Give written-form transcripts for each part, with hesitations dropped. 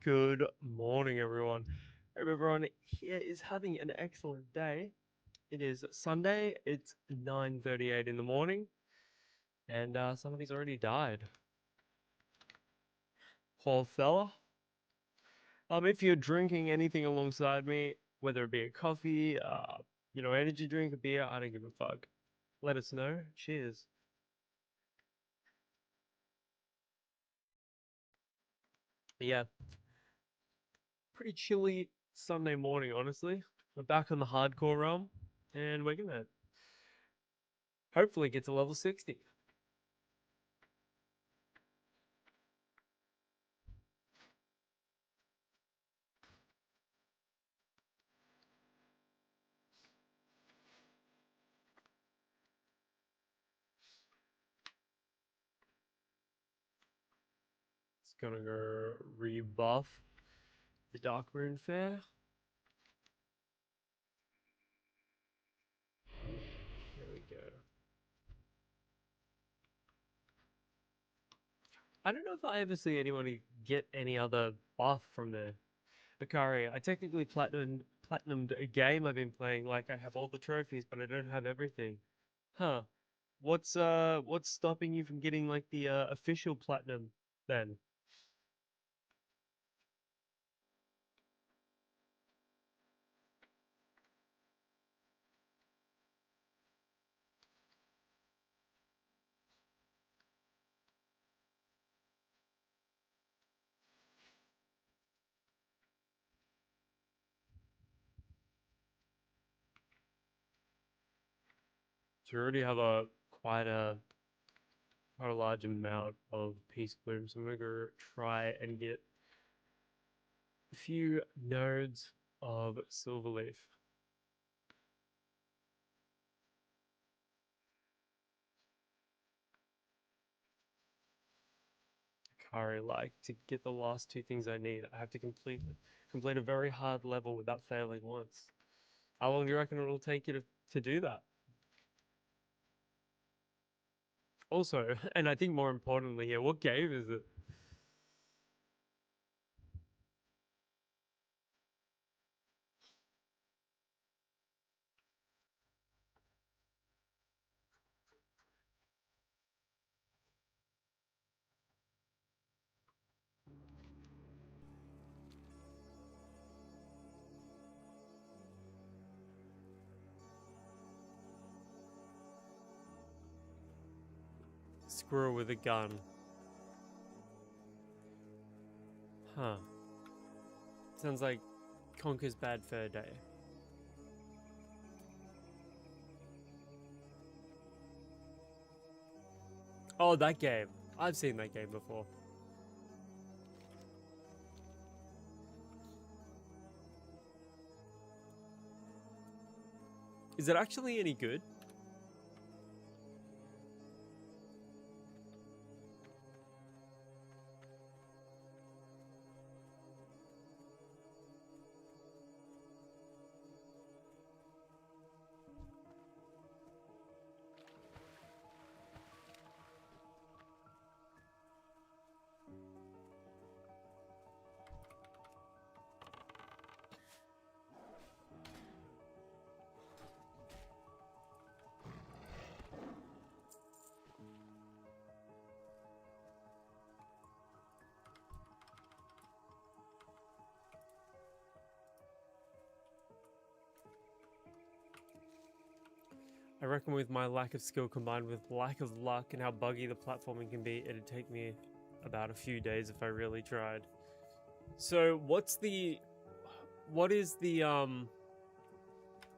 Good morning, everyone. Hope everyone here is having an excellent day. It is Sunday. It's 9:38 in the morning, and somebody's already died. Poor fella. If you're drinking anything alongside me, whether it be a coffee, energy drink, a beer, I don't give a fuck. Let us know. Cheers. Yeah, pretty chilly Sunday morning, honestly. We're back on the hardcore realm, and we're gonna hopefully get to level 60. It's gonna go rebuff the Dark Rune Fair. There we go. I don't know if I ever see anyone get any other buff from the Akari. I technically platinumed a game I've been playing. Like I have all the trophies, but I don't have everything. Huh. What's stopping you from getting like the official platinum then? So you already have a quite a quite a large amount of peace bloom, so I'm gonna go try and get a few nodes of silverleaf. Kari like to get the last two things I need. I have to complete a very hard level without failing once. How long do you reckon it'll take you to do that? Also, and I think more importantly here, what game is it? Squirrel with a gun. Huh. Sounds like Conker's Bad Fur Day. Oh, that game. I've seen that game before. Is it actually any good? I reckon with my lack of skill combined with lack of luck and how buggy the platforming can be, it'd take me about a few days if I really tried. So what is the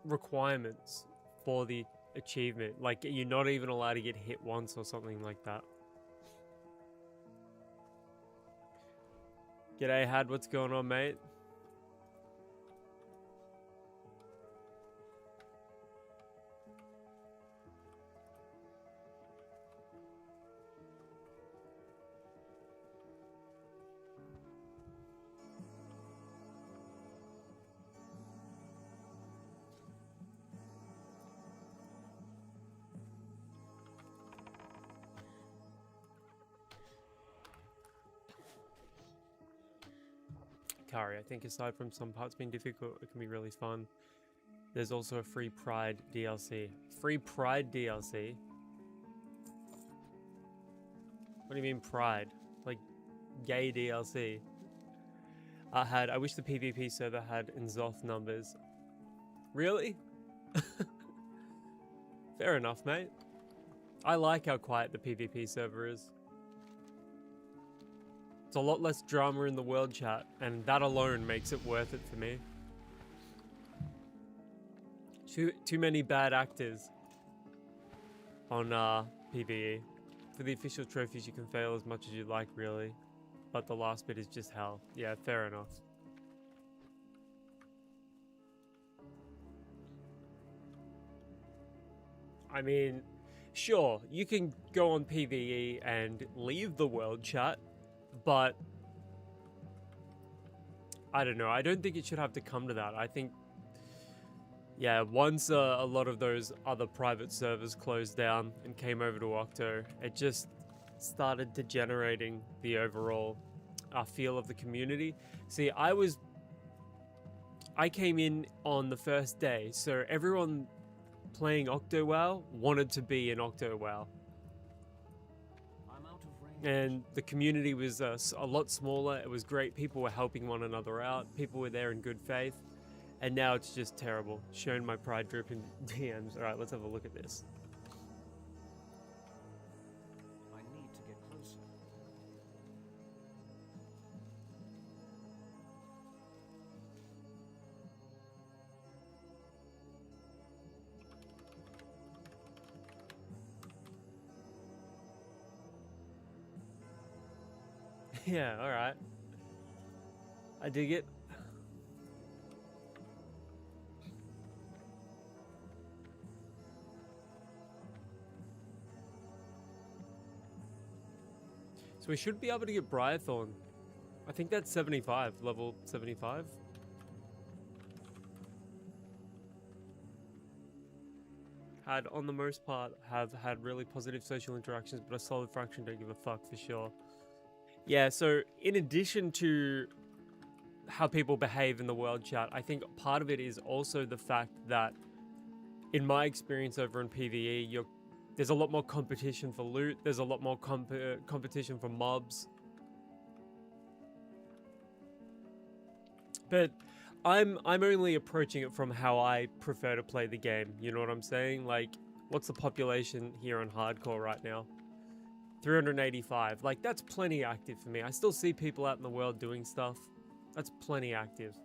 requirements for the achievement? Like you're not even allowed to get hit once or something like that. G'day Had, what's going on, mate? Akari. I think aside from some parts being difficult, it can be really fun. There's also a free Pride DLC. Free Pride DLC? What do you mean Pride? Like, gay DLC? I wish the PvP server had Nzoth numbers. Really? Fair enough, mate. I like how quiet the PvP server is. It's a lot less drama in the world chat, and that alone makes it worth it for me. Too many bad actors on PvE. For the official trophies, you can fail as much as you like, really. But the last bit is just hell. Yeah, fair enough. I mean, sure, you can go on PvE and leave the world chat, but I don't know. I don't think it should have to come to that. I think, yeah, once a lot of those other private servers closed down and came over to Octo, it just started degenerating the overall feel of the community. See, I came in on the first day, so everyone playing OctoWoW wanted to be in OctoWoW. And the community was a lot smaller. It was great. People were helping one another out. People were there in good faith. And now it's just terrible. Showing my pride drip in DMs. All right, let's have a look at this. I need to get closer. Yeah, all right. I dig it. So we should be able to get Briarthorn. I think that's 75, level 75. On the most part, have had really positive social interactions, but a solid fraction don't give a fuck for sure. Yeah, so in addition to how people behave in the world chat, I think part of it is also the fact that, in my experience over in PvE, there's a lot more competition for loot. There's a lot more competition for mobs. But I'm only approaching it from how I prefer to play the game. You know what I'm saying? Like, what's the population here on hardcore right now? 385. Like, that's plenty active for me. I still see people out in the world doing stuff. That's plenty active.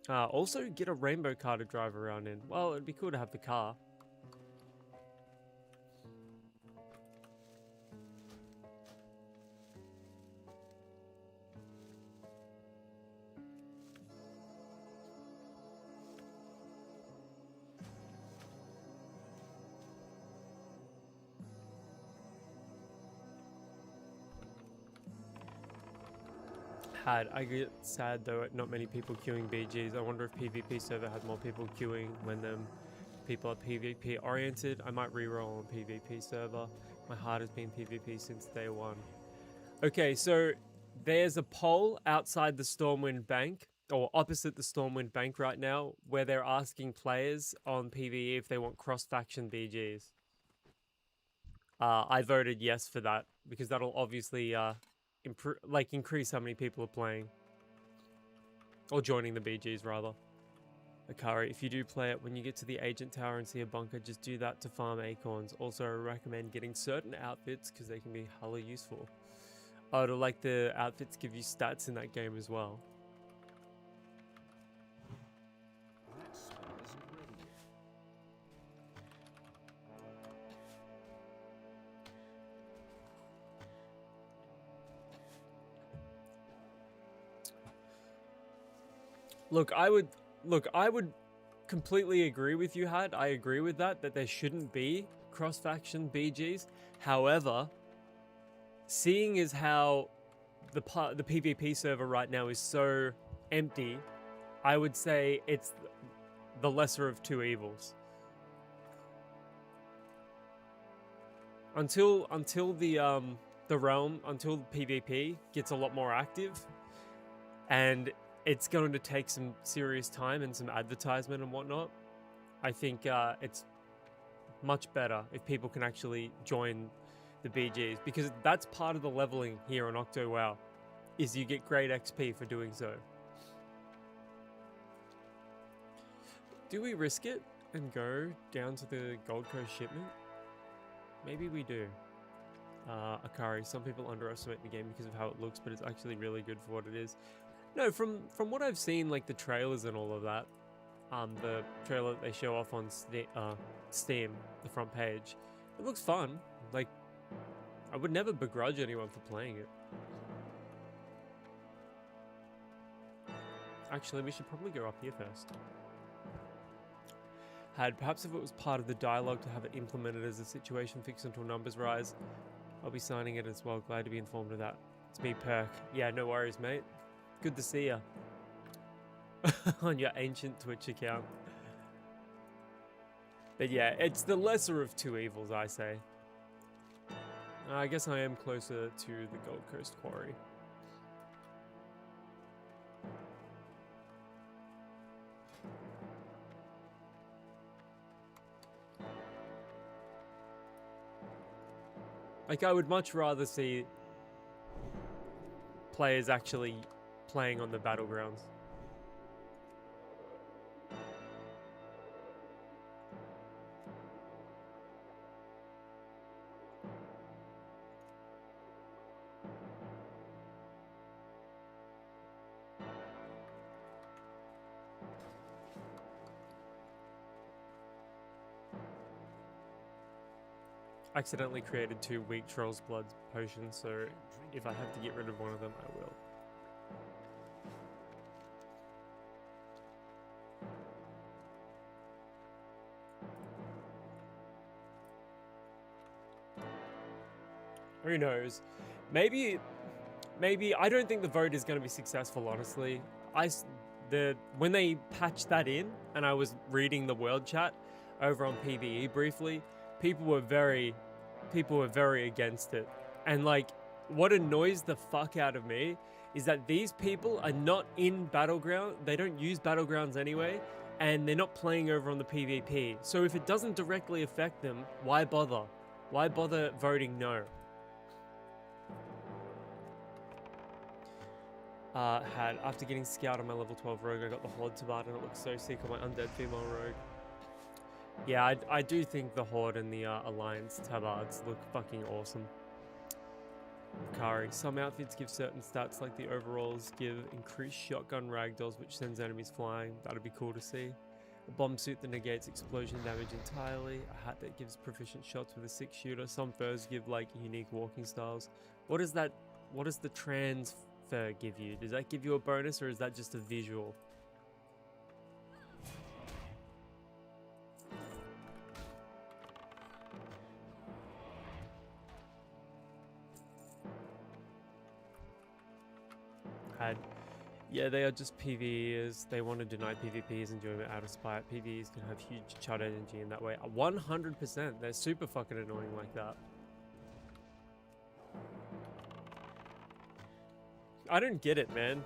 Also, get a rainbow car to drive around in. Well, it'd be cool to have the car. I get sad though at not many people queuing BGs. I wonder if PvP server had more people queuing when people are PvP oriented. I might reroll on PvP server. My heart has been PvP since day one. Okay, so there's a poll outside the Stormwind Bank, or opposite the Stormwind Bank right now, where they're asking players on PvE if they want cross-faction BGs. I voted yes for that, because that'll obviously increase how many people are playing. Or joining the BGs, rather. Akari, if you do play it, when you get to the agent tower and see a bunker, just do that to farm acorns. Also, I recommend getting certain outfits, because they can be hella useful. Oh, to like the outfits give you stats in that game as well. That spell isn't ready yet. Look, I would completely agree with you, Had. I agree with that there shouldn't be cross-faction BGs. However, seeing as how the PvP server right now is so empty, I would say it's the lesser of two evils. until the realm, until PvP gets a lot more active, and it's going to take some serious time and some advertisement and whatnot. I think it's much better if people can actually join the BGs, because that's part of the leveling here on OctoWoW, is you get great XP for doing so. Do we risk it and go down to the Gold Coast shipment? Maybe we do. Akari, some people underestimate the game because of how it looks, but it's actually really good for what it is. No, from what I've seen, like the trailers and all of that, the trailer that they show off on Steam, the front page, it looks fun. Like, I would never begrudge anyone for playing it. Actually, we should probably go up here first. Perhaps if it was part of the dialogue to have it implemented as a situation fix until numbers rise. I'll be signing it as well. Glad to be informed of that. It's me, Perk. Yeah, no worries, mate. Good to see ya. On your ancient Twitch account. But yeah, it's the lesser of two evils, I say. I guess I am closer to the Gold Coast Quarry. Like, I would much rather see players actually playing on the battlegrounds. Accidentally created 2 weak Troll's Blood potions, so if I have to get rid of one of them, I will. Who knows? Maybe I don't think the vote is going to be successful, honestly. When they patched that in, and I was reading the world chat over on PvE briefly, people were very against it. And like, what annoys the fuck out of me is that these people are not in Battleground. They don't use Battlegrounds anyway, and they're not playing over on the PvP. So if it doesn't directly affect them, why bother? Why bother voting no? After getting Scout on my level 12 rogue, I got the Horde tabard, and it looks so sick on my undead female rogue. Yeah, I do think the Horde and the Alliance tabards look fucking awesome. Kari, some outfits give certain stats, like the overalls give increased shotgun ragdolls, which sends enemies flying. That'd be cool to see. A bomb suit that negates explosion damage entirely. A hat that gives proficient shots with a 6-shooter. Some furs give like unique walking styles. What does the trans fur give you? Does that give you a bonus, or is that just a visual? Yeah, they are just PvEers. They want to deny PvP's enjoyment out of spite. PvEs can have huge chud energy in that way. 100%. They're super fucking annoying like that. I don't get it, man.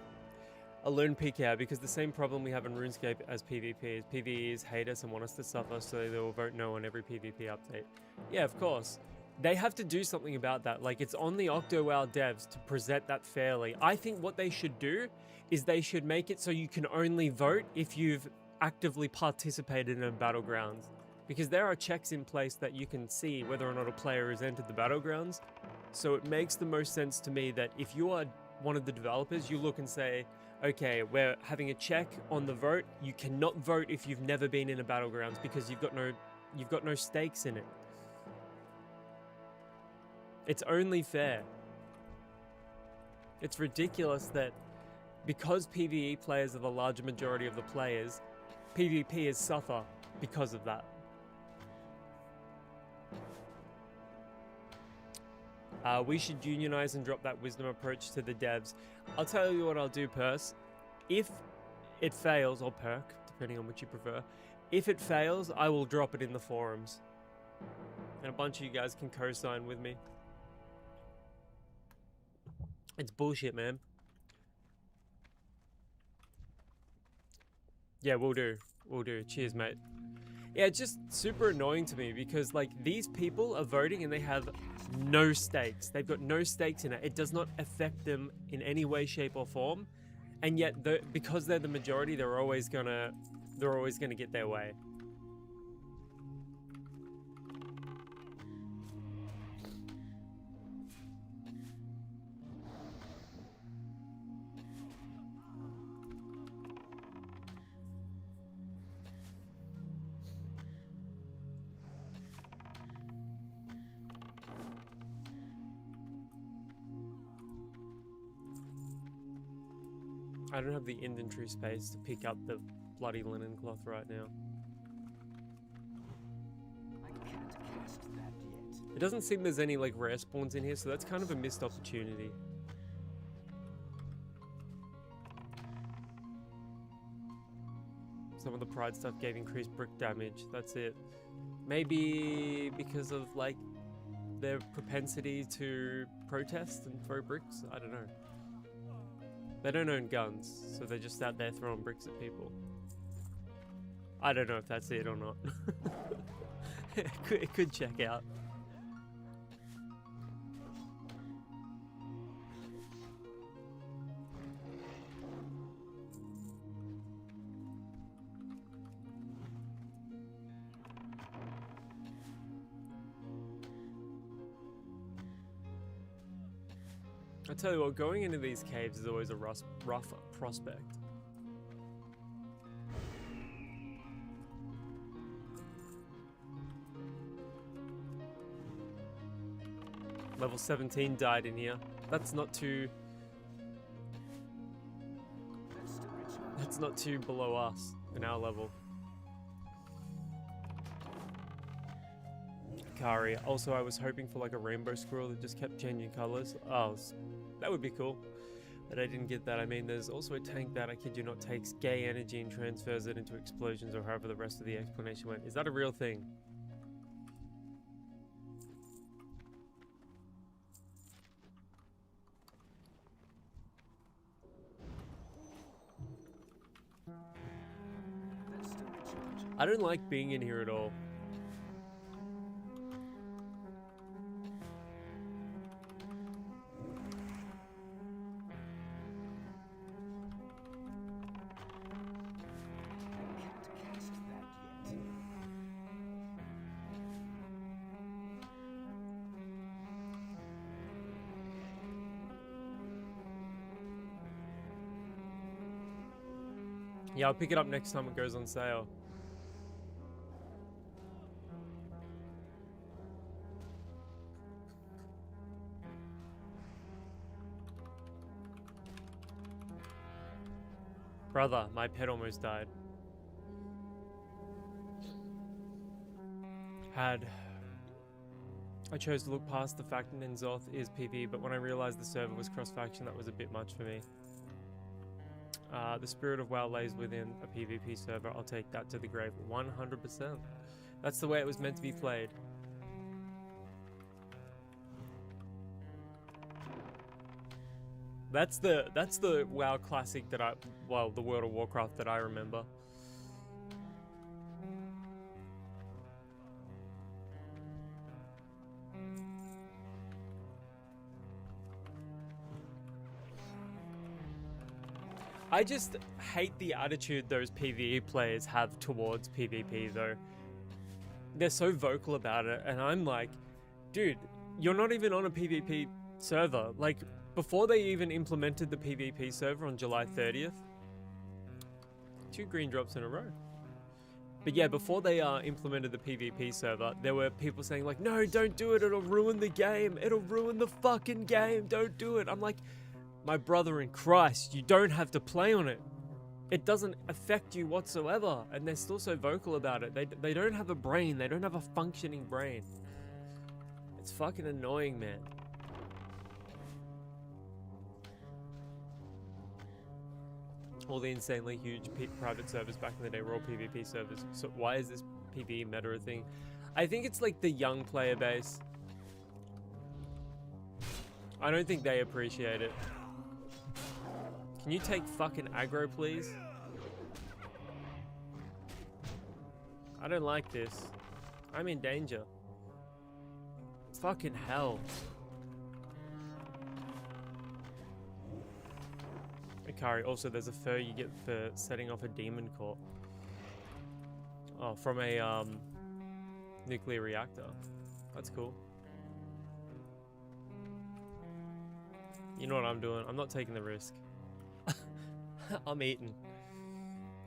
A lone peek out, because the same problem we have in RuneScape as PvP is PvEs hate us and want us to suffer, so they will vote no on every PvP update. Yeah, of course. They have to do something about that. Like, it's on the OctoWoW devs to present that fairly. I think what they should do is they should make it so you can only vote if you've actively participated in Battlegrounds. Because there are checks in place that you can see whether or not a player has entered the Battlegrounds. So it makes the most sense to me that if you are one of the developers, you look and say, okay, we're having a check on the vote. You cannot vote if you've never been in a Battlegrounds, because you've got no stakes in it. It's only fair. It's ridiculous that because PvE players are the larger majority of the players, PvPers suffer because of that. We should unionize and drop that wisdom approach to the devs. I'll tell you what I'll do, Purse. If it fails, or Perk, depending on which you prefer, if it fails, I will drop it in the forums. And a bunch of you guys can co-sign with me. It's bullshit, man. Yeah, we'll do. We'll do. Cheers, mate. Yeah, it's just super annoying to me because, like, these people are voting and they have no stakes. They've got no stakes in it. It does not affect them in any way, shape, or form. And yet, because they're the majority, they're always gonna get their way. I don't have the inventory space to pick up the bloody linen cloth right now. I can't cast that yet. It doesn't seem there's any like rare spawns in here, so that's kind of a missed opportunity. Some of the pride stuff gave increased brick damage, that's it. Maybe because of like their propensity to protest and throw bricks? I don't know. They don't own guns, so they're just out there throwing bricks at people. I don't know if that's it or not. It could check out. I tell you what, going into these caves is always a rough prospect. Level 17 died in here. That's not too... That's not too below us in our level. Kari. Also, I was hoping for like a rainbow squirrel that just kept changing colors. Oh, that would be cool. But I didn't get that. I mean, there's also a tank that, I kid you not, takes gay energy and transfers it into explosions, or however the rest of the explanation went. Is that a real thing? I don't like being in here at all. Yeah, I'll pick it up next time it goes on sale. Brother, my pet almost died. I chose to look past the fact that Ninzoth is PvE, but when I realized the server was cross-faction, that was a bit much for me. The spirit of WoW lays within a PvP server. I'll take that to the grave. 100%. That's the way it was meant to be played. That's the WoW classic that the World of Warcraft that I remember. I just hate the attitude those PvE players have towards PvP though. They're so vocal about it, and I'm like, dude, you're not even on a PvP server. Like, before they even implemented the PvP server on July 30th, 2 green drops in a row. But yeah, before they implemented the PvP server, there were people saying like, no, don't do it, it'll ruin the game. It'll ruin the fucking game, don't do it. I'm like, my brother in Christ, you don't have to play on it. It doesn't affect you whatsoever. And they're still so vocal about it. They don't have a brain. They don't have a functioning brain. It's fucking annoying, man. All the insanely huge private servers back in the day were all PvP servers. So why is this PvE meta a thing? I think it's like the young player base. I don't think they appreciate it. Can you take fucking aggro, please? I don't like this. I'm in danger. Fucking hell. Akari, also there's a fur you get for setting off a demon core. Oh, from a nuclear reactor. That's cool. You know what I'm doing? I'm not taking the risk. I'm eating.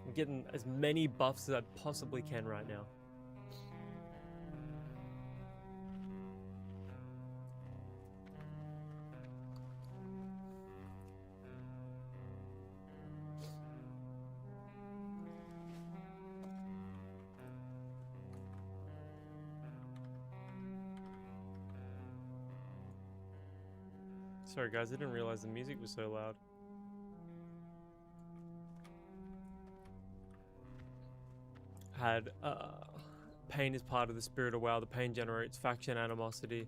I'm getting as many buffs as I possibly can right now. Sorry guys, I didn't realize the music was so loud. Had pain is part of the spirit of WoW. The pain generates faction animosity,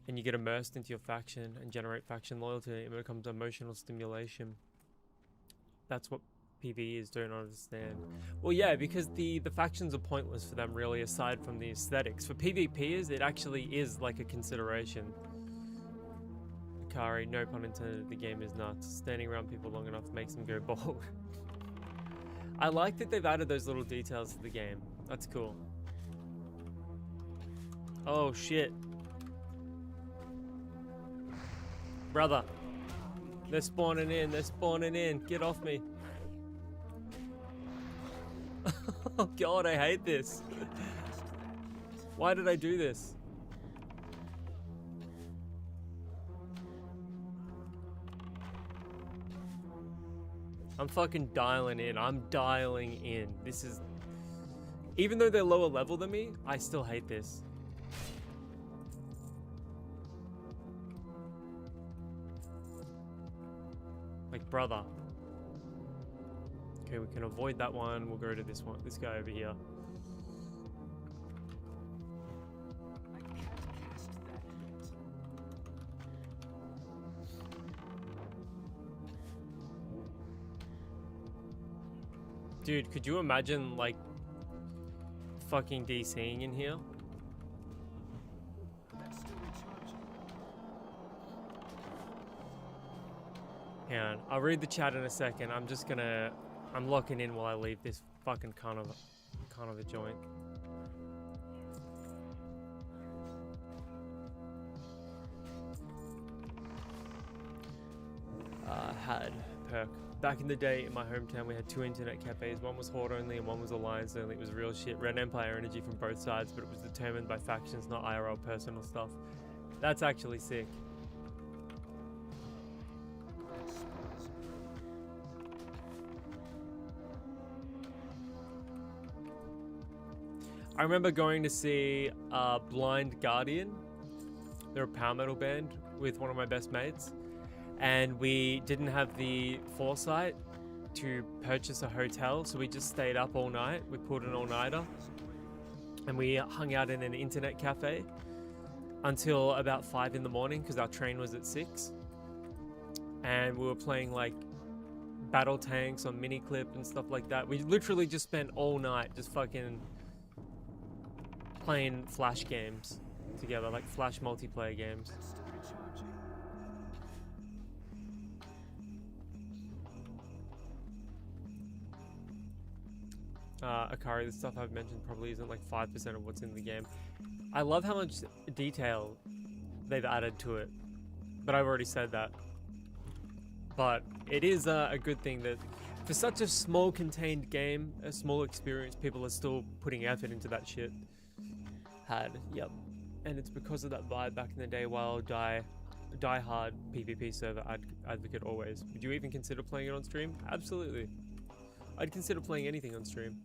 and you get immersed into your faction and generate faction loyalty. It becomes emotional stimulation. That's what PvEs don't understand. Well, yeah, because the factions are pointless for them, really, aside from the aesthetics. For PvPers, it actually is like a consideration. Akari, no pun intended, the game is nuts. Standing around people long enough makes them go bald. I like that they've added those little details to the game. That's cool. Oh shit. Brother. They're spawning in, they're spawning in. Get off me. Oh god, I hate this. Why did I do this? I'm fucking dialing in. I'm dialing in. This is... Even though they're lower level than me, I still hate this. Like, brother. Okay, we can avoid that one. We'll go to this one. This guy over here. I can't cast that yet. Dude, could you imagine, like, fucking DCing in here? That's still recharging. Hang on, I'll read the chat in a second. I'm just gonna... I'm locking in while I leave this fucking kind of a joint. Had perk. Back in the day in my hometown we had 2 internet cafes. One was Horde only and one was Alliance only. It was real shit. Red Empire energy from both sides, but it was determined by factions, not IRL personal stuff. That's actually sick. I remember going to see Blind Guardian. They're a power metal band with one of my best mates. And we didn't have the foresight to purchase a hotel, so we just stayed up all night. We pulled an all-nighter. And we hung out in an internet cafe until about 5 in the morning because our train was at 6. And we were playing like battle tanks on Miniclip and stuff like that. We literally just spent all night just fucking playing Flash games together, like Flash multiplayer games. That's still recharging. Akari, the stuff I've mentioned probably isn't like 5% of what's in the game. I love how much detail they've added to it, but I've already said that. But it is a good thing that for such a small contained game, a small experience, people are still putting effort into that shit. Yep. And it's because of that vibe back in the day. While die hard PvP server advocate always. Would you even consider playing it on stream? Absolutely. I'd consider playing anything on stream.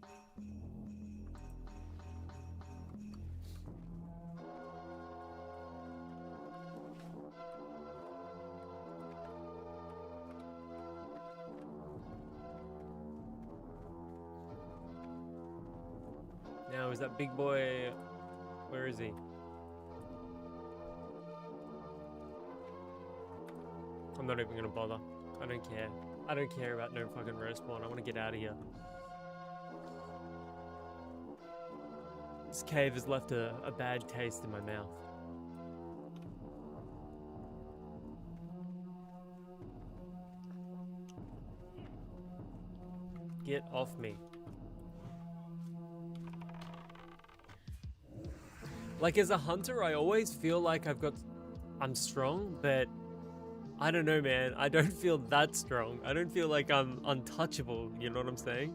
Now, is that big boy Where is he? I'm not even gonna bother. I don't care. I don't care about no fucking respawn. I want to get out of here. This cave has left a bad taste in my mouth. Get off me. Like, as a hunter, I always feel like I'm strong, but I don't know, man. I don't feel that strong. I don't feel like I'm untouchable, you know what I'm saying?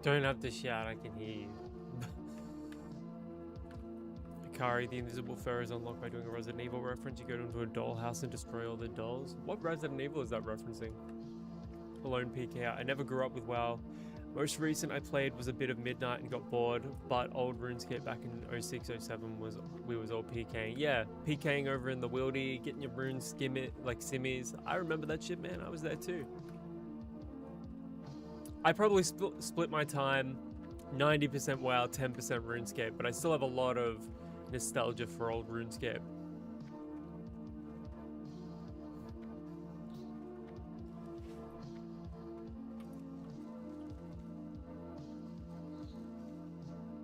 Don't have to shout, I can hear you. Akari, the invisible fur is unlocked by doing a Resident Evil reference. You go into a dollhouse and destroy all the dolls. What Resident Evil is that referencing? Alone PK. I never grew up with WoW. Most recent I played was a bit of Midnight and got bored, but old RuneScape back in 06, 07 we was all PKing. Yeah, PKing over in the wildy, getting your runes like simmies. I remember that shit, man. I was there too. I probably split my time 90% WoW, 10% RuneScape, but I still have a lot of nostalgia for old RuneScape.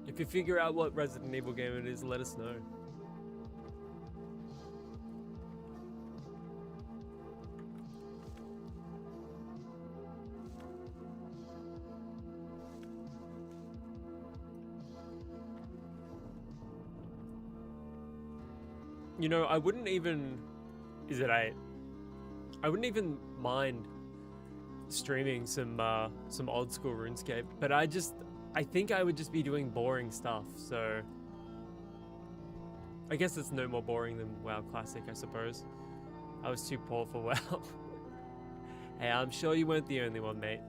If you figure out what Resident Evil game it is, let us know. You know, I wouldn't even... Is it 8? I wouldn't even mind streaming some old school RuneScape, but I think I would just be doing boring stuff, so... I guess it's no more boring than WoW Classic, I suppose. I was too poor for WoW. Hey, I'm sure you weren't the only one, mate.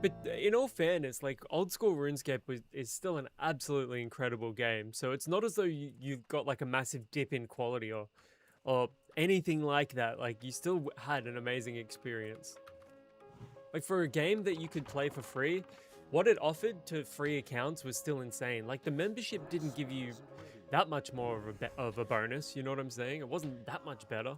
But in all fairness, like, old school RuneScape is still an absolutely incredible game. So it's not as though you've got like a massive dip in quality or anything like that. Like, you still had an amazing experience. Like, for a game that you could play for free, what it offered to free accounts was still insane. Like, the membership didn't give you that much more of a bonus, you know what I'm saying? It wasn't that much better.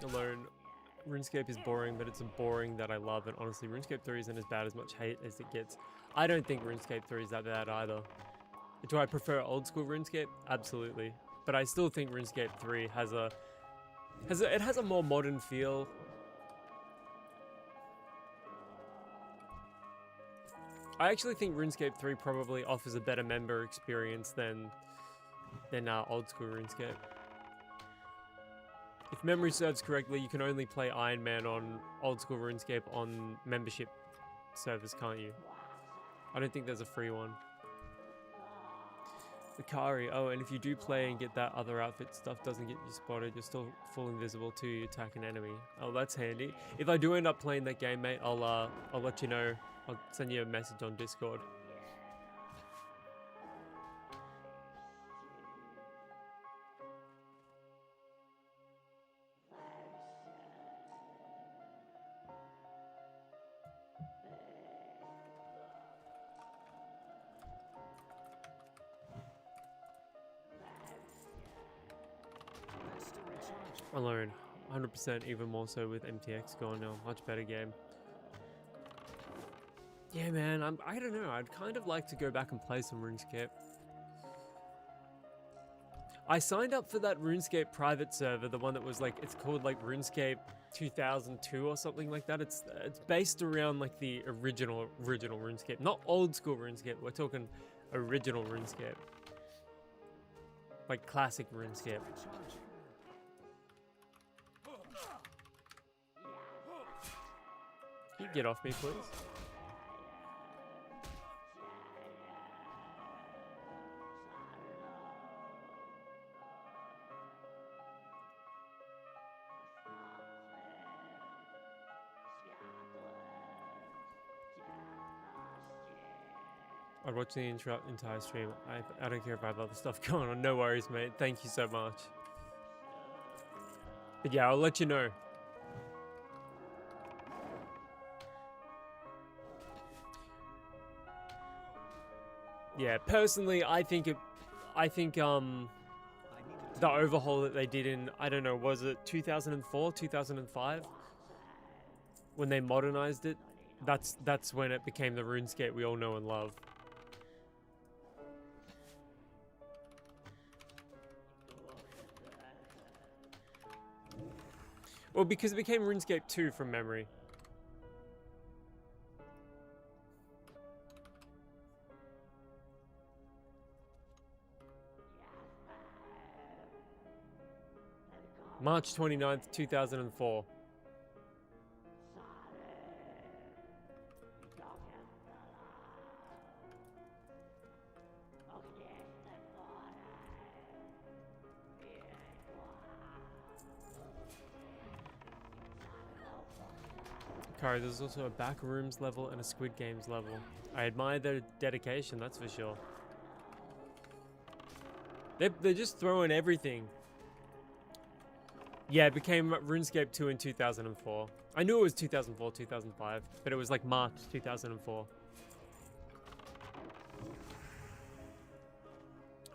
Alone, RuneScape is boring, but it's a boring that I love, and honestly, RuneScape 3 isn't as bad as much hate as it gets. I don't think RuneScape 3 is that bad either. Do I prefer old school RuneScape? Absolutely. But I still think RuneScape 3 has a more modern feel. I actually think RuneScape 3 probably offers a better member experience than old school RuneScape. If memory serves correctly, you can only play Iron Man on old school RuneScape on membership servers, can't you? I don't think there's a free one. Akari, oh, and if you do play and get that other outfit, stuff doesn't get you spotted, you're still full invisible till you attack an enemy. Oh, that's handy. If I do end up playing that game, mate, I'll let you know. I'll send you a message on Discord. Alone, 100%, even more so with MTX going now. Much better game. Yeah, man, I don't know. I'd kind of like to go back and play some RuneScape. I signed up for that RuneScape private server, the one that was like, it's called like RuneScape 2002 or something like that. It's based around like the original RuneScape, not old school RuneScape. We're talking original RuneScape, like classic RuneScape. Can you get off me, please? I'd watch the entire stream. I don't care if I have other stuff going on. No worries, mate. Thank you so much. But yeah, I'll let you know. Yeah, personally, I think the overhaul that they did in, I don't know, was it 2004, 2005? When they modernized it, that's when it became the RuneScape we all know and love. Well, because it became RuneScape 2 from memory. March 29th, 2004. Kari, there's also a Backrooms level and a Squid Games level. I admire their dedication, that's for sure. They're just throwing everything. Yeah, it became RuneScape 2 in 2004. I knew it was 2004, 2005, but it was like March 2004.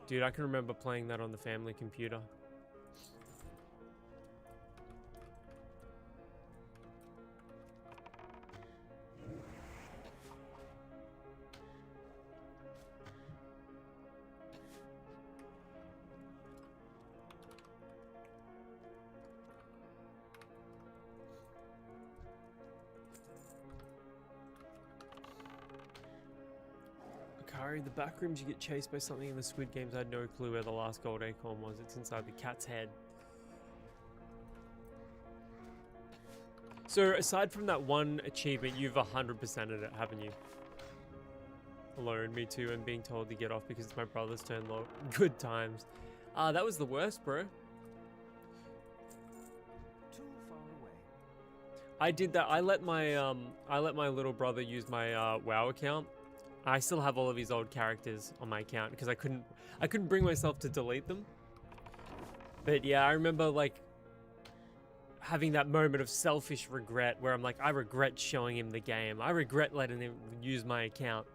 Dude, I can remember playing that on the family computer. The backrooms, you get chased by something in the Squid Games. I had no clue where the last gold acorn was. It's inside the cat's head. So aside from that one achievement, you've 100%ed it, haven't you? Alone, me too, and being told to get off because it's my brother's turn. Low. Good times. That was the worst, bro. Too far away. I did that. I let my little brother use my WoW account. I still have all of his old characters on my account because I couldn't bring myself to delete them. But yeah, I remember like having that moment of selfish regret where I'm like, I regret showing him the game. I regret letting him use my account.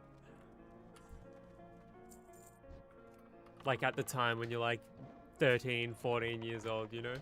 Like at the time when you're like 13, 14 years old, you know?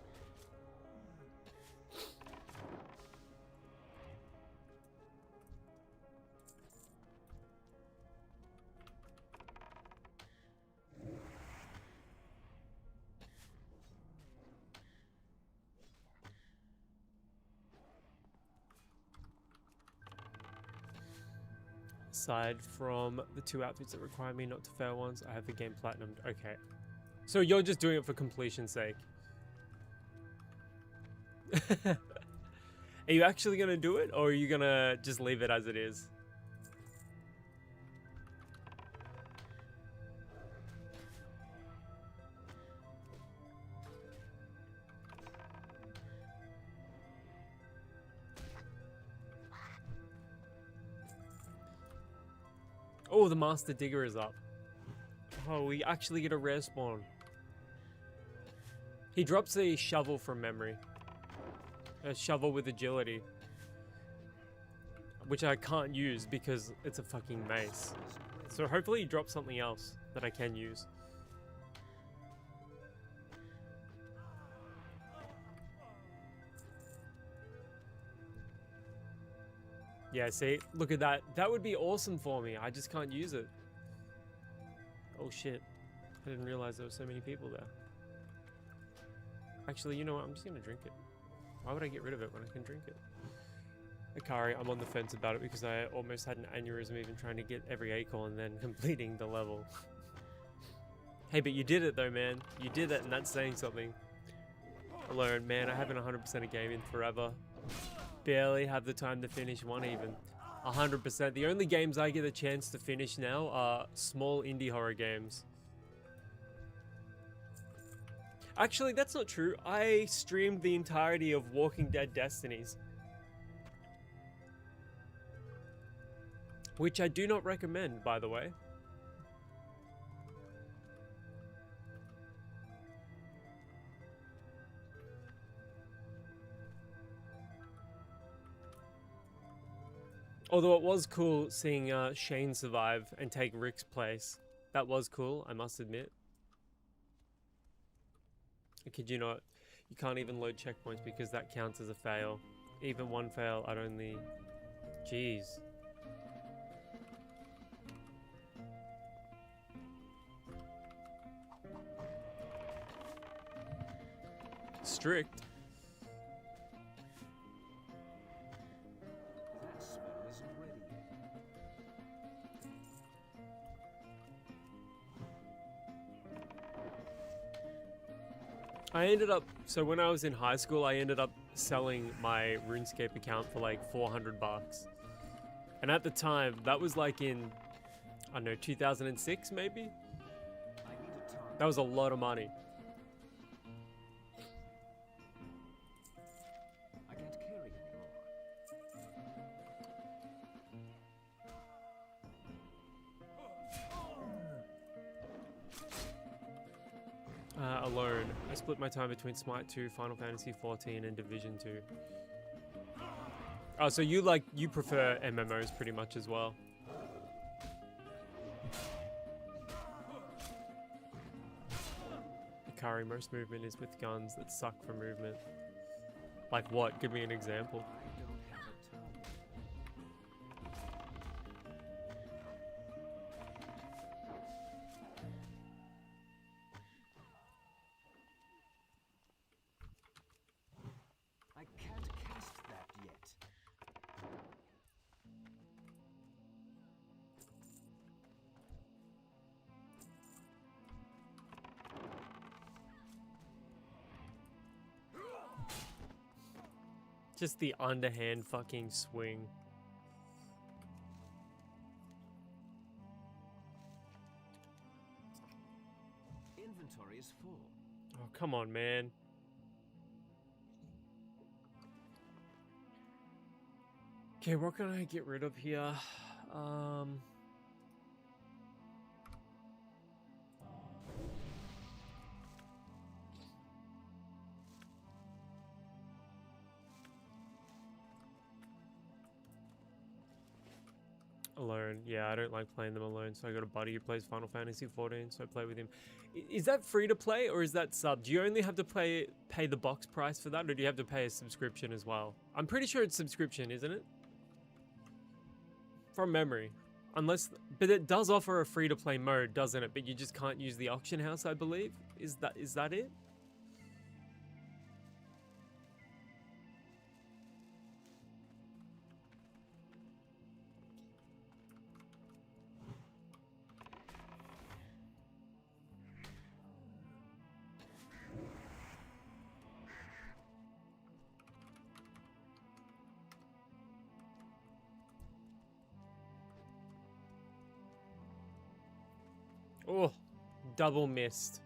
Aside from the 2 outfits that require me not to fail once, I have the game platinumed. Okay. So you're just doing it for completion's sake. Are you actually going to do it, or are you going to just leave it as it is? Oh, the Master Digger is up. Oh, we actually get a rare spawn. He drops a shovel from memory. A shovel with agility. Which I can't use because it's a fucking mace. So hopefully he drops something else that I can use. Yeah, see? Look at that. That would be awesome for me. I just can't use it. Oh shit. I didn't realize there were so many people there. Actually, you know what? I'm just gonna drink it. Why would I get rid of it when I can drink it? Akari, I'm on the fence about it because I almost had an aneurysm even trying to get every acorn and then completing the level. Hey, but you did it though, man. You did it, and that's saying something. Alone, man, I haven't 100% a game in forever. barely have the time to finish one even. 100%. The only games I get a chance to finish now are small indie horror games. Actually, that's not true. I streamed the entirety of Walking Dead Destinies, which I do not recommend, by the way. Although it was cool seeing Shane survive and take Rick's place. That was cool, I must admit. I kid you not, you can't even load checkpoints because that counts as a fail. Even one fail, I'd only... Jeez. Strict. That spell isn't ready yet. I ended up, so when I was in high school, I ended up selling my RuneScape account for like 400 bucks. And at the time, that was like in, I don't know, 2006 maybe? I need a target. That was a lot of money. I can't carry anymore. Alone. I split my time between Smite 2, Final Fantasy 14, and Division 2. Oh, so you prefer MMOs pretty much as well. Ikari, most movement is with guns that suck for movement. Like what? Give me an example. I don't have a target. I can't cast that yet. Just the underhand fucking swing. Inventory is full. Oh, come on, man. Okay, what can I get rid of here? Alone. Yeah, I don't like playing them alone, so I got a buddy who plays Final Fantasy 14, so I play with him. Is that free to play or is that sub? Do you only have to pay the box price for that, or do you have to pay a subscription as well? I'm pretty sure it's subscription, isn't it? From memory. Unless, but it does offer a free to play mode, doesn't it? But you just can't use the auction house, I believe. Is that it? Oh, double missed.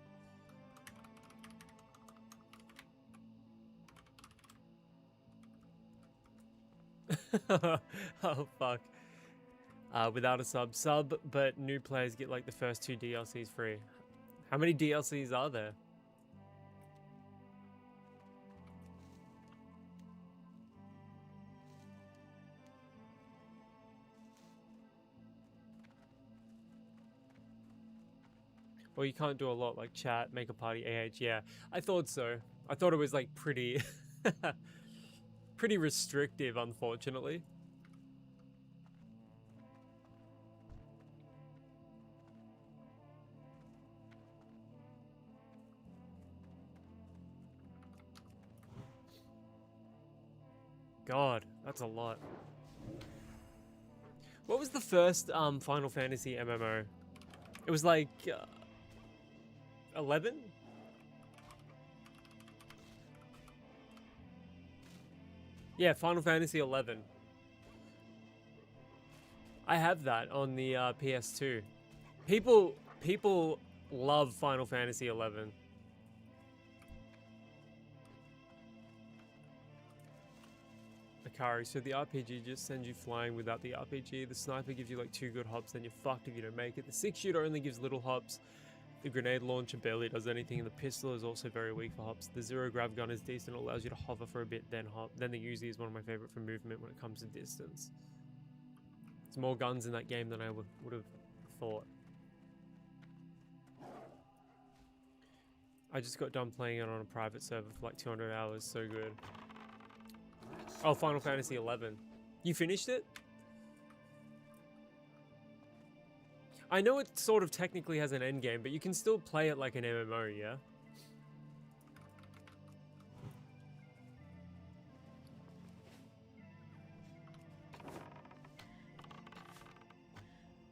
Oh, fuck. Without a sub, but new players get like the first 2 DLCs free. How many DLCs are there? Well, you can't do a lot like chat, make a party, AH. Yeah, I thought so. I thought it was like pretty, pretty restrictive, unfortunately. God, that's a lot. What was the first Final Fantasy MMO? It was like 11? Yeah, Final Fantasy 11. I have that on the PS2. People love Final Fantasy 11. Akari, so the RPG just sends you flying without the RPG. The sniper gives you like 2 good hops, then you're fucked if you don't make it. The 6-shooter only gives little hops. The grenade launcher barely does anything, and the pistol is also very weak for hops. The zero grav gun is decent, it allows you to hover for a bit, then hop. Then the Uzi is one of my favorite for movement when it comes to distance. There's more guns in that game than I would have thought. I just got done playing it on a private server for like 200 hours, so good. Oh, Final Fantasy 11. You finished it? I know it sort of technically has an end game, but you can still play it like an MMO, yeah?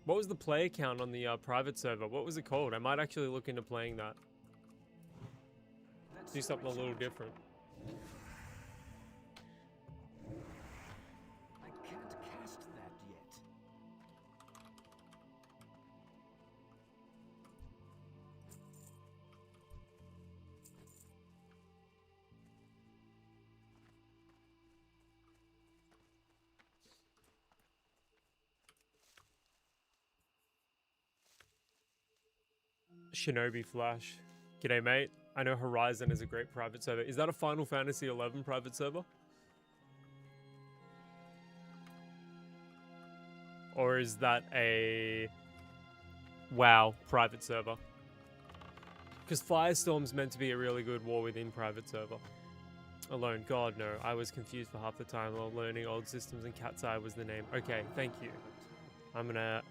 What was the player count on the private server? What was it called? I might actually look into playing that. Do something a little different. I can't cast that yet. Shinobi Flash. G'day, mate. I know Horizon is a great private server. Is that a Final Fantasy 11 private server? Or is that a WoW private server? Because Firestorm's meant to be a really good War Within private server. Alone, God no. I was confused for half the time while learning old systems, and Cat's Eye was the name. Okay, thank you. I'm gonna...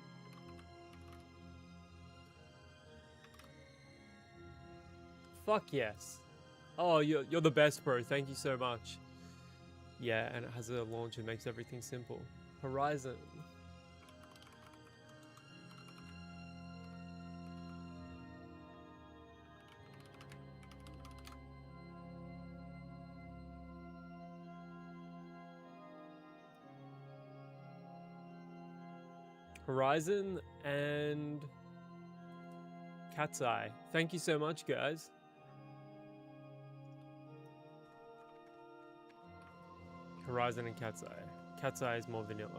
Fuck yes. Oh, you're the best, bro. Thank you so much. Yeah, and it has a launcher, makes everything simple. Horizon. Horizon and Cat's Eye. Thank you so much, guys. Horizon and Cat's Eye. Cat's Eye is more vanilla.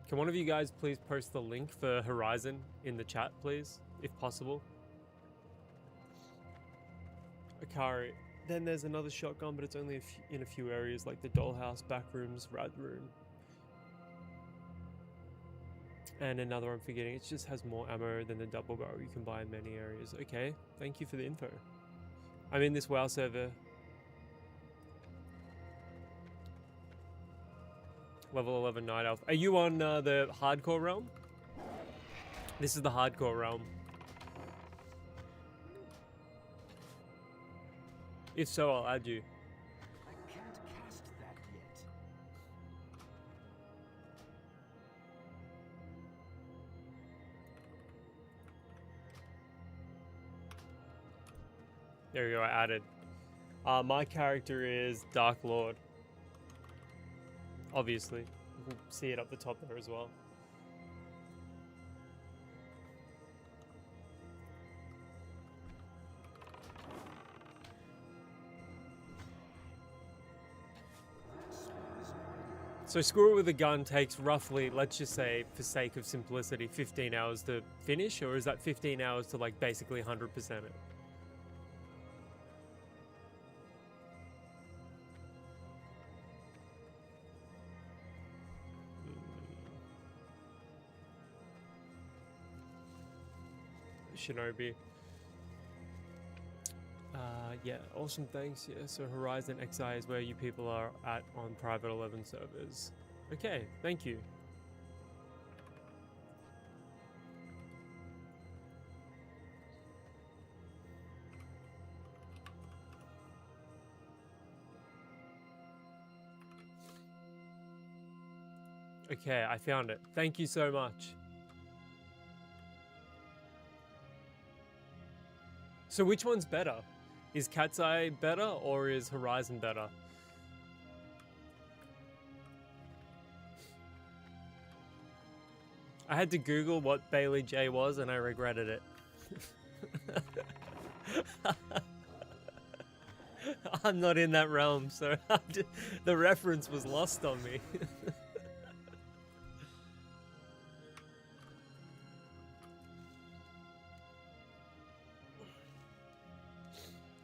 Can one of you guys please post the link for Horizon in the chat, please, if possible? Akari. Then there's another shotgun, but it's only in a few areas, like the dollhouse, back rooms, rad room. And another I'm forgetting, it just has more ammo than the double barrel you can buy in many areas. Okay, thank you for the info. I'm in this WoW server. Level 11 Night Elf. Are you on the hardcore realm? This is the hardcore realm. If so, I'll add you. I can't cast that yet. There we go, I added. My character is Darklord. Obviously. You can see it up the top there as well. So Squirrel with a Gun takes roughly, let's just say, for sake of simplicity, 15 hours to finish, or is that 15 hours to like basically 100% it? Shinobi. Yeah, awesome, thanks. Yeah, so Horizon XI is where you people are at on private 11 servers. Okay, thank you. Okay, I found it. Thank you so much. So which one's better? Is Cat's Eye better or is Horizon better? I had to Google what Bailey J was and I regretted it. I'm not in that realm, so the reference was lost on me.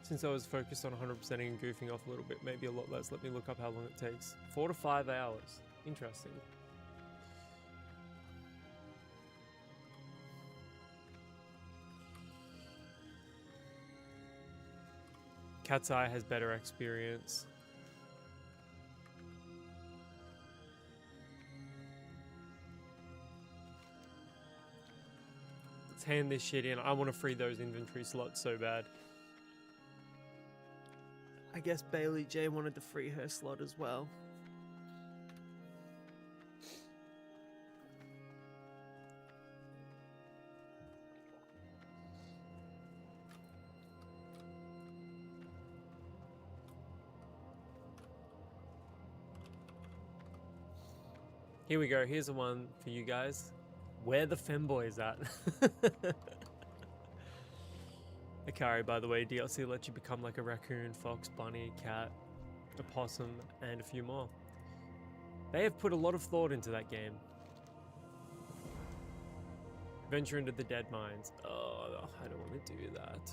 Since I was focused on 100%ing and goofing off a little bit, maybe a lot less. Let me look up how long it takes. 4 to 5 hours. Interesting. Cat's Eye has better experience. Let's hand this shit in. I want to free those inventory slots so bad. I guess Bailey J wanted to free her slot as well. Here we go. Here's the one for you guys. Where the femboys at? Akari, by the way, DLC lets you become like a raccoon, fox, bunny, cat, a possum, and a few more. They have put a lot of thought into that game. Venture into the dead mines. Oh, I don't want to do that.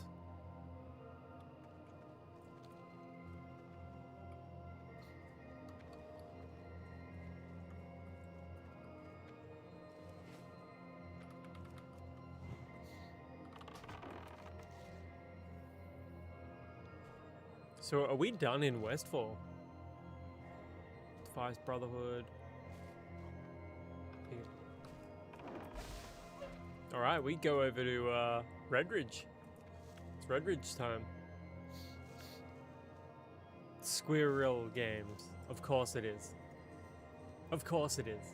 So are we done in Westfall? Defies Brotherhood. Alright, we go over to Redridge. It's Redridge time. Squirrel Games. Of course it is. Of course it is.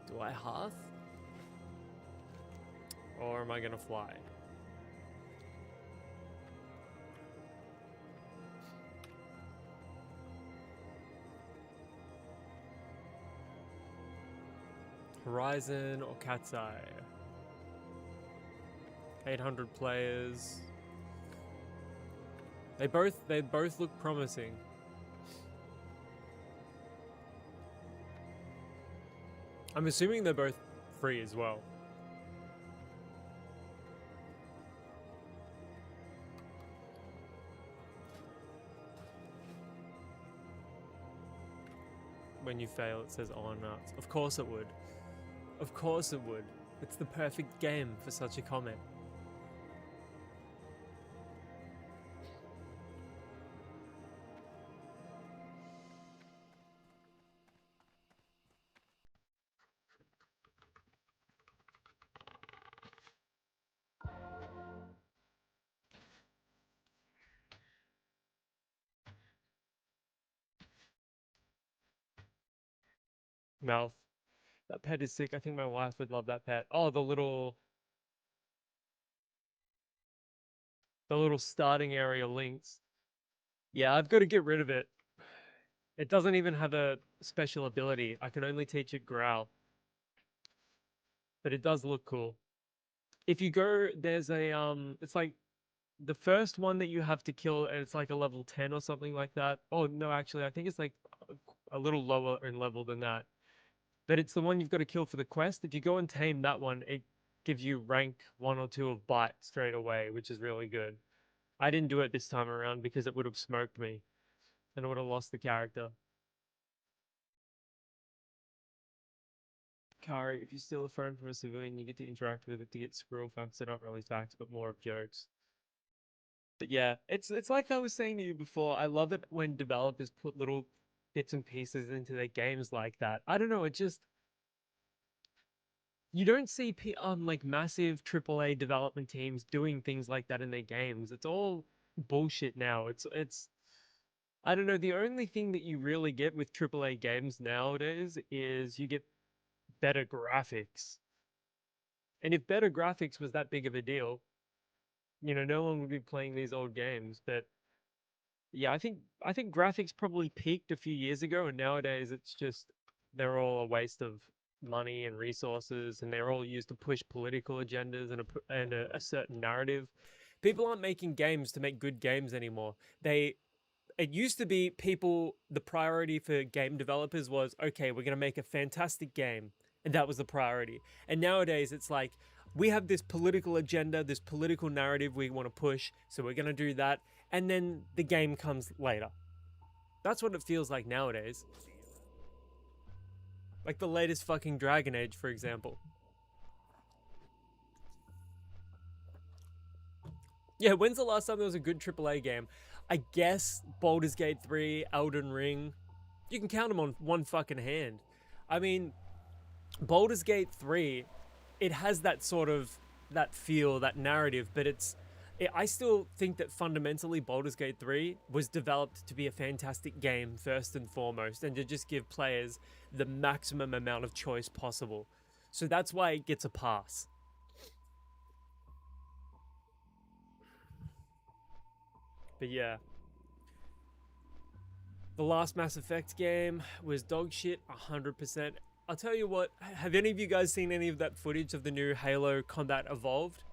Do I hearth? Or am I gonna fly? Horizon or Cat's Eye? 800 players. They both look promising. I'm assuming they're both free as well. When you fail, it says on nuts. Of course it would. Of course it would. It's the perfect game for such a comment. Mouth. That pet is sick. I think my wife would love that pet. Oh, the little starting area links. Yeah, I've got to get rid of it. It doesn't even have a special ability. I can only teach it growl. But it does look cool. If you go, there's a it's like the first one that you have to kill, and it's like a level 10 or something like that. Oh no, actually, I think it's like a little lower in level than that. But it's the one you've got to kill for the quest. If you go and tame that one, it gives you rank 1 or 2 of bite straight away, which is really good. I didn't do it this time around because it would have smoked me, and I would have lost the character. Kari, if you steal a phone from a civilian, you get to interact with it to get squirrel facts. They're not really facts, but more of jokes. But yeah, it's like I was saying to you before. I love it when developers put little bits and pieces into their games like that. I don't know, it just you don't see like massive AAA development teams doing things like that in their games. It's all bullshit now. It's I don't know. The only thing that you really get with AAA games nowadays is you get better graphics. And if better graphics was that big of a deal, no one would be playing these old games. But yeah, I think graphics probably peaked a few years ago, and nowadays it's just they're all a waste of money and resources, and they're all used to push political agendas and a certain narrative. People aren't making games to make good games anymore. It used to be the priority for game developers was, okay, we're going to make a fantastic game, and that was the priority. And nowadays it's like, we have this political agenda, this political narrative we want to push, so we're going to do that, and then the game comes later. That's what it feels like nowadays. Like the latest fucking Dragon Age, for example. Yeah, when's the last time there was a good AAA game? I guess Baldur's Gate 3, Elden Ring. You can count them on one fucking hand. I mean, Baldur's Gate 3, it has that sort of, that feel, that narrative, but I still think that fundamentally Baldur's Gate 3 was developed to be a fantastic game first and foremost, and to just give players the maximum amount of choice possible. So that's why it gets a pass. But yeah. The last Mass Effect game was dog shit, 100%. I'll tell you what, have any of you guys seen any of that footage of the new Halo Combat Evolved?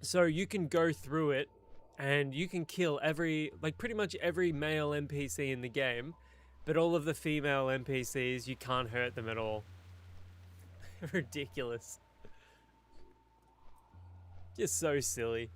So you can go through it and you can kill pretty much every male NPC in the game, but all of the female NPCs, you can't hurt them at all. Ridiculous. Just so silly.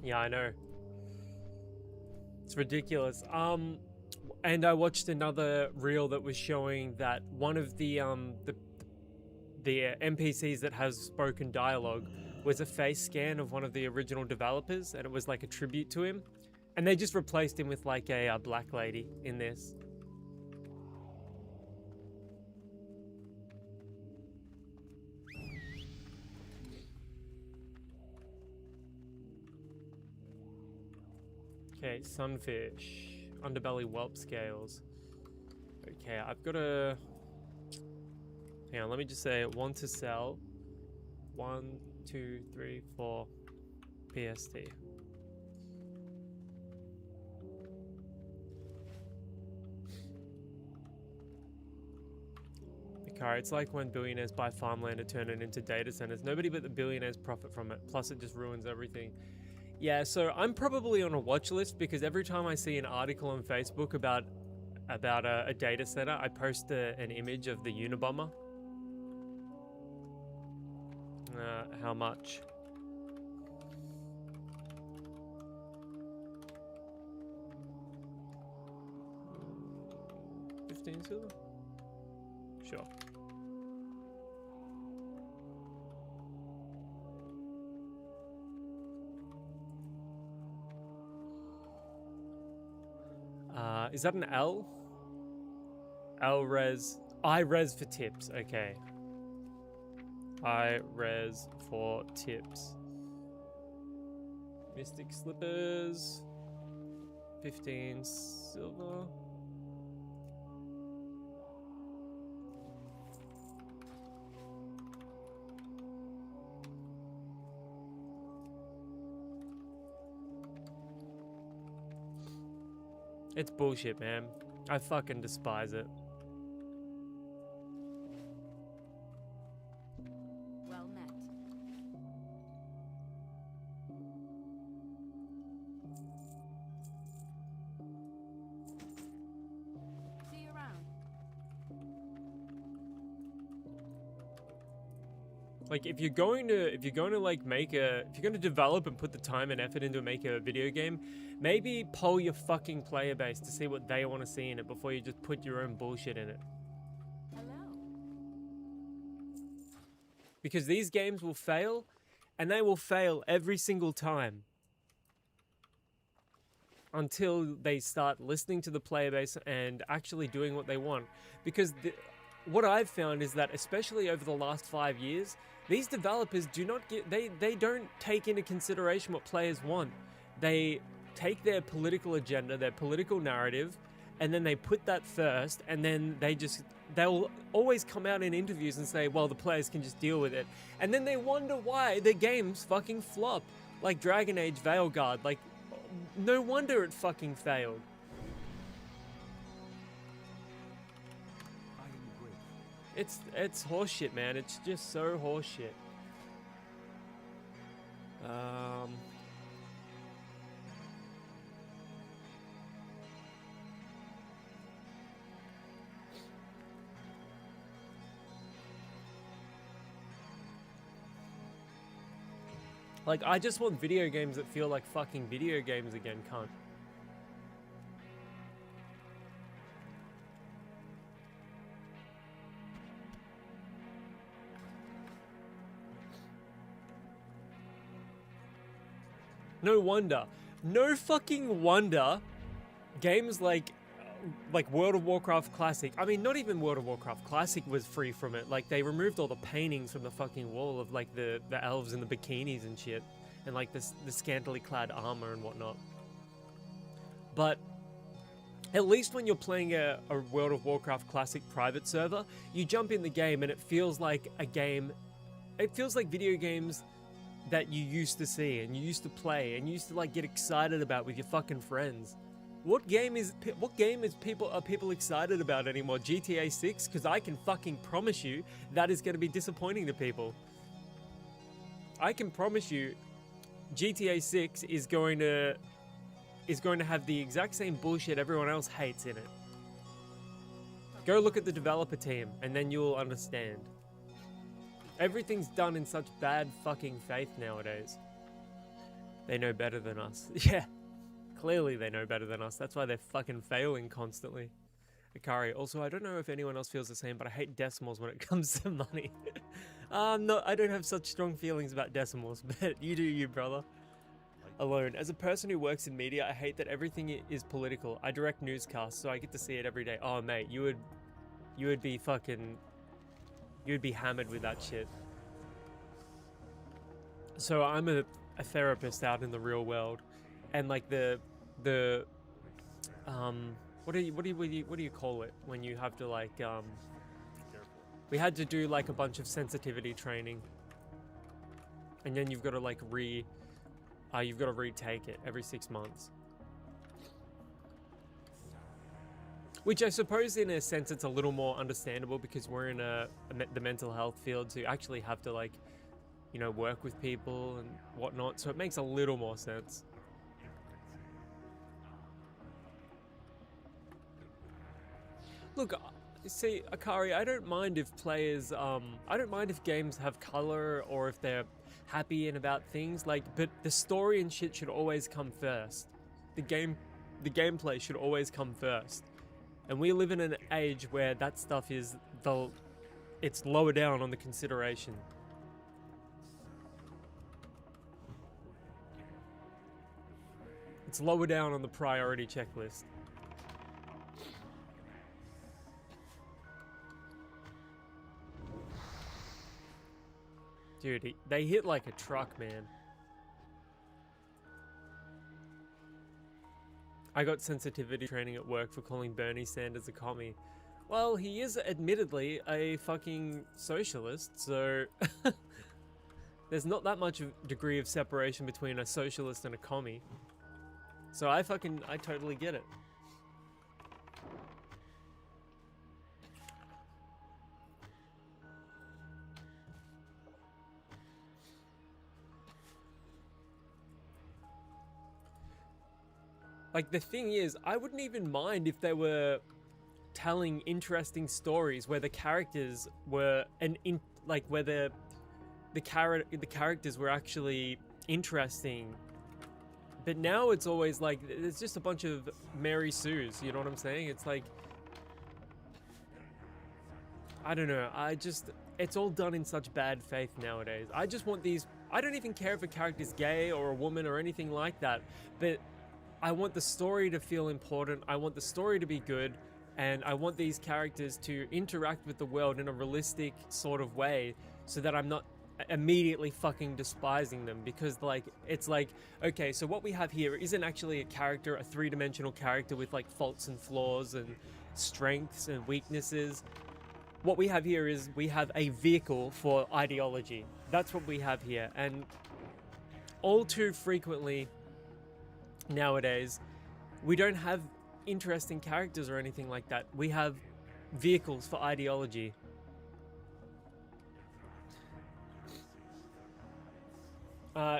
Yeah, I know. It's ridiculous. And I watched another reel that was showing that one of the NPCs that has spoken dialogue was a face scan of one of the original developers, and it was like a tribute to him. And they just replaced him with like a black lady in this. Okay, sunfish, underbelly whelp scales. Okay, I've got a. Hang on, let me just say want to sell. 1, 2, 3, 4 PST. Car. It's like when billionaires buy farmland and turn it into data centers. Nobody but the billionaires profit from it. Plus, it just ruins everything. Yeah, so I'm probably on a watch list because every time I see an article on Facebook about a data center, I post an image of the Unabomber. How much? $15 silver? Sure. Is that an L? L res. I res for tips. Okay. I res for tips. Mystic slippers. 15 silver. It's bullshit, man. I fucking despise it. Well met. See you around. Like if you're going to like if you're going to develop and put the time and effort into make a video game, maybe poll your fucking player base to see what they want to see in it before you just put your own bullshit in it. Hello. Because these games will fail, and they will fail every single time until they start listening to the player base and actually doing what they want. Because what I've found is that, especially over the last 5 years, these developers do not get, they don't take into consideration what players want. They take their political agenda, their political narrative, and then they put that first, and then they'll always come out in interviews and say, well, the players can just deal with it. And then they wonder why their games fucking flop. Like Dragon Age Veilguard, like, no wonder it fucking failed. It's horseshit, man. It's just so horseshit. Like, I just want video games that feel like fucking video games again, cunt. No wonder. No fucking wonder games like World of Warcraft Classic. I mean, not even World of Warcraft Classic was free from it. Like, they removed all the paintings from the fucking wall of, like, the elves in the bikinis and shit. And, like, the scantily clad armor and whatnot. But at least when you're playing a World of Warcraft Classic private server, you jump in the game and it feels like a game. It feels like video games that you used to see and you used to play and you used to, like, get excited about with your fucking friends. What game are people excited about anymore? GTA 6? Because I can fucking promise you that is going to be disappointing to people. I can promise you GTA 6 is going to have the exact same bullshit everyone else hates in it. Go look at the developer team and then you'll understand. Everything's done in such bad fucking faith nowadays. They know better than us. Yeah. Clearly they know better than us. That's why they're fucking failing constantly. Akari, also, I don't know if anyone else feels the same, but I hate decimals when it comes to money. No, I don't have such strong feelings about decimals, but you do you, brother. Alone. As a person who works in media, I hate that everything is political. I direct newscasts, so I get to see it every day. Oh, mate, you would be fucking... You'd be hammered with that shit. So I'm a therapist out in the real world. And like what do you call it when you have to like we had to do like a bunch of sensitivity training, and then you've got to like you've got to retake it every 6 months, which I suppose in a sense it's a little more understandable because we're in the mental health field to actually have to, like, you know, work with people and whatnot, so it makes a little more sense. Look, see, Akari, I don't mind if players, I don't mind if games have color or if they're happy and about things, like, but the story and shit should always come first. The gameplay should always come first. And we live in an age where that stuff is it's lower down on the consideration. It's lower down on the priority checklist. Dude, they hit like a truck, man. I got sensitivity training at work for calling Bernie Sanders a commie. Well, he is admittedly a fucking socialist, so there's not that much degree of separation between a socialist and a commie. So I totally get it. Like, the thing is, I wouldn't even mind if they were telling interesting stories where the characters were where the the characters were actually interesting. But now it's always like it's just a bunch of Mary Sues, you know what I'm saying? It's like, I don't know, it's all done in such bad faith nowadays. I just want these, I don't even care if a character's gay or a woman or anything like that, but I want the story to feel important, I want the story to be good, and I want these characters to interact with the world in a realistic sort of way so that I'm not immediately fucking despising them, because like it's like, okay, so what we have here isn't actually a character, a three-dimensional character with like faults and flaws and strengths and weaknesses. What we have here is we have a vehicle for ideology. That's what we have here. And all too frequently nowadays we don't have interesting characters or anything like that. We have vehicles for ideology.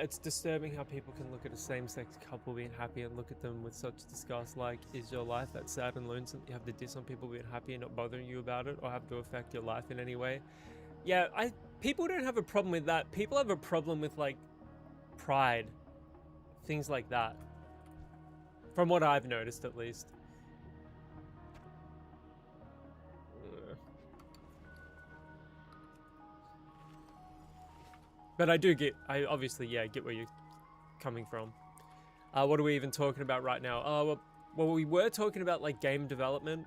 It's disturbing how people can look at a same-sex couple being happy and look at them with such disgust. Like, is your life that sad and lonesome? You have to diss on people being happy and not bothering you about it, or have to affect your life in any way? Yeah, people don't have a problem with that. People have a problem with, like, pride. Things like that. From what I've noticed, at least. But I obviously, yeah, get where you're coming from. What are we even talking about right now? Well, we were talking about, like, game development.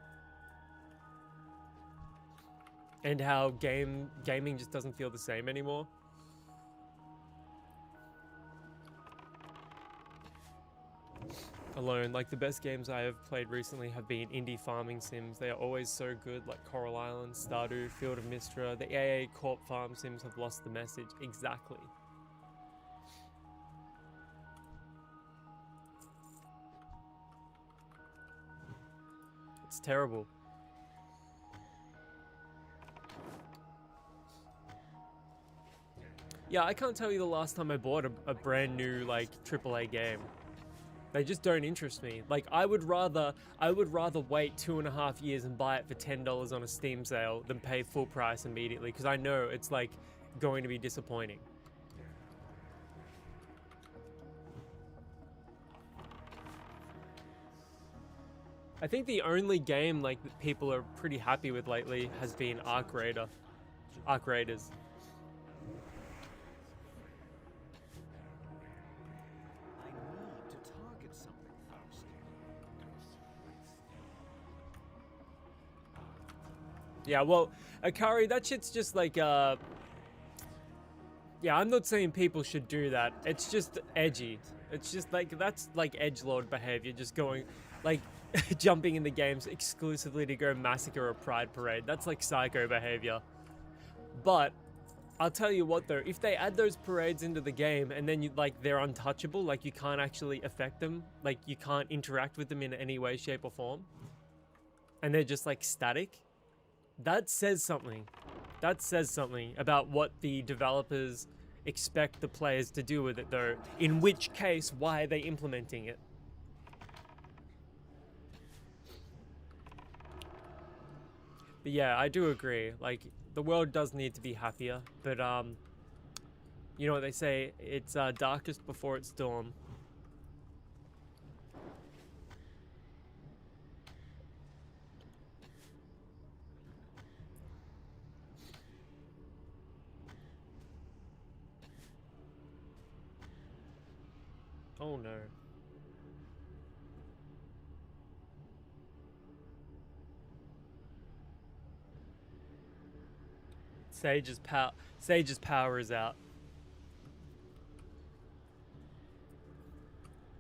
And how gaming just doesn't feel the same anymore. Alone, like, the best games I have played recently have been indie farming sims. They are always so good, like Coral Island, Stardew, Field of Mistra. The AA Corp farm sims have lost the message. Exactly. It's terrible. Yeah, I can't tell you the last time I bought a brand new, like, AAA game. They just don't interest me. Like, I would rather wait 2.5 years and buy it for $10 on a Steam sale than pay full price immediately, because I know it's, like, going to be disappointing. I think the only game, like, that people are pretty happy with lately has been Arc Raiders. Yeah, well, Akari, that shit's just like, yeah, I'm not saying people should do that. It's just edgy. It's just like, that's like edgelord behavior, just going, like, jumping in the games exclusively to go massacre a pride parade. That's like psycho behavior. But I'll tell you what though, if they add those parades into the game and then they're untouchable, like you can't actually affect them, like you can't interact with them in any way, shape or form, and they're just like static, that says something. That says something about what the developers expect the players to do with it though, in which case, why are they implementing it? But yeah, I do agree, like, the world does need to be happier, but you know what they say, it's darkest before it's dawn. Oh no. Sage's power is out.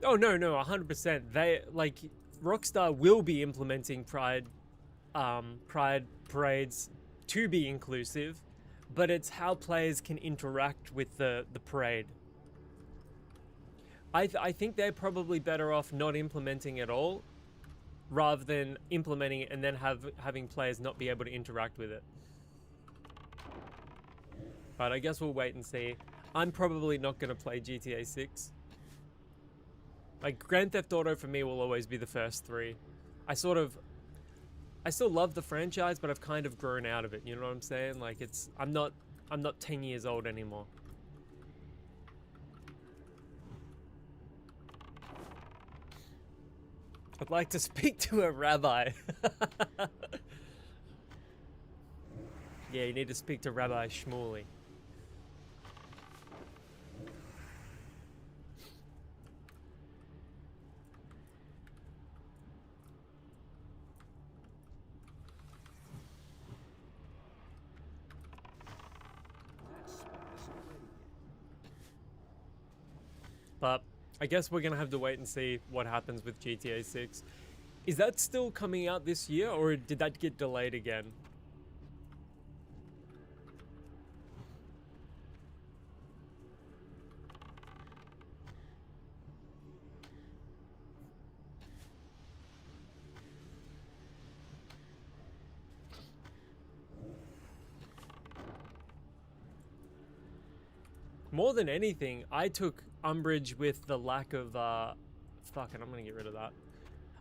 Oh no, 100%. They, like, Rockstar will be implementing pride parades to be inclusive, but it's how players can interact with the parade. I think they're probably better off not implementing it all, rather than implementing it and then having players not be able to interact with it. But I guess we'll wait and see. I'm probably not going to play GTA 6. Like, Grand Theft Auto for me will always be the first 3. I still love the franchise, but I've kind of grown out of it, you know what I'm saying? Like, I'm I'm not 10 years old anymore. I'd like to speak to a rabbi. Yeah, you need to speak to Rabbi Shmuley. That spot isn't ready yet. But I guess we're gonna have to wait and see what happens with GTA 6. Is that still coming out this year, or did that get delayed again? More than anything, I took umbrage with the lack of, fuck it, I'm gonna get rid of that.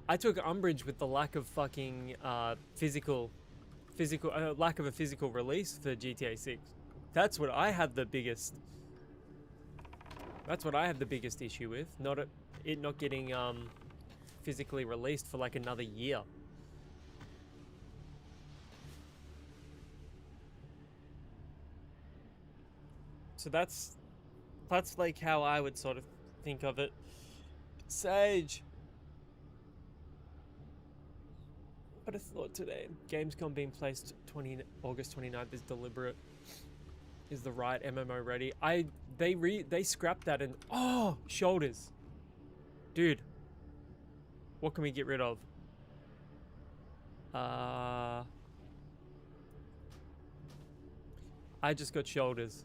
I took umbrage with the lack of fucking, lack of a physical release for GTA 6. That's what I had the biggest, issue with. It not getting, physically released for like another year. So that's like how I would sort of think of it. Sage. But I thought today, Gamescom being placed August 29th is deliberate. Is the right MMO ready? They scrapped that and shoulders. Dude. What can we get rid of? I just got shoulders.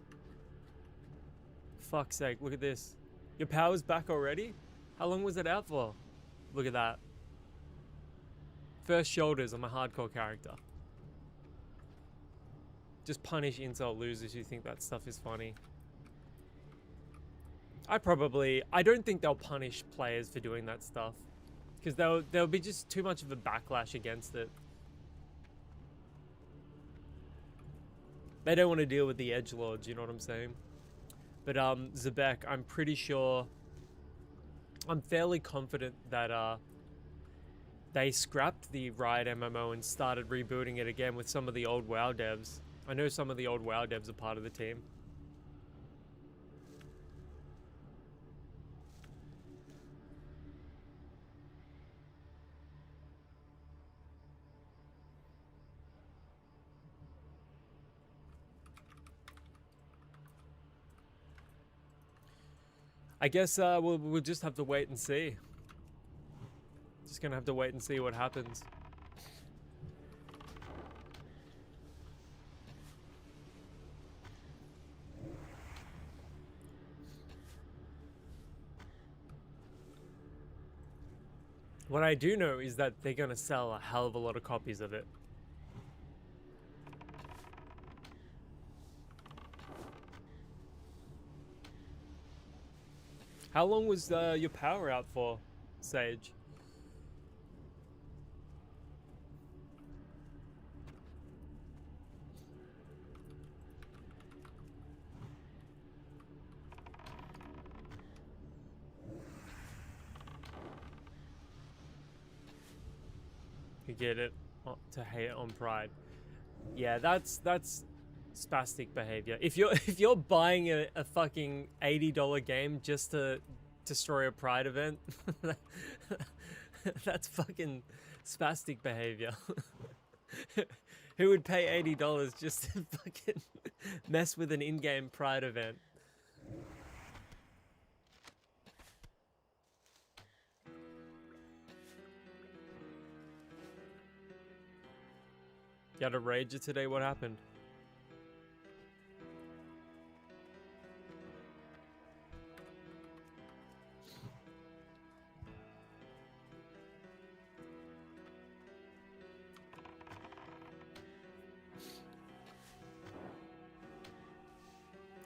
Fuck's sake, look at this. Your power's back already? How long was it out for? Look at that. First shoulders on my hardcore character. Just punish insult losers who think that stuff is funny. I don't think they'll punish players for doing that stuff. Because there'll be just too much of a backlash against it. They don't want to deal with the edgelords, you know what I'm saying? But Zebek, I'm pretty sure, I'm fairly confident that they scrapped the Riot MMO and started rebooting it again with some of the old WoW devs. I know some of the old WoW devs are part of the team. I guess we'll just have to wait and see. Just gonna have to wait and see what happens. What I do know is that they're gonna sell a hell of a lot of copies of it. How long was your power out for, Sage? You get it to hate on Pride. Yeah, that's spastic behavior. If you're buying a fucking $80 game just to destroy a Pride event, that's fucking spastic behavior. Who would pay $80 just to fucking mess with an in-game Pride event? You had a rager today? What happened?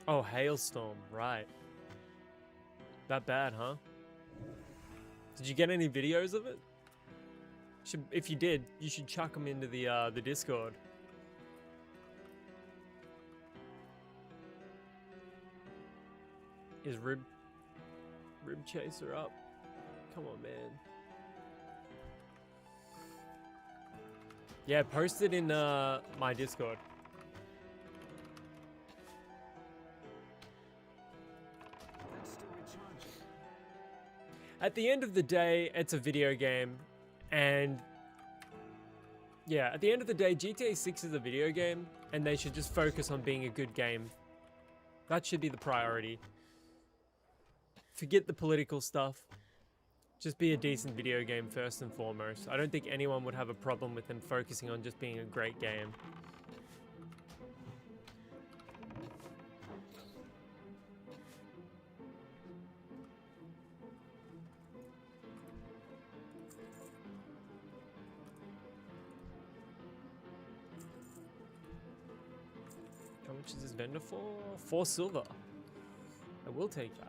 Oh, hailstorm, right. That bad, huh? Did you get any videos of it? If you did, you should chuck them into the Discord. Is Rib Chaser up? Come on, man. Yeah, post it in my Discord. That's still recharging. At the end of the day, it's a video game, and yeah, at the end of the day, GTA 6 is a video game, and they should just focus on being a good game. That should be the priority. Forget the political stuff. Just be a decent video game first and foremost. I don't think anyone would have a problem with them focusing on just being a great game. How much is this vendor for? 4 silver. I will take that.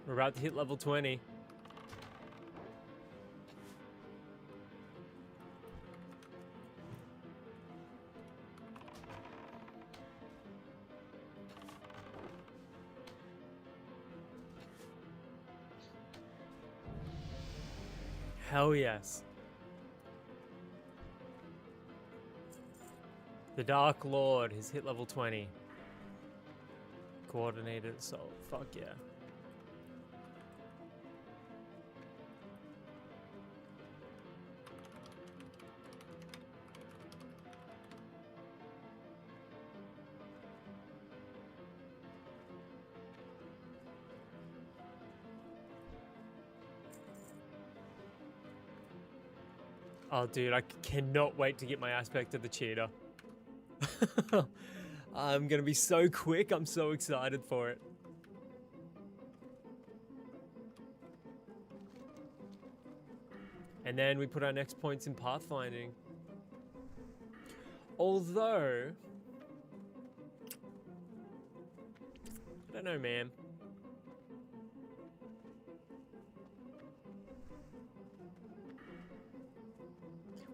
We're about to hit level 20. Hell yes. The Darklord has hit level 20. Coordinated assault. Fuck yeah. Oh, dude, I cannot wait to get my aspect of the cheetah. I'm gonna be so quick. I'm so excited for it. And then we put our next points in pathfinding. Although, I don't know, man.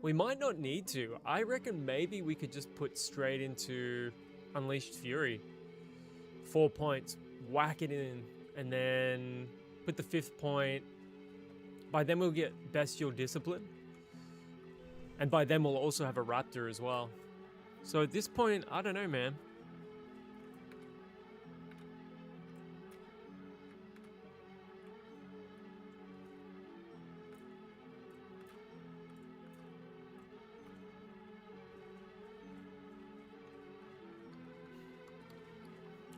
We might not need to. I reckon maybe we could just put straight into Unleashed Fury. 4 points, whack it in, and then put the 5th point. By then we'll get Bestial Discipline. And by then we'll also have a Raptor as well. So at this point, I don't know, man.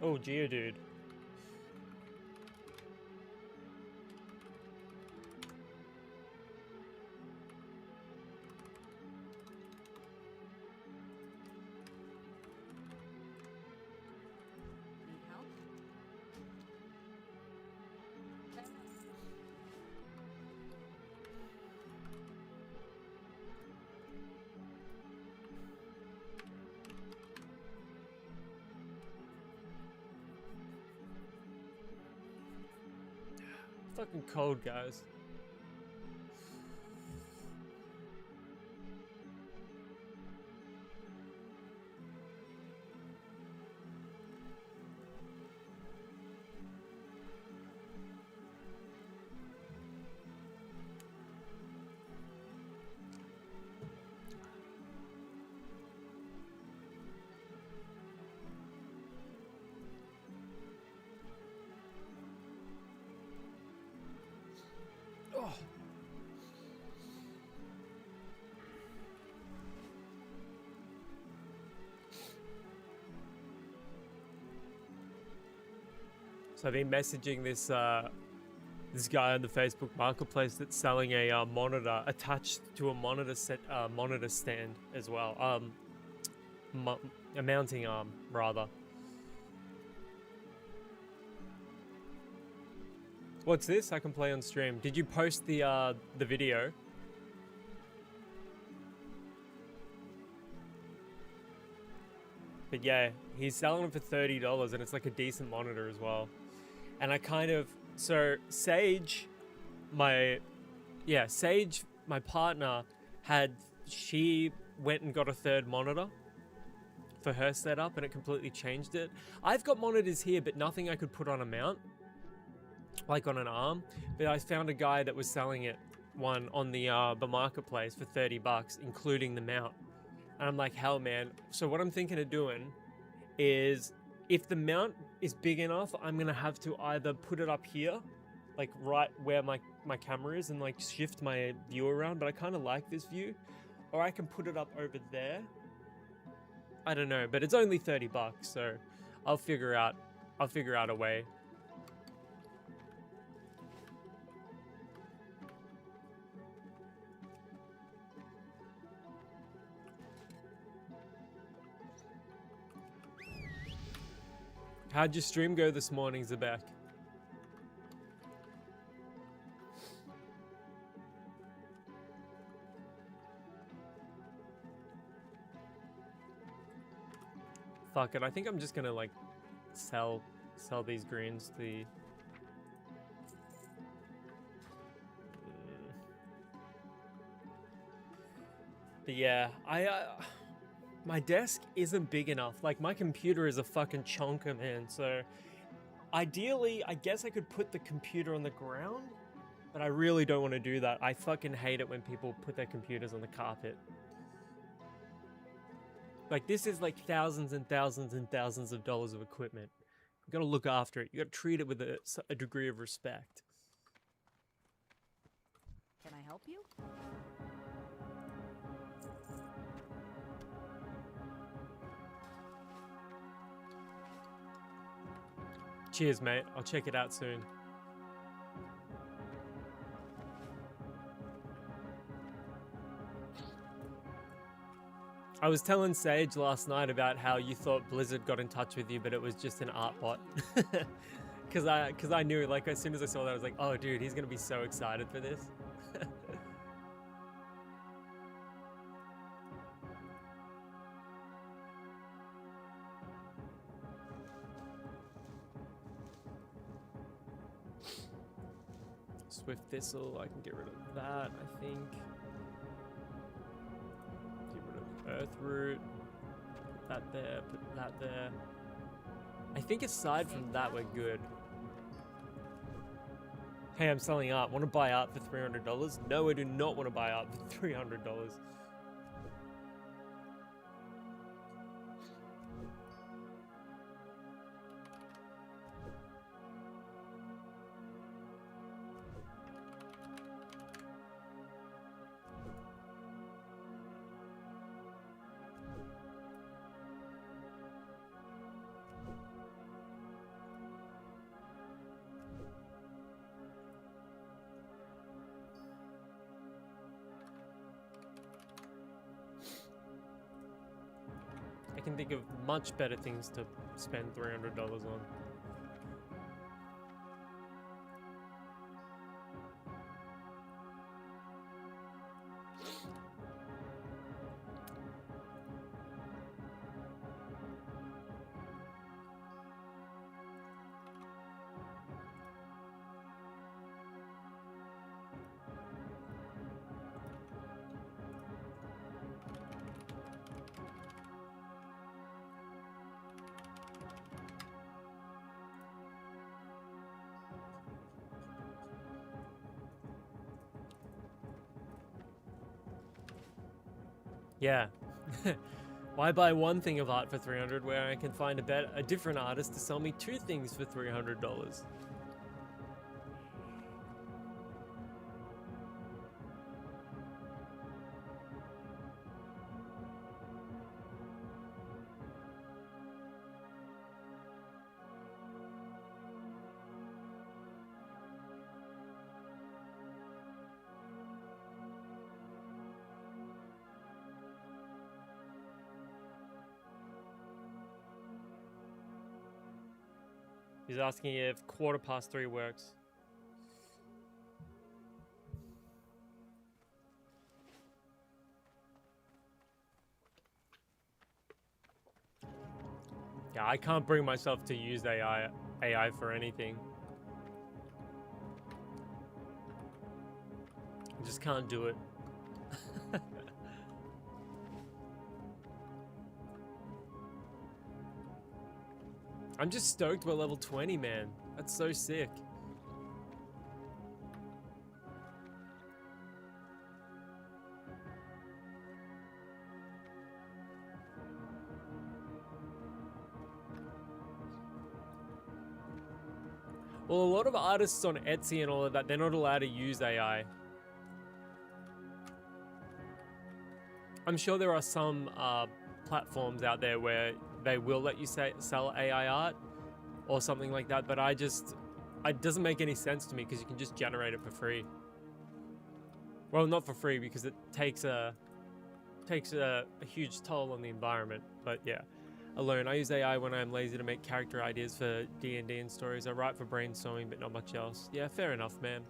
Oh, Geodude. Need help? Fucking cold, guys. Oh. So I've been messaging this this guy on the Facebook Marketplace that's selling a monitor attached to a monitor monitor stand as well. A mounting arm rather. What's this? I can play on stream. Did you post the video? But yeah, he's selling it for $30 and it's like a decent monitor as well. And I kind of, so Sage, my partner had she went and got a third monitor for her setup, and it completely changed it. I've got monitors here, but nothing I could put on a mount, like on an arm. But I found a guy that was selling it one on the marketplace for $30, including the mount. And I'm like, hell, man. So what I'm thinking of doing is, if the mount is big enough, I'm gonna have to either put it up here, like right where my camera is, and like shift my view around. But I kind of like this view, or I can put it up over there. I don't know, but it's only $30, so I'll figure out a way. How'd your stream go this morning, Zabek? Fuck it, I think I'm just gonna like sell these greens. But yeah, my desk isn't big enough. Like, my computer is a fucking chonker, man. So ideally, I guess I could put the computer on the ground, but I really don't want to do that. I fucking hate it when people put their computers on the carpet. Like, this is like thousands and thousands and thousands of dollars of equipment. You gotta look after it. You gotta treat it with a degree of respect. Can I help you? Cheers, mate. I'll check it out soon. I was telling Sage last night about how you thought Blizzard got in touch with you, but it was just an art bot. Because I knew, like, as soon as I saw that, I was like, oh, dude, he's going to be so excited for this. Swift Thistle, I can get rid of that, I think. Get rid of Earthroot. Put that there, put that there. I think aside from that, we're good. Hey, I'm selling art. Want to buy art for $300? No, I do not want to buy art for $300. I can think of much better things to spend $300 on. Yeah. Why buy one thing of art for $300 where I can find a different artist to sell me two things for $300? He's asking if 3:15 works. Yeah, I can't bring myself to use AI for anything. I just can't do it. I'm just stoked we're level 20, man. That's so sick. Well, a lot of artists on Etsy and all of that, they're not allowed to use AI. I'm sure there are some platforms out there where they will let you sell AI art or something like that, but it doesn't make any sense to me because you can just generate it for free. Well, not for free because it takes a huge toll on the environment, but yeah. Alone, I use AI when I'm lazy to make character ideas for D&D and stories. I write for brainstorming, but not much else. Yeah, fair enough, man.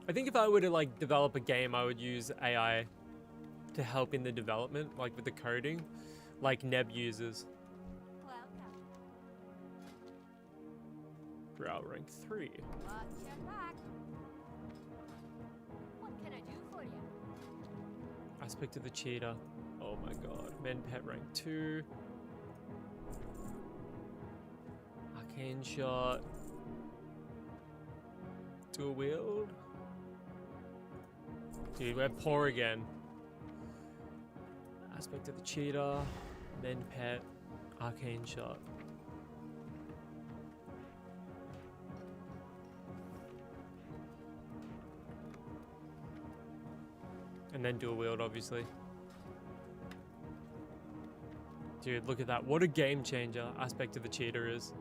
I think if I were to like develop a game, I would use AI to help in the development, like with the coding, like Neb uses. Welcome. Brow rank 3. Watch your back. What can I do for you? Aspect of the cheetah. Oh my god. Men pet rank 2. Arcane shot. Dual wield. Dude, we're poor again. Aspect of the cheetah. Men pet. Arcane shot. And then dual wield, obviously. Dude, look at that. What a game changer Aspect of the cheetah is.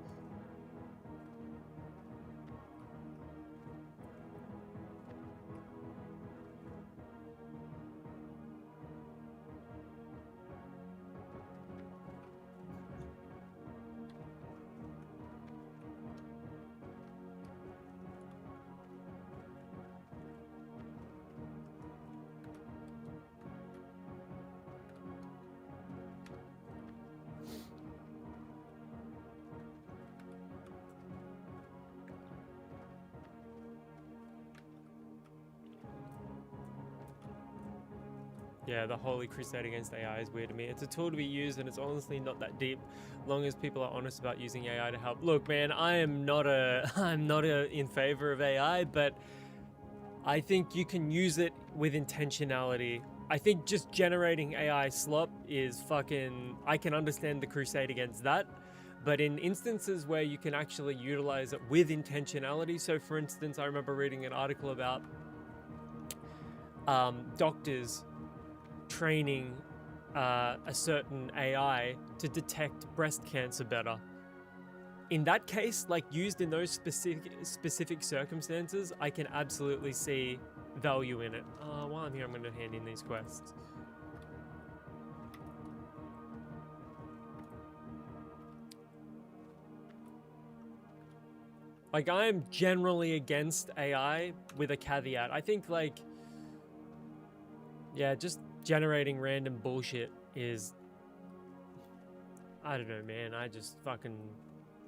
Yeah, the Holy Crusade against AI is weird to me. It's a tool to be used and it's honestly not that deep, long as people are honest about using AI to help. Look, man, I'm not in favor of AI, but I think you can use it with intentionality. I think just generating AI slop is fucking... I can understand the crusade against that, but in instances where you can actually utilize it with intentionality, so for instance, I remember reading an article about doctors training a certain AI to detect breast cancer better. In that case, like used in those specific circumstances, I can absolutely see value in it. While I'm here, I'm going to hand in these quests. Like, I am generally against AI with a caveat. I think, like, yeah, just generating random bullshit is... I don't know, man. I just fucking...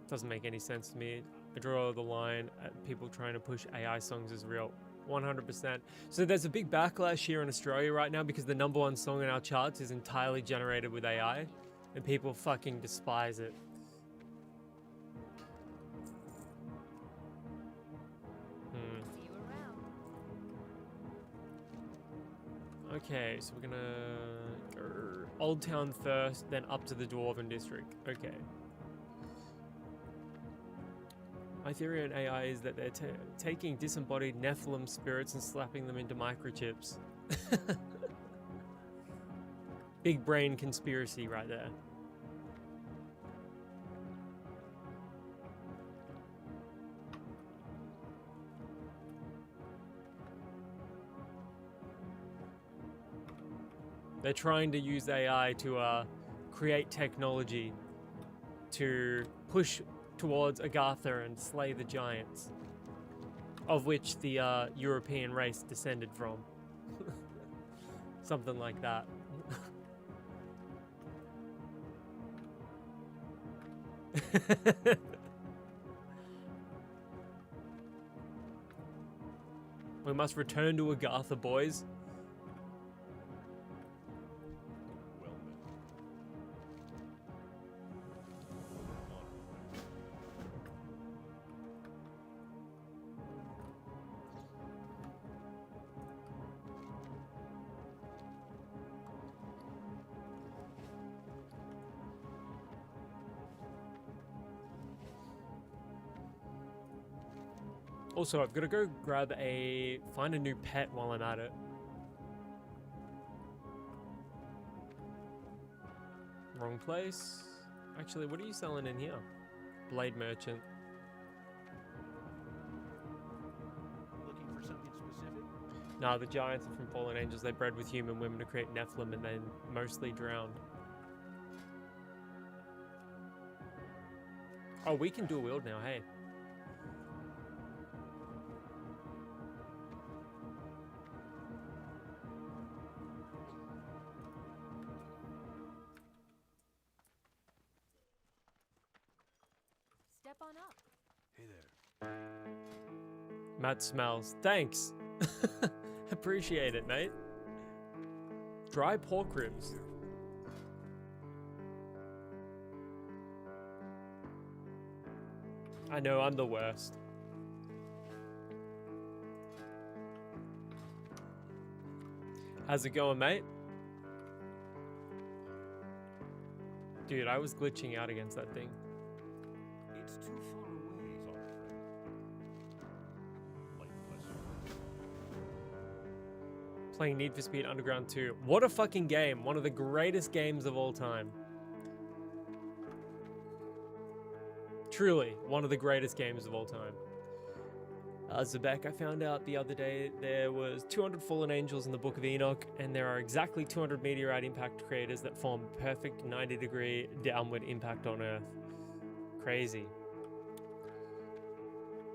doesn't make any sense to me. I draw the line at people trying to push AI songs as real. 100%. So there's a big backlash here in Australia right now because the #1 song in our charts is entirely generated with AI. And people fucking despise it. See you around. Okay, so we're gonna go Old Town first, then up to the Dwarven District. Okay. My theory on AI is that they're taking disembodied Nephilim spirits and slapping them into microchips. Big brain conspiracy right there. They're trying to use AI to create technology to push towards Agartha and slay the giants, of which the European race descended from. Something like that. We must return to Agartha, boys. Well met. Also, I've got to go find a new pet while I'm at it. Wrong place. Actually, what are you selling in here? Blade merchant. Looking for something specific? Nah, the giants are from fallen angels. They bred with human women to create Nephilim and then mostly drowned. Oh, we can dual wield now, hey. Step on up. Hey there. Matt smells. Thanks. Appreciate it, mate. Dry pork ribs. I know, I'm the worst. How's it going, mate? Dude, I was glitching out against that thing. It's too far away, sorry. Like, Playing Need for Speed Underground 2. What a fucking game. One of the greatest games of all time. Truly, one of the greatest games of all time. Zebek, I found out the other day there was 200 fallen angels in the Book of Enoch, and there are exactly 200 meteorite impact craters that form perfect 90-degree downward impact on Earth. Crazy.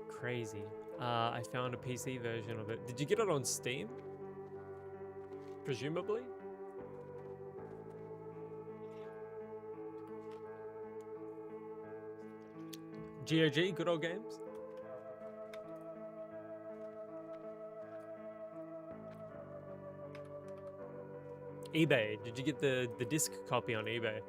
Crazy. I found a PC version of it. Did you get it on Steam? Presumably? GOG, good old games? eBay, did you get the disc copy on eBay?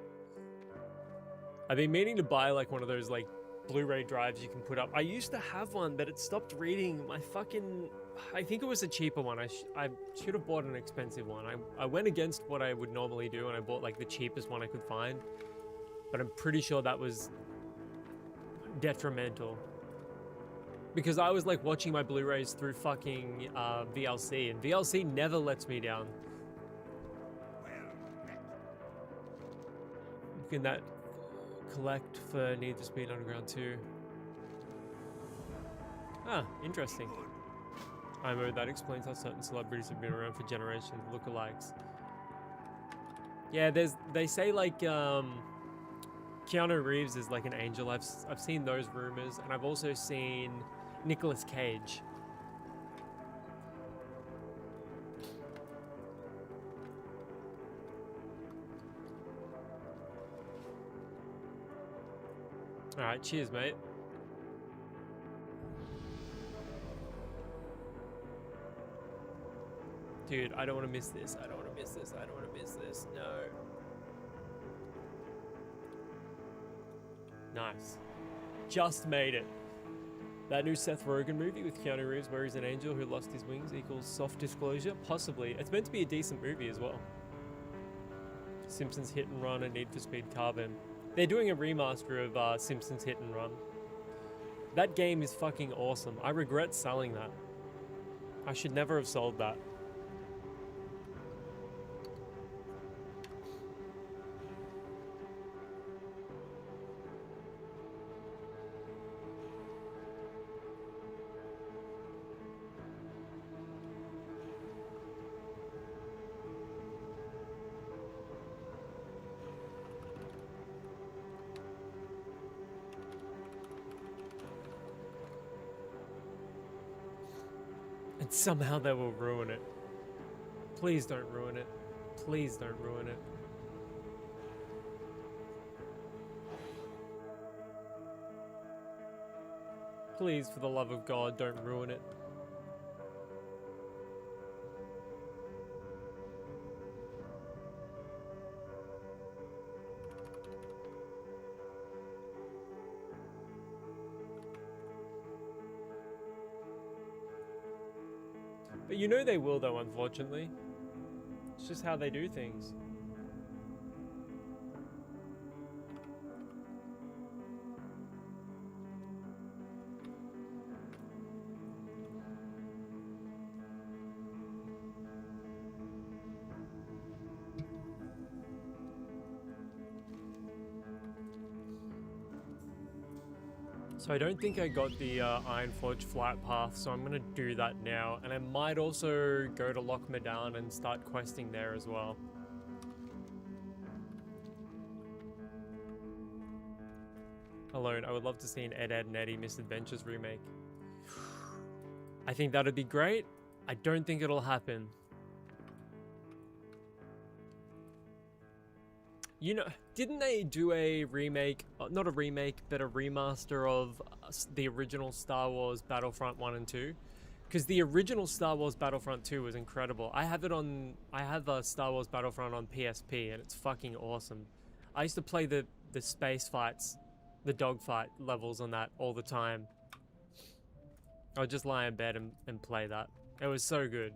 I've been meaning to buy like one of those like Blu-ray drives you can put up. I used to have one, but it stopped reading my fucking... I think it was a cheaper one. I should have bought an expensive one. I went against what I would normally do and I bought like the cheapest one I could find. But I'm pretty sure that was detrimental. Because I was like watching my Blu-rays through fucking VLC, and VLC never lets me down. Can that collect for Need for Speed Underground 2? Ah, interesting. I know that explains how certain celebrities have been around for generations, lookalikes. Yeah, they say like Keanu Reeves is like an angel. I've seen those rumors, and I've also seen Nicolas Cage. All right, cheers, mate. Dude, I don't want to miss this. I don't want to miss this. I don't want to miss this. No. Nice. Just made it. That new Seth Rogen movie with Keanu Reeves where he's an angel who lost his wings equals soft disclosure? Possibly. It's meant to be a decent movie as well. Simpsons Hit and Run and Need for Speed Carbon. They're doing a remaster of Simpsons Hit and Run. That game is fucking awesome. I regret selling that. I should never have sold that. And somehow they will ruin it. Please don't ruin it. Please don't ruin it. Please, for the love of God, don't ruin it. But you know they will though, unfortunately. It's just how they do things. So I don't think I got the Ironforge flight path, so I'm gonna do that now. And I might also go to Loch Medan and start questing there as well. Alone, I would love to see an Ed, Edd and Eddy Misadventures remake. I think that'd be great. I don't think it'll happen. You know, didn't they do a remake, not a remake, but a remaster of the original Star Wars Battlefront 1 and 2? Because the original Star Wars Battlefront 2 was incredible. I have Star Wars Battlefront on PSP and it's fucking awesome. I used to play the space fights, the dogfight levels on that all the time. I would just lie in bed and play that. It was so good.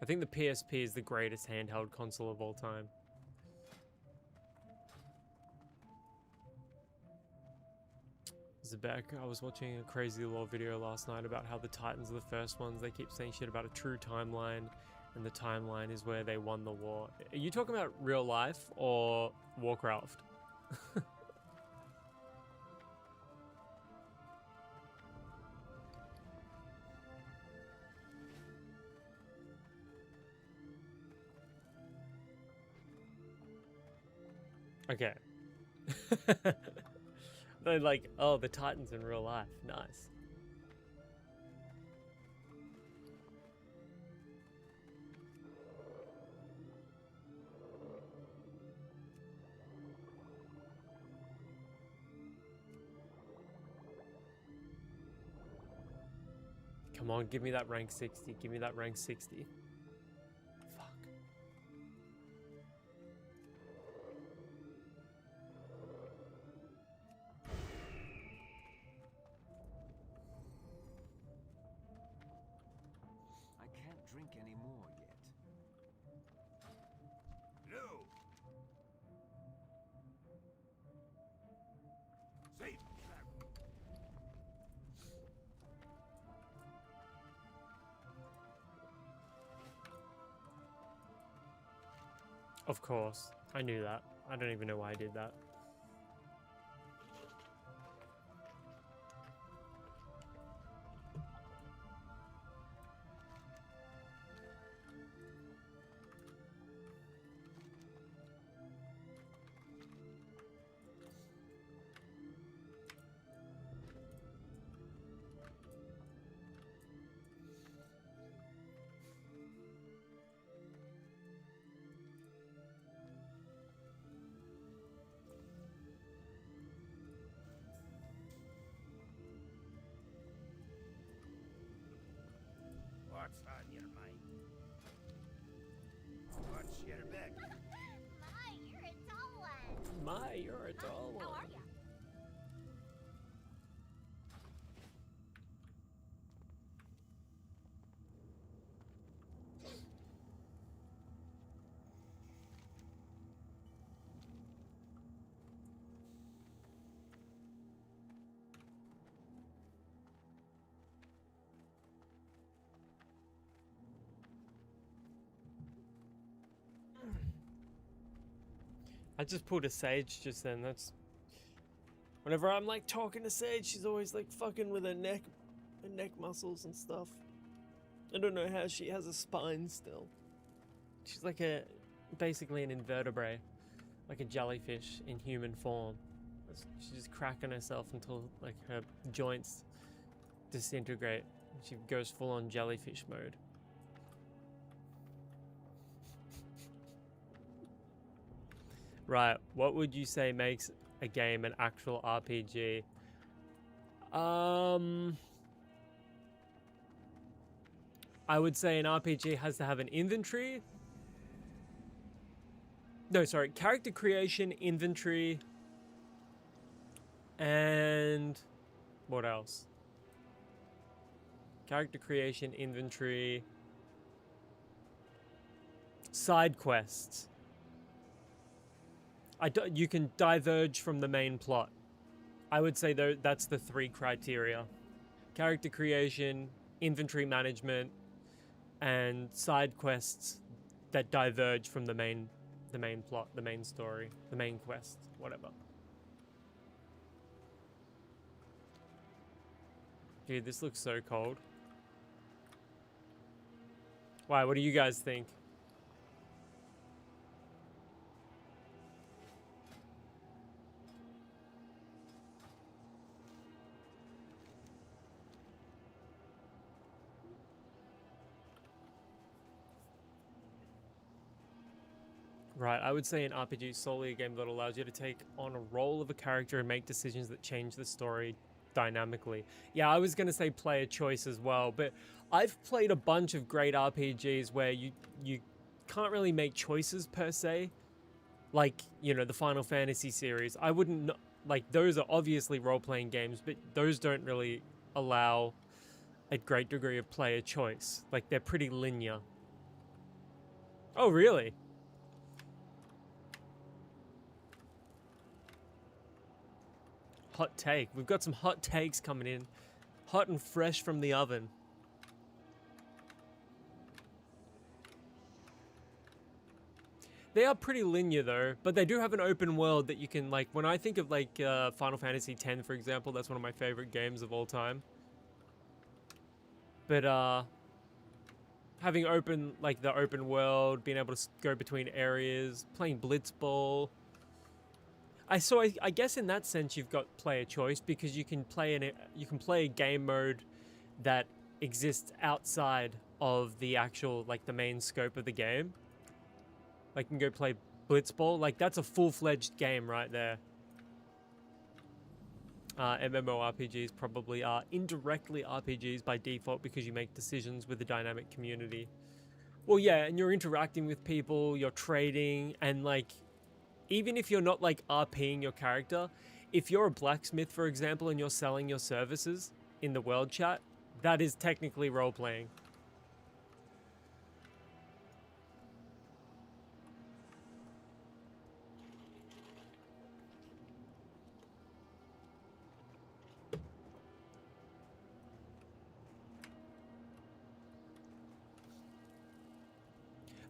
I think the PSP is the greatest handheld console of all time. Zebek, I was watching a crazy lore video last night about how the Titans are the first ones. They keep saying shit about a true timeline, and the timeline is where they won the war. Are you talking about real life or Warcraft? Okay. They're like, oh, the Titans in real life. Nice. Come on, give me that rank 60. Give me that rank 60. Fuck. I can't drink any more yet. No. Safe trap. Of course. I knew that. I don't even know why I did that. What's on your mind? What's your back? My, you're a tall one. My, you're a tall How one. are ya? I just pulled a Sage just then. That's whenever I'm like talking to Sage, she's always like fucking with her neck muscles and stuff. I don't know how she has a spine still. She's like basically an invertebrate, like a jellyfish in human form. She's just cracking herself until like her joints disintegrate. She goes full on jellyfish mode. Right, what would you say makes a game an actual RPG? I would say an RPG has to have an inventory. No, sorry, character creation, inventory, and what else? Character creation, inventory, side quests. You can diverge from the main plot. I would say though that's the 3 criteria: character creation, inventory management, and side quests that diverge from the main plot, the main story, the main quest, whatever. Dude, this looks so cold. Why, what do you guys think? Right, I would say an RPG is solely a game that allows you to take on a role of a character and make decisions that change the story dynamically. Yeah, I was gonna say player choice as well, but I've played a bunch of great RPGs where you can't really make choices per se. Like, you know, the Final Fantasy series. I wouldn't like, those are obviously role-playing games, but those don't really allow a great degree of player choice. Like, they're pretty linear. Oh, really? Hot take. We've got some hot takes coming in. Hot and fresh from the oven. They are pretty linear though, but they do have an open world that you can, like, when I think of like Final Fantasy X, for example, that's one of my favorite games of all time. But having open, like the open world, being able to go between areas, playing Blitzball. I guess in that sense you've got player choice because you can play a game mode that exists outside of the actual, like, the main scope of the game. Like, you can go play Blitzball. Like, that's a full-fledged game right there. MMORPGs probably are indirectly RPGs by default because you make decisions with a dynamic community. Well, yeah, and you're interacting with people, you're trading, and, like, even if you're not, like, RPing your character, if you're a blacksmith, for example, and you're selling your services in the world chat, that is technically role-playing.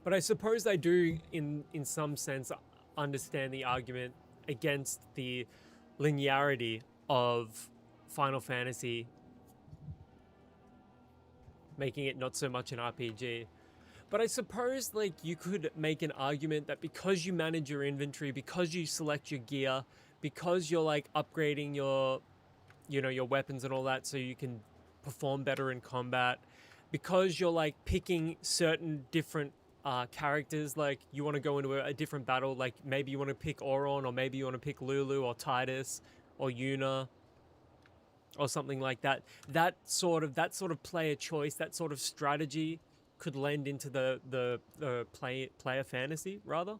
But I suppose I do, in some sense, understand the argument against the linearity of Final Fantasy, making it not so much an RPG. But I suppose, like, you could make an argument that because you manage your inventory, because you select your gear, because you're, like, upgrading your, you know, your weapons and all that so you can perform better in combat, because you're, like, picking certain different characters, like you want to go into a different battle, like maybe you want to pick Auron, or maybe you want to pick Lulu or Titus or Yuna or something like that. That sort of player choice, that sort of strategy could lend into the player fantasy rather.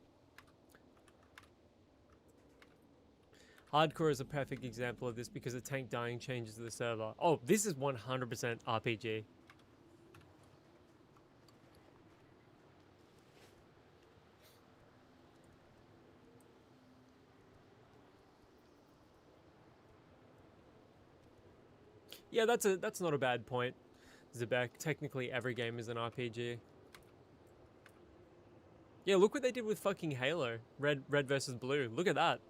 Hardcore is a perfect example of this because the tank dying changes the server. Oh, this is 100% RPG. Yeah, that's not a bad point, Zebek. Technically, every game is an RPG. Yeah, look what they did with fucking Halo. Red versus Blue. Look at that.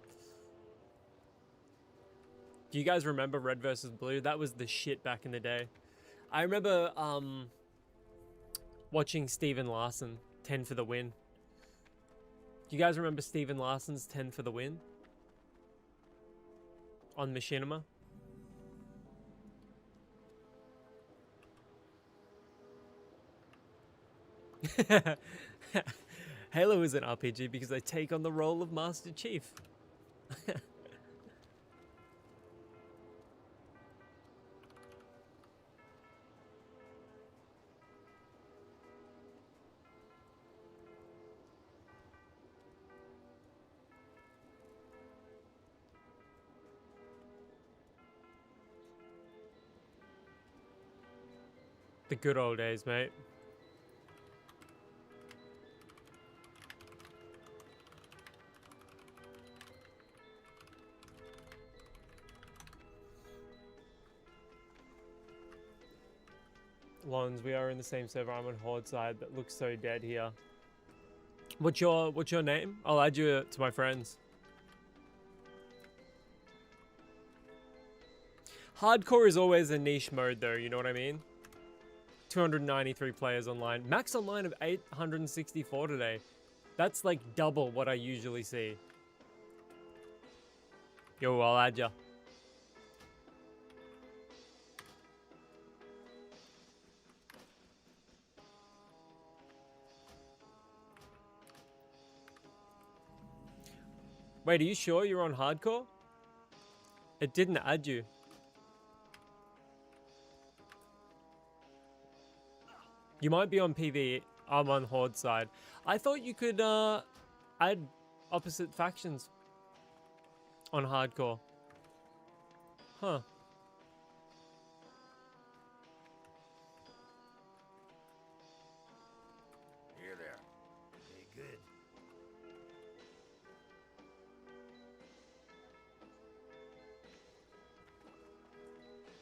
Do you guys remember Red versus Blue? That was the shit back in the day. I remember watching Steven Larson, 10 for the win. Do you guys remember Steven Larson's 10 for the win? On Machinima? Halo is an RPG because I take on the role of Master Chief. The good old days, mate. Lons, we are in the same server. I'm on Horde side. That looks so dead here. What's your name? I'll add you to my friends. Hardcore is always a niche mode though, you know what I mean? 293 players online. Max online of 864 today. That's like double what I usually see. Yo, I'll add ya. Wait, are you sure you're on hardcore? It didn't add you. You might be on PvE. I'm on Horde side. I thought you could add opposite factions on hardcore. Huh. Here there. Hey, good.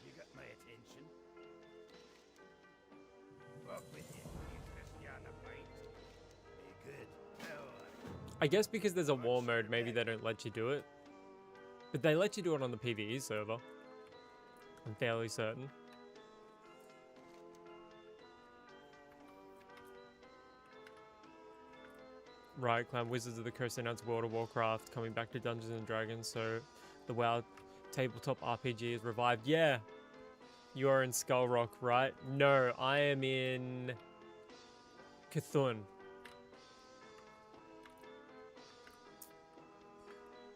You got my attention. Up with you, Christiana Pint. Hey, good. Now, I guess because there's a war mode, maybe they don't let you do it. But they let you do it on the PvE server. I'm fairly certain. Riot Clan Wizards of the Coast announced World of Warcraft coming back to Dungeons and Dragons, so the WoW tabletop RPG is revived. Yeah, you are in Skull Rock, right? No, I am in Cthulhu.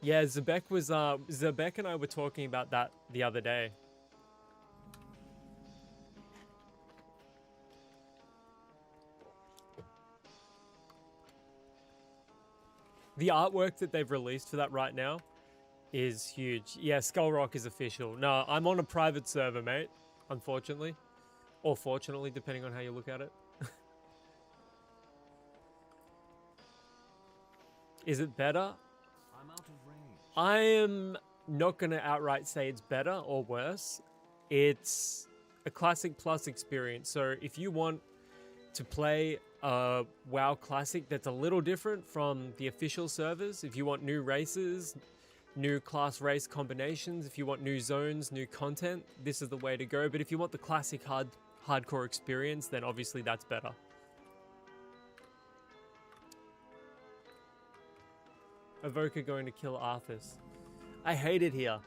Yeah, Zebek and I were talking about that the other day. The artwork that they've released for that right now is huge. Yeah, Skull Rock is official. No, I'm on a private server, mate. Unfortunately. Or fortunately, depending on how you look at it. Is it better? I'm out of range. I am not going to outright say it's better or worse. It's a Classic Plus experience. So if you want to play a WoW Classic that's a little different from the official servers, if you want new races, new class race combinations, if you want new zones, new content, this is the way to go. But if you want the classic hardcore experience, then obviously that's better. Evoker going to kill Arthas. I hate it here.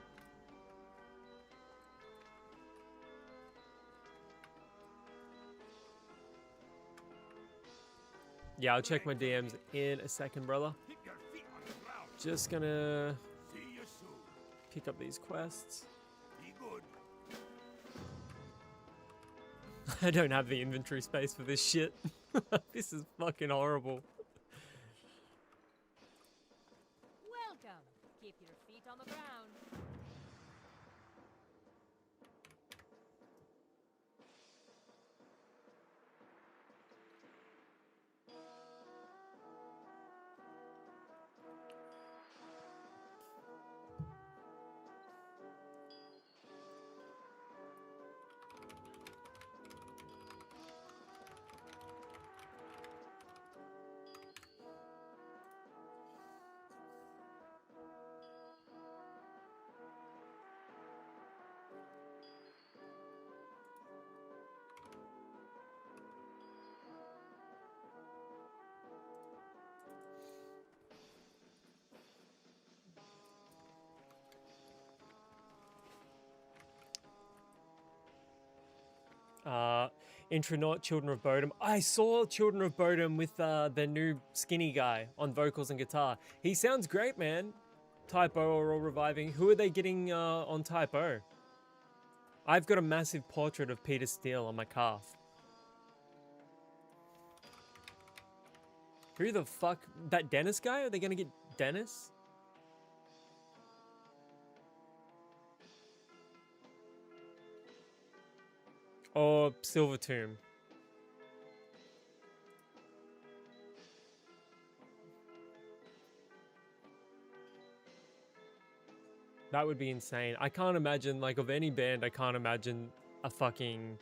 Yeah, I'll check my DMs in a second, brother. keep your feet on the ground. Just gonna See you soon. pick up these quests. Be good. I don't have the inventory space for this shit. This is fucking horrible. Welcome. Keep your feet on the ground. Intronaut, Children of Bodom. I saw Children of Bodom with the new skinny guy on vocals and guitar. He sounds great, man. Typo are all reviving. Who are they getting on Typo? I've got a massive portrait of Peter Steele on my calf. Who the fuck? That Dennis guy? Are they gonna get Dennis? Or Silver Tomb? That would be insane. I can't imagine, like, of any band, I can't imagine a fucking...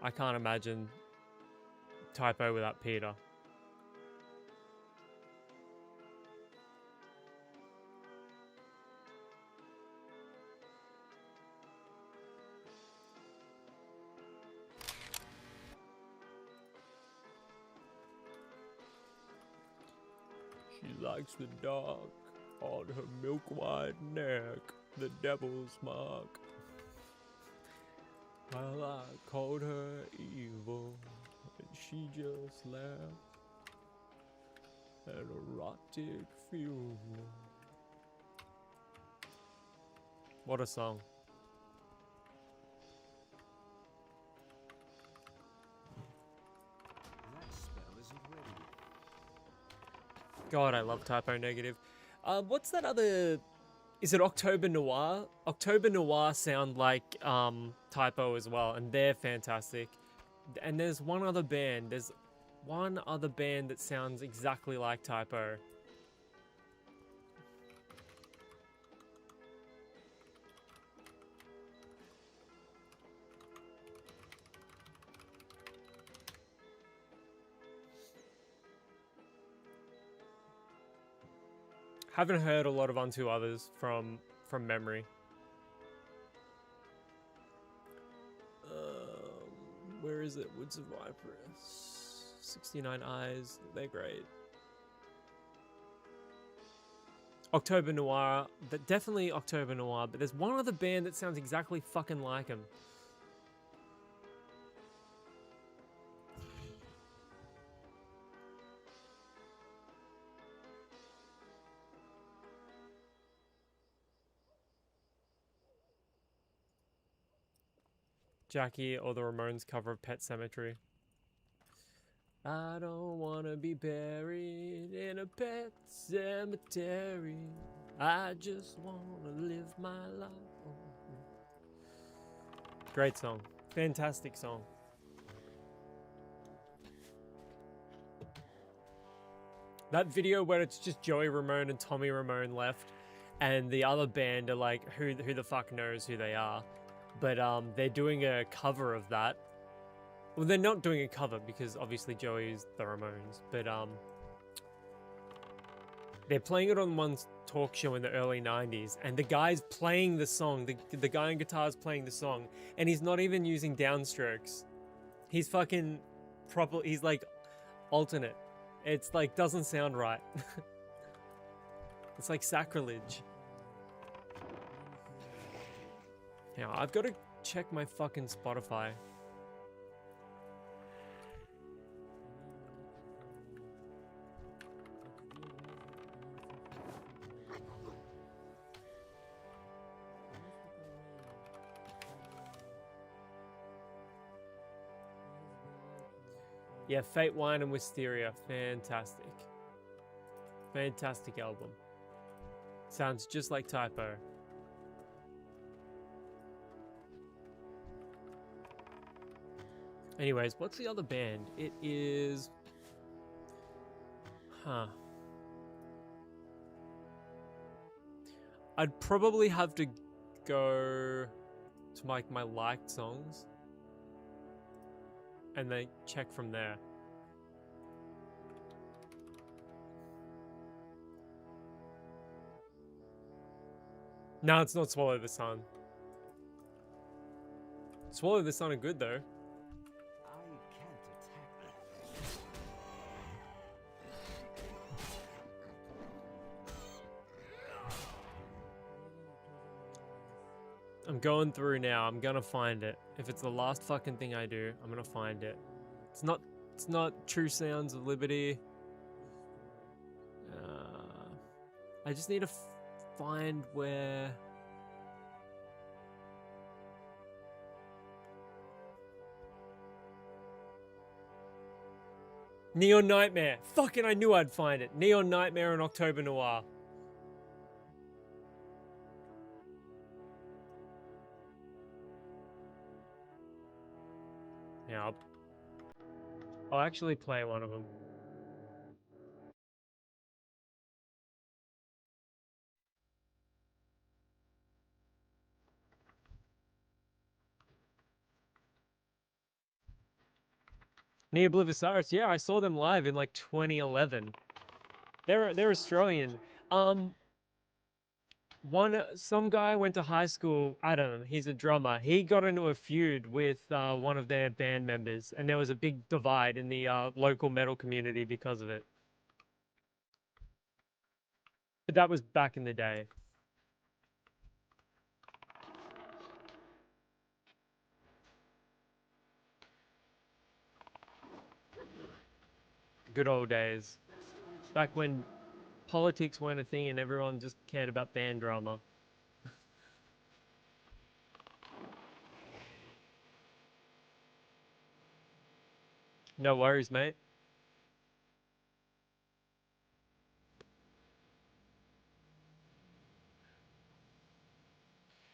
I can't imagine Typo without Peter. She likes the dark on her milk white neck, the devil's mark. Well, I called her evil, and she just laughed. An erotic funeral. What a song. That spell isn't ready. God, I love Typo Negative. What's that other... Is it October Noir? October Noir sound like Typo as well, and they're fantastic. And there's one other band. There's one other band that sounds exactly like Typo. Haven't heard a lot of Unto Others from memory. Where is it? Woods of Viperous. 69 Eyes. They're great. October Noir. Definitely October Noir. But there's one other band that sounds exactly fucking like him. Jackie or the Ramones cover of Pet Sematary. I don't wanna be buried in a pet cemetery. I just wanna live my life. Great song. Fantastic song. That video where it's just Joey Ramone and Tommy Ramone left, and the other band are like, who the fuck knows who they are? But they're doing a cover of that. Well, they're not doing a cover because obviously Joey's the Ramones, but they're playing it on one talk show in the early 90s, and the guy's playing the song, the guy on guitar is playing the song, and he's not even using downstrokes. He's fucking proper, he's like alternate. It's like, doesn't sound right. It's like sacrilege. Now, I've got to check my fucking Spotify. Yeah, Fate, Wine and Wisteria. Fantastic. Fantastic album. Sounds just like Typo. Anyways, what's the other band? It is... Huh. I'd probably have to go to my liked songs. And then check from there. No, it's not Swallow the Sun. Swallow the Sun are good though. I can't attack that. I'm going through now. I'm gonna find it. If it's the last fucking thing I do, I'm gonna find it. It's not True Sounds of Liberty. I just need to find where... Neon Nightmare. Fucking I knew I'd find it. Neon Nightmare and October Noir. Yeah, I'll actually play one of them. Neoblivisaurus, yeah, I saw them live in like 2011. They're Australian. Some guy went to high school, Adam, he's a drummer. He got into a feud with one of their band members, and there was a big divide in the local metal community because of it. But that was back in the day. Good old days. Back when politics weren't a thing and everyone just cared about band drama. No worries, mate.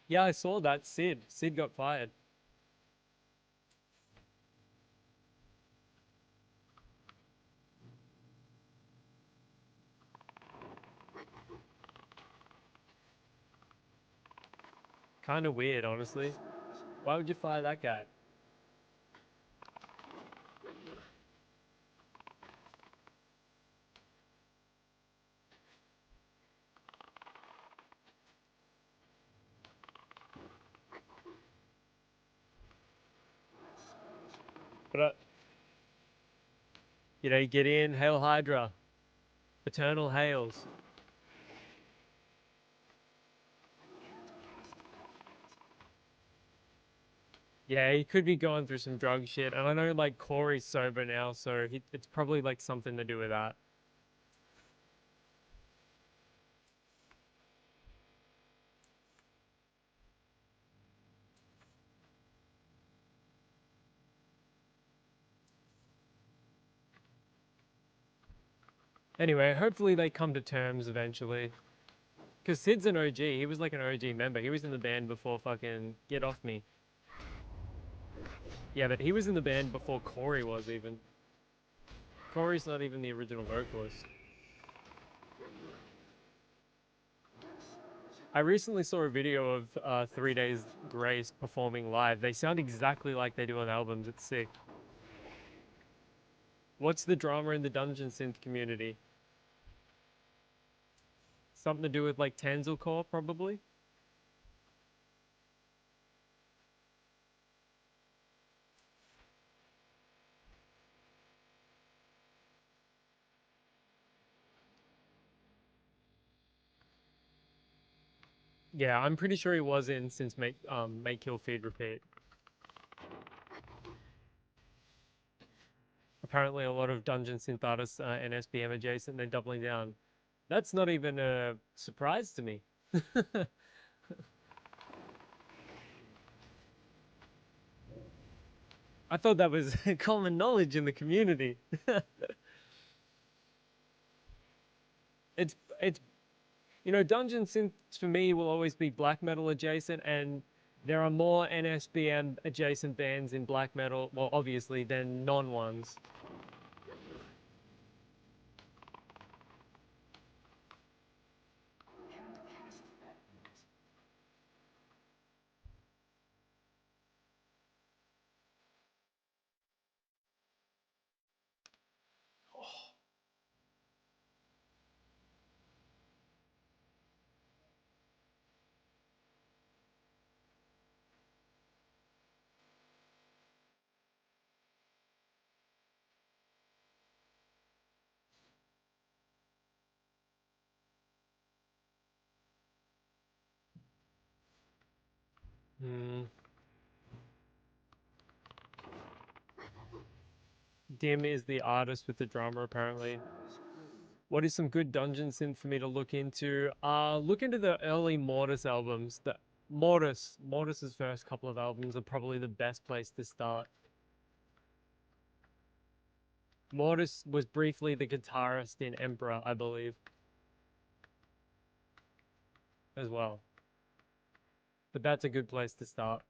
Yeah, I saw that. Sid got fired. Kind of weird, honestly. Why would you fire that guy? But, you know, you get in, Hail Hydra. Eternal Hails. Yeah, he could be going through some drug shit. And I know, like, Corey's sober now, so it's probably, like, something to do with that. Anyway, hopefully they come to terms eventually. Because Sid's an OG. He was, like, an OG member. He was in the band before fucking Get Off Me. Yeah, but he was in the band before Corey was, even. Corey's not even the original vocalist. I recently saw a video of 3 Days Grace performing live. They sound exactly like they do on albums. It's sick. What's the drama in the Dungeon Synth community? Something to do with, like, Tanzil Core, probably? Yeah, I'm pretty sure he was in since Make Kill Feed Repeat. Apparently, a lot of Dungeon Synth artists and SBM adjacent, they're doubling down. That's not even a surprise to me. I thought that was common knowledge in the community. It's you know, Dungeon Synth for me will always be black metal adjacent, and there are more NSBM adjacent bands in black metal, well, obviously, than non ones. Hmm. Dim is the artist with the drama, apparently. What is some good dungeon synth for me to look into? Look into the early Mortis albums. The Mortis's first couple of albums are probably the best place to start. Mortis was briefly the guitarist in Emperor, I believe, as well. But that's a good place to start.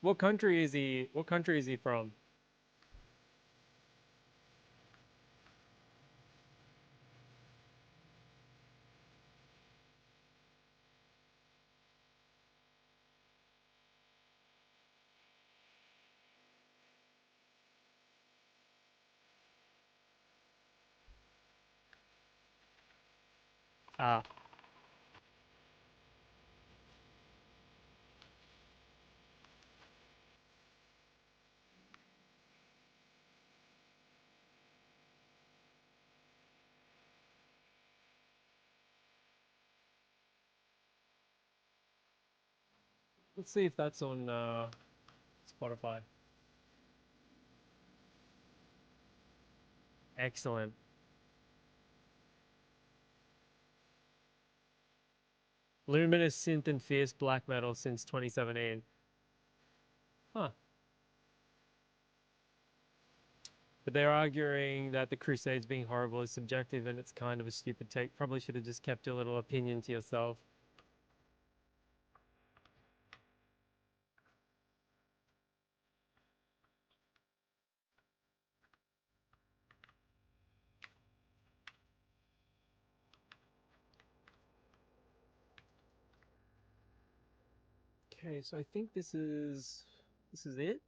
What country is he? What country is he from? Ah. Let's see if that's on Spotify. Excellent. Luminous synth and fierce black metal since 2017. Huh. But they're arguing that the Crusades being horrible is subjective and it's kind of a stupid take. Probably should have just kept your little opinion to yourself. Okay, so I think this is it.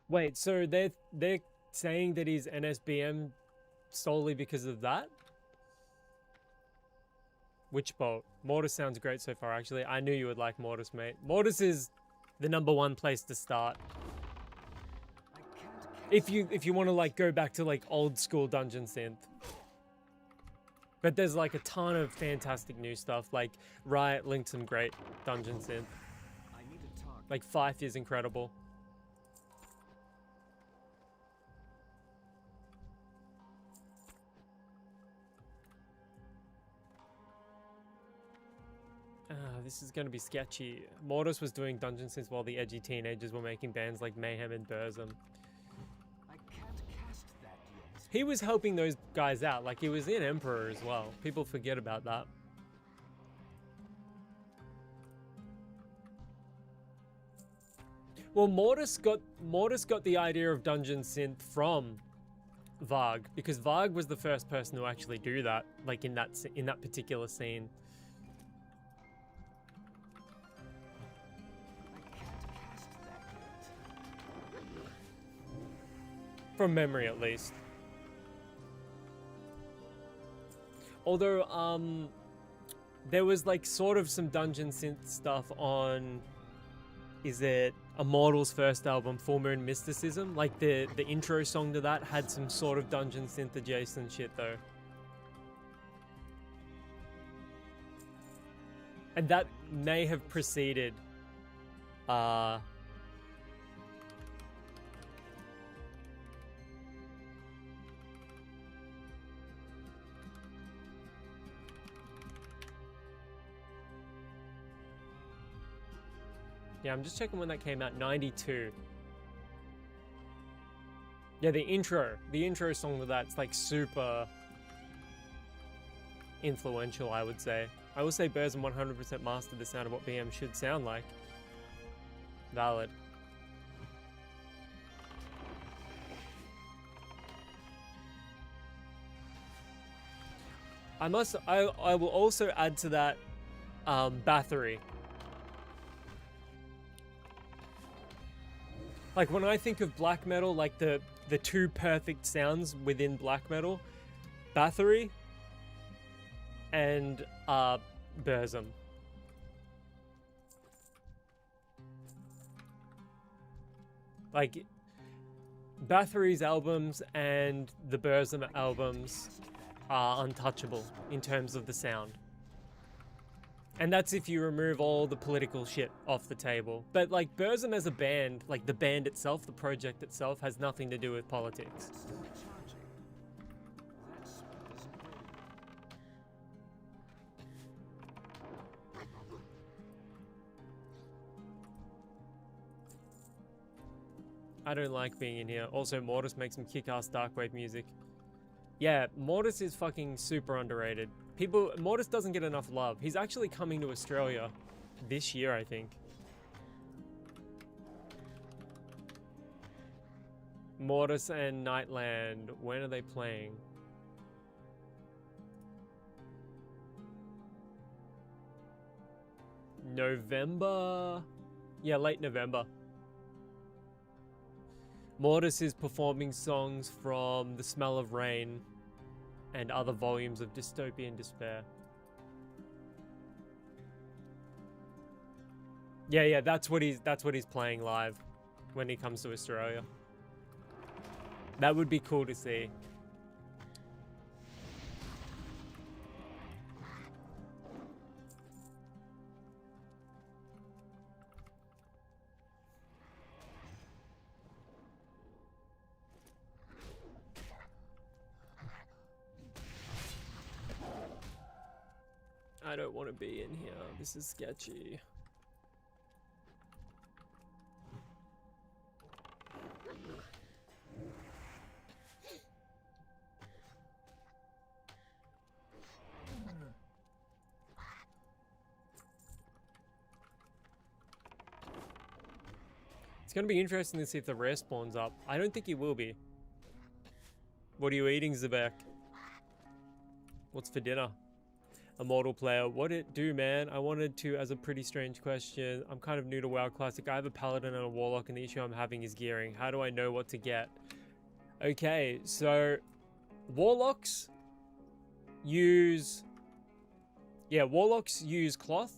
Wait, so they're saying that he's NSBM solely because of that? Which bolt? Mortis sounds great so far, actually. I knew you would like Mortis, mate. Mortis is the #1 place to start. If you want to like go back to like old school dungeon synth. But there's like a ton of fantastic new stuff. Like Riot linked some great dungeon synth. Like Fife is incredible. This is going to be sketchy. Mortis was doing dungeon synth while the edgy teenagers were making bands like Mayhem and Burzum. He was helping those guys out. Like, he was in Emperor as well. People forget about that. Well, Mortis got the idea of dungeon synth from Varg, because Varg was the first person to actually do that, like in that particular scene. From memory, at least. Although, there was like sort of some dungeon synth stuff on, is it Immortal's first album, Full Moon Mysticism? Like the intro song to that had some sort of dungeon synth adjacent shit though. And that may have preceded, yeah, I'm just checking when that came out, 92. Yeah, the intro song to that's like super influential, I would say. I will say Burzum 100% mastered the sound of what BM should sound like. Valid. I will also add to that Bathory. Like when I think of black metal, like the two perfect sounds within black metal, Bathory and Burzum. Like Bathory's albums and the Burzum albums are untouchable in terms of the sound. And that's if you remove all the political shit off the table. But like Burzum as a band, like the band itself, the project itself, has nothing to do with politics. I don't like being in here. Also, Mortis makes some kick-ass darkwave music. Yeah, Mortis is fucking super underrated. Mortis doesn't get enough love. He's actually coming to Australia this year, I think. Mortis and Nightland, when are they playing? November? Yeah, late November. Mortis is performing songs from The Smell of Rain and other volumes of dystopian despair. Yeah, that's what he's playing live when he comes to Australia. That would be cool to see. I don't want to be in here. This is sketchy. It's going to be interesting to see if the rare spawns up. I don't think he will be. What are you eating, Zebek? What's for dinner? Immortal player. What it do, man? I wanted to, as a pretty strange question. I'm kind of new to WoW Classic. I have a paladin and a warlock, and the issue I'm having is gearing. How do I know what to get? Okay, so warlocks use... Yeah, warlocks use cloth.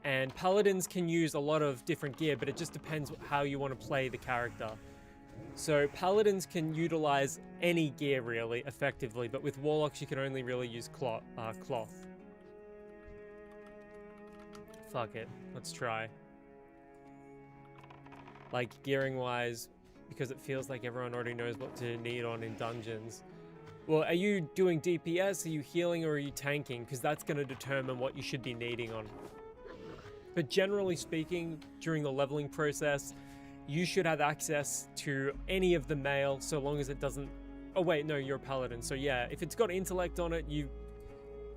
And paladins can use a lot of different gear, but it just depends how you want to play the character. So paladins can utilize any gear really effectively, but with warlocks you can only really use cloth. Fuck it, let's try. Like gearing wise, because it feels like everyone already knows what to need on in dungeons. Well, are you doing DPS, are you healing, or are you tanking? Because that's going to determine what you should be needing on. But generally speaking, during the leveling process, you should have access to any of the mail so long as it doesn't... Oh wait, no, you're a paladin. So yeah, if it's got intellect on it,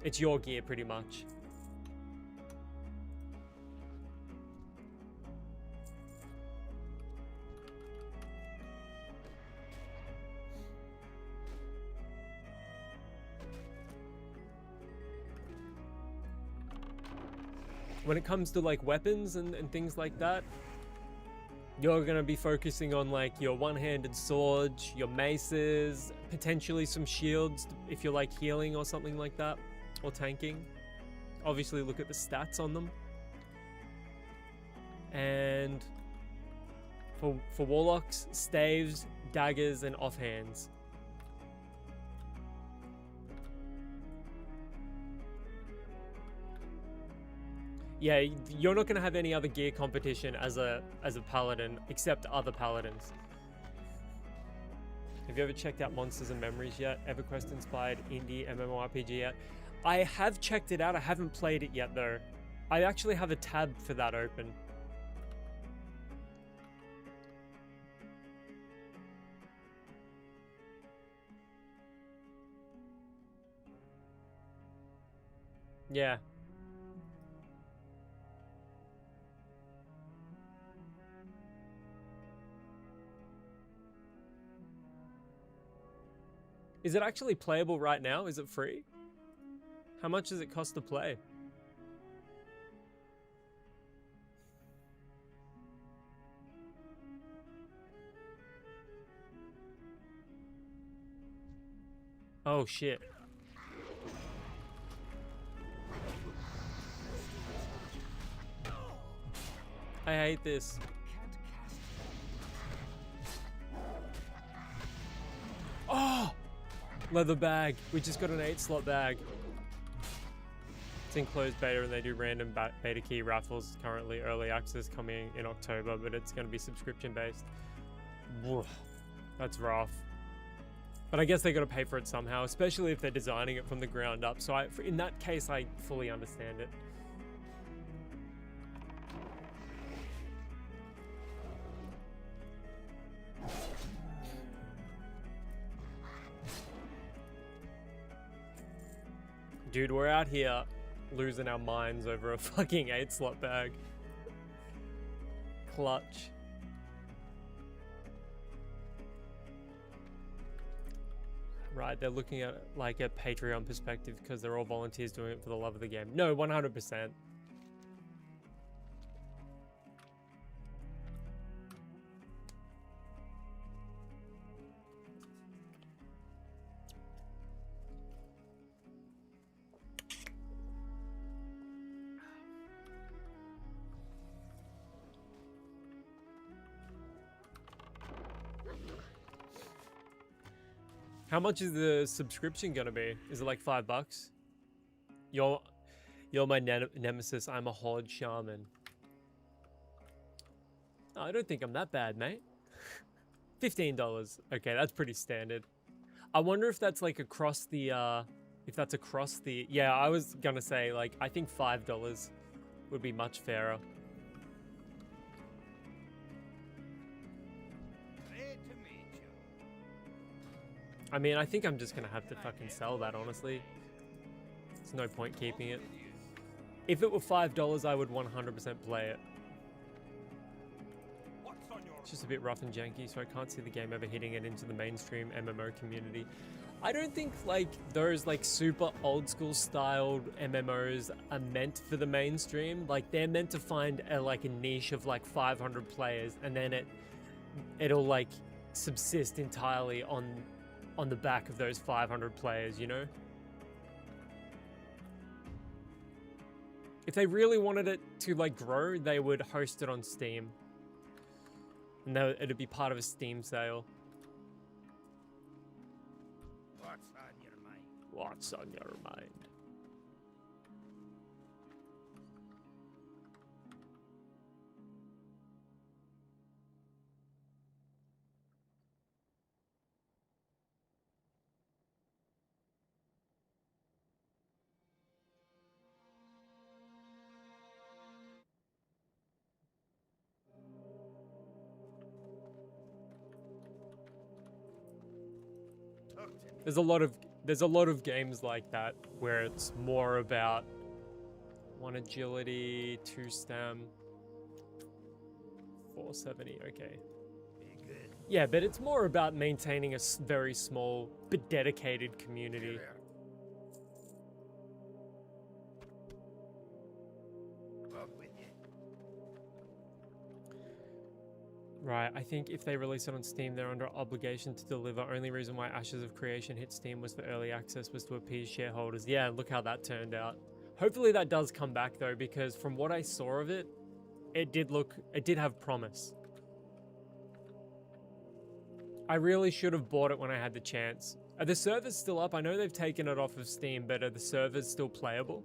it's your gear pretty much. When it comes to like weapons and things like that, you're going to be focusing on like your one-handed swords, your maces, potentially some shields if you're like healing or something like that, or tanking. Obviously look at the stats on them. And for warlocks, staves, daggers, and offhands. Yeah, you're not going to have any other gear competition as a paladin except other paladins. Have you ever checked out Monsters and Memories yet? EverQuest inspired indie MMORPG yet? I have checked it out. I haven't played it yet though. I actually have a tab for that open. Yeah. Is it actually playable right now? Is it free? How much does it cost to play? Oh shit. I hate this. Oh! Leather bag. We just got an 8-slot bag. It's in closed beta and they do random beta key raffles. Currently early access coming in October, but it's going to be subscription based. That's rough. But I guess they got to pay for it somehow, especially if they're designing it from the ground up. So in that case, I fully understand it. Dude, we're out here losing our minds over a fucking 8-slot bag. Clutch. Right, they're looking at like a Patreon perspective because they're all volunteers doing it for the love of the game. No, 100%. How much is the subscription gonna be? Is it like $5? You're my nemesis. I'm a horde shaman. Oh, I don't think I'm that bad, mate. $15. Okay, that's pretty standard. I wonder if that's like across the yeah, I was gonna say like I think $5 would be much fairer. Glad to meet you. I mean, I think I'm just gonna have to fucking sell that, honestly. There's no point keeping it. If it were $5, I would 100% play it. What's on your It's just a bit rough and janky, so I can't see the game ever hitting it into the mainstream MMO community. I don't think like those like super old school styled MMOs are meant for the mainstream. Like they're meant to find a like a niche of like 500 players, and then it'll like subsist entirely on the back of those 500 players, you know? If they really wanted it to like grow, they would host it on Steam. And it'd be part of a Steam sale. what's on your mind? What's on your mind? Talk to me. There's a lot of games like that where it's more about 1 agility, 2 stam, 470. Okay. Be good. Yeah, but it's more about maintaining a very small but dedicated community. There. Up with you. Right, I think if they release it on Steam, they're under obligation to deliver. Only reason why Ashes of Creation hit Steam was for early access, was to appease shareholders. Yeah, look how that turned out. Hopefully that does come back though, because from what I saw of it, it did have promise. I really should have bought it when I had the chance. Are the servers still up? I know they've taken it off of Steam, but are the servers still playable?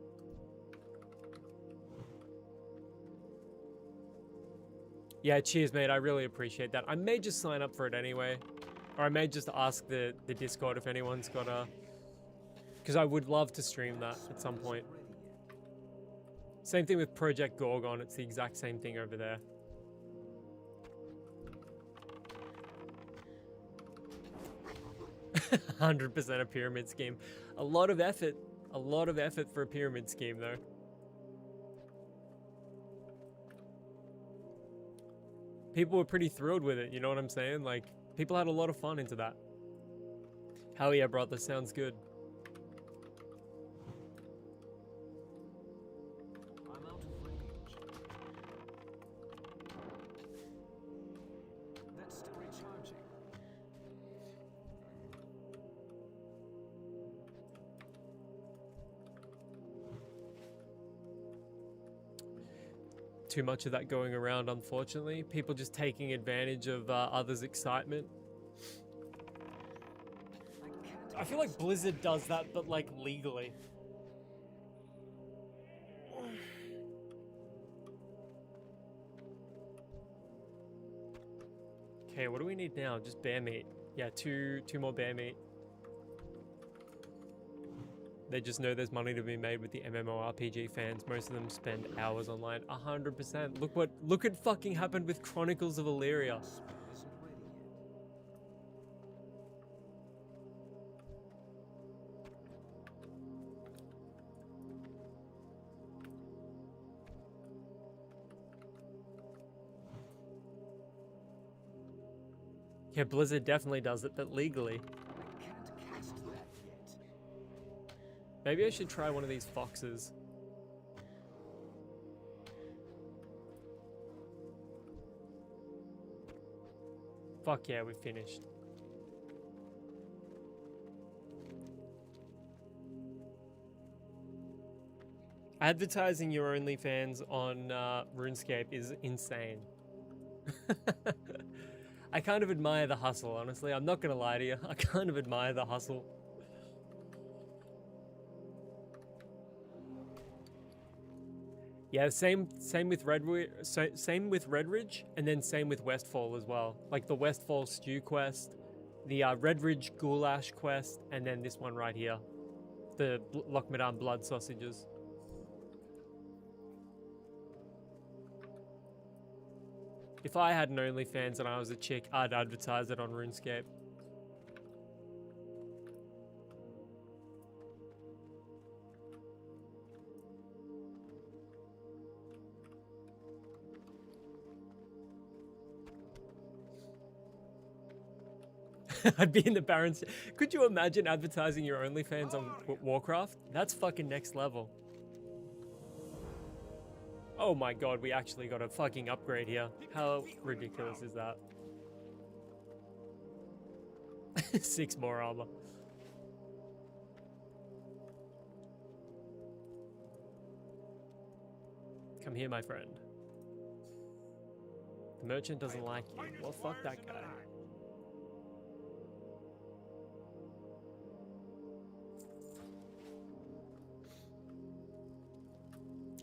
Yeah, cheers, mate. I really appreciate that. I may just sign up for it anyway. Or I may just ask the Discord if anyone's got a... Because I would love to stream that at some point. Same thing with Project Gorgon. It's the exact same thing over there. "100% a pyramid scheme." A lot of effort. A lot of effort for a pyramid scheme, though. People were pretty thrilled with it, you know what I'm saying? Like, people had a lot of fun into that. Hell yeah, brother, sounds good. I'm out of range. That's still recharging. Too much of that going around, unfortunately. People just taking advantage of others' excitement. I feel like Blizzard does that, but like legally. Okay, what do we need now? Just bear meat. Yeah, two more bear meat. They just know there's money to be made with the MMORPG fans. Most of them spend hours online. 100%. Look what fucking happened with Chronicles of Illyria. Spell isn't ready yet. Yeah, Blizzard definitely does it, but legally. I can't cast that yet. Maybe I should try one of these foxes. Fuck yeah, we finished. Advertising your OnlyFans on RuneScape is insane. I kind of admire the hustle, honestly. I'm not gonna lie to you. I kind of admire the hustle. Yeah, same with same with Redridge, and then same with Westfall as well. Like the Westfall stew quest, the Redridge goulash quest, and then this one right here, the Lochmadan blood sausages. If I had an OnlyFans and I was a chick, I'd advertise it on RuneScape. I'd be in the Barrens. Could you imagine advertising your OnlyFans on Warcraft? That's fucking next level. Oh my god, we actually got a fucking upgrade here. How ridiculous is that? 6 more armor. Come here, my friend. The merchant doesn't like you. Well, fuck that guy.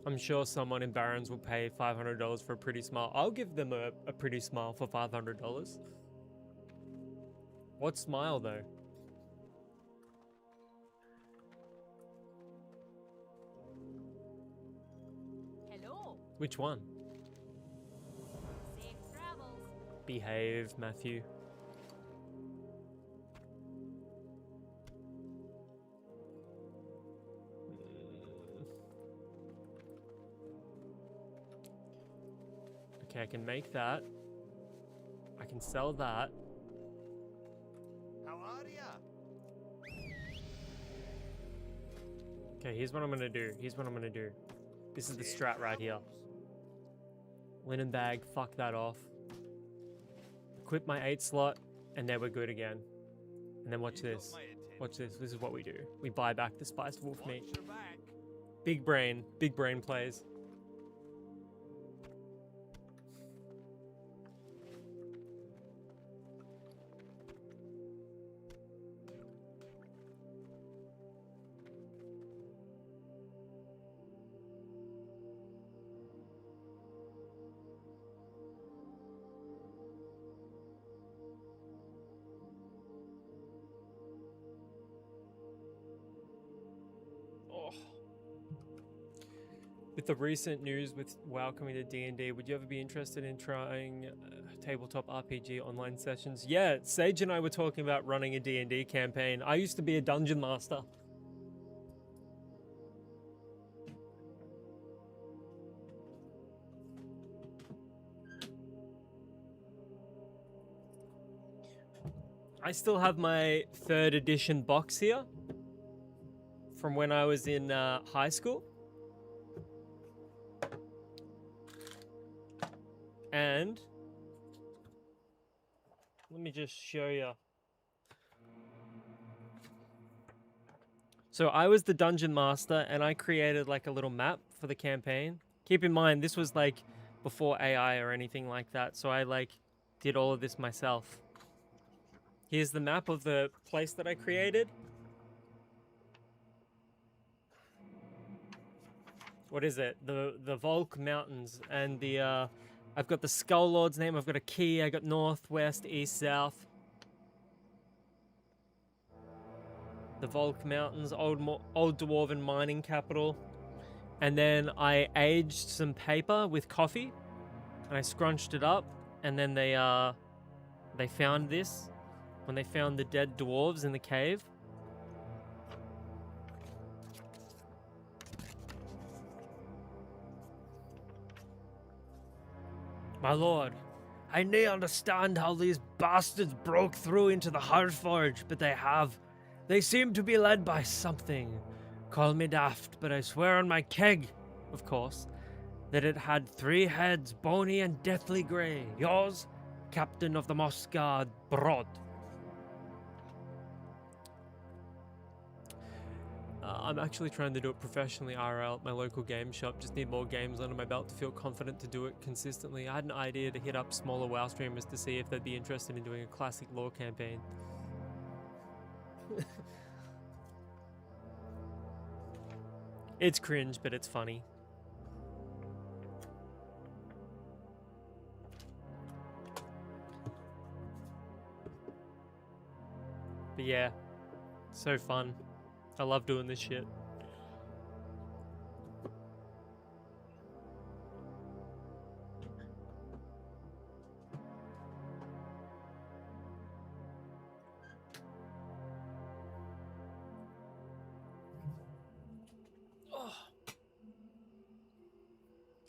I'm sure someone in Barrens will pay $500 for a pretty smile. I'll give them a pretty smile for $500. What smile, though? Hello. Which one? Safe travels. Behave, Matthew. Okay, I can make that. I can sell that. How are ya? Okay, here's what I'm gonna do. Here's what I'm gonna do. This is the strat right here. Linen bag, fuck that off. Equip my 8 slot, and then we're good again. And then watch this. Watch this. This is what we do. We buy back the spiced wolf meat. Big brain plays. With the recent news with WoW coming to D&D, would you ever be interested in trying tabletop RPG online sessions? Yeah, Sage and I were talking about running a D&D campaign. I used to be a dungeon master. I still have my 3rd edition box here from when I was in high school. And let me just show you. So I was the dungeon master and I created like a little map for the campaign. Keep in mind, this was like before AI or anything like that. So I like did all of this myself. Here's the map of the place that I created. What is it? The Volk Mountains and the I've got the Skull Lord's name, I've got a key, I got north, west, east, south. The Volk Mountains, old dwarven mining capital. And then I aged some paper with coffee and I scrunched it up, and then they found this when they found the dead dwarves in the cave. My lord, I nay understand how these bastards broke through into the Heartforge, but they have. They seem to be led by something. Call me daft, but I swear on my keg, of course, that it had 3 heads, bony and deathly grey. Yours, Captain of the Moss Guard, Brod. I'm actually trying to do it professionally IRL at my local game shop. Just need more games under my belt to feel confident to do it consistently. I had an idea to hit up smaller WoW streamers to see if they'd be interested in doing a classic lore campaign. It's cringe, but it's funny. But yeah, so fun. I love doing this shit.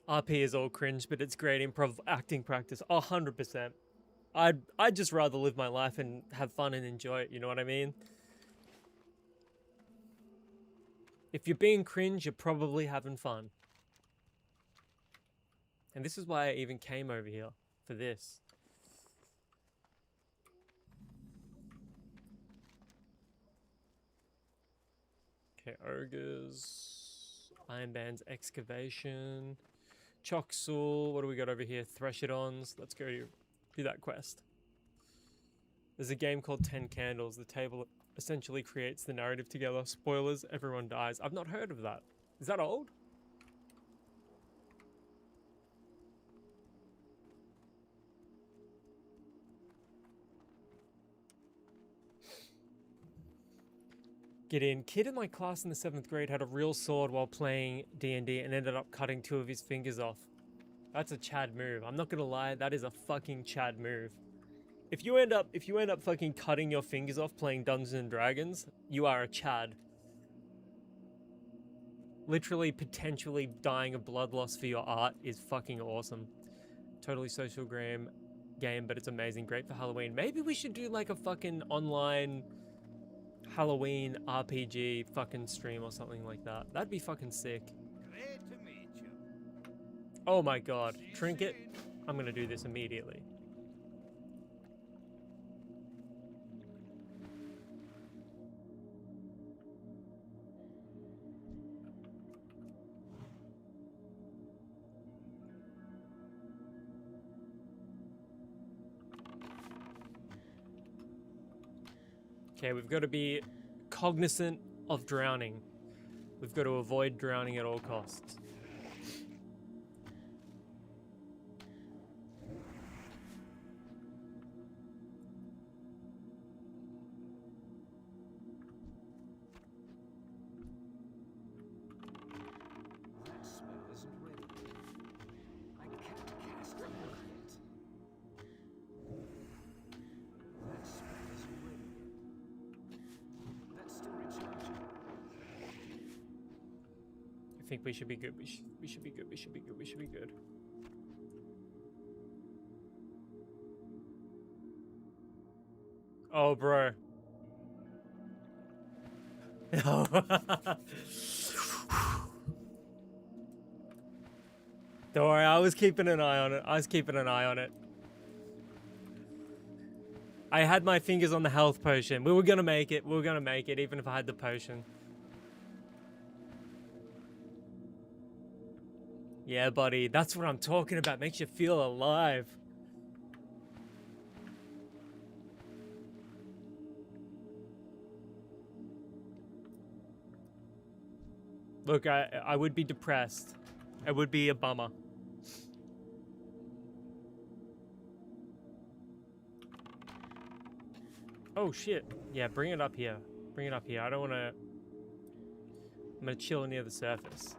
RP is all cringe, but it's great improv acting practice. 100%. I'd just rather live my life and have fun and enjoy it, you know what I mean? If you're being cringe, you're probably having fun. And this is why I even came over here, for this. Okay, ogres, iron bands, excavation, Choxul. What do we got over here? Threshidons. Let's go do that quest. There's a game called 10 Candles. The table essentially creates the narrative together. Spoilers, everyone dies. I've not heard of that. Is that old? Get in. Kid in my class in the 7th grade had a real sword while playing D&D and ended up cutting 2 of his fingers off. That's a Chad move. I'm not gonna lie, that is a fucking Chad move. If you end up fucking cutting your fingers off playing Dungeons and Dragons, you are a Chad. Literally, potentially dying of blood loss for your art is fucking awesome. Totally social game, but it's amazing. Great for Halloween. Maybe we should do like a fucking online Halloween RPG fucking stream or something like that. That'd be fucking sick. Great to meet you. Oh my god. Trinket. I'm gonna do this immediately. Okay, we've got to be cognizant of drowning. We've got to avoid drowning at all costs. That spell isn't ready yet. I can't cast that yet. That spell isn't ready yet. That's still recharging. I think we should be good. We should be good. We should be good. We should be good. Oh, bro. Don't worry, I was keeping an eye on it. I had my fingers on the health potion. We were gonna make it. Even if I had the potion. Yeah, buddy. That's what I'm talking about. Makes you feel alive. Look, I would be depressed. It would be a bummer. Oh shit. Yeah, bring it up here. Bring it up here. I don't want to... I'm going to chill near the surface.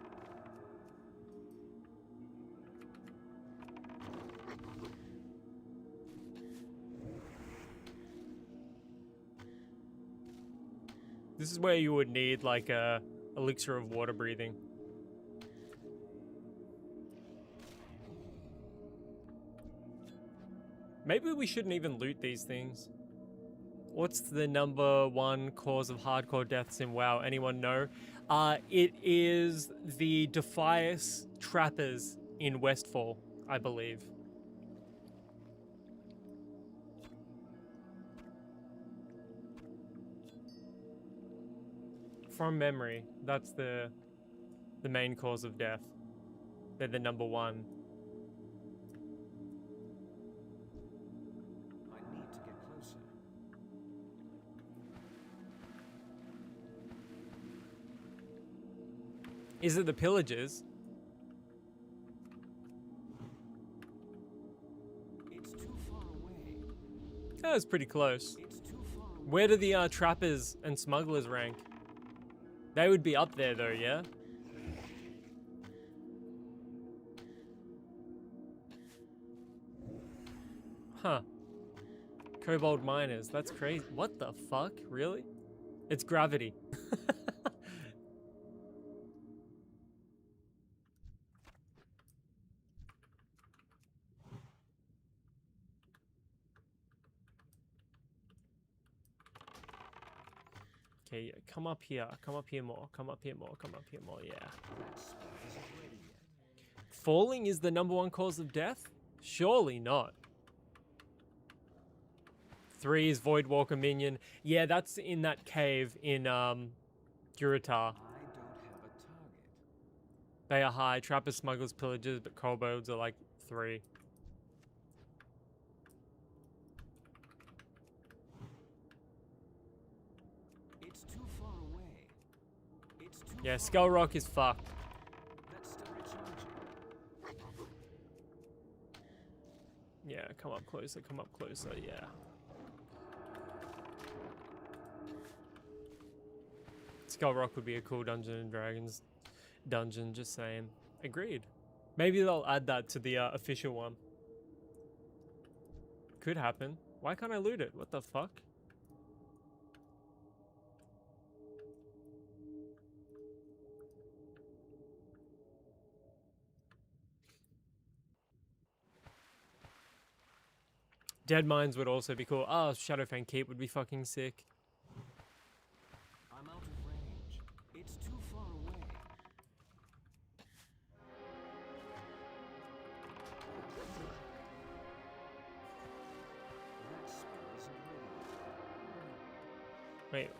This is where you would need like a elixir of water breathing. Maybe we shouldn't even loot these things. What's the #1 cause of hardcore deaths in WoW? Anyone know? It is the Defias Trappers in Westfall, I believe. from memory, that's the main cause of death. They're the number one. I need to get closer. Is it the pillagers? It's too far away. That was pretty close. It's too far away. Where do the trappers and smugglers rank? They would be up there though, yeah? Huh. Kobold miners, that's crazy. What the fuck? Really? It's gravity. Okay, yeah, come up here more, come up here more, come up here more, yeah. That spell isn't ready yet. Falling is the number one cause of death? Surely not. 3 is Voidwalker minion. Yeah, that's in that cave in Guratar. I don't have a target. They are high. Trappers, smugglers, pillagers, but kobolds are like 3. It's too far away. It's too Yeah, far. Skull Rock is fucked. That's still recharging. Yeah, come up closer, yeah. Skull Rock would be a cool Dungeons and Dragons dungeon, just saying. Agreed. Maybe they'll add that to the official one. Could happen. Why can't I loot it? What the fuck? Dead Mines would also be cool. Oh, Shadowfang Keep would be fucking sick. I'm out of range. It's too far away. That spell isn't ready. Wait.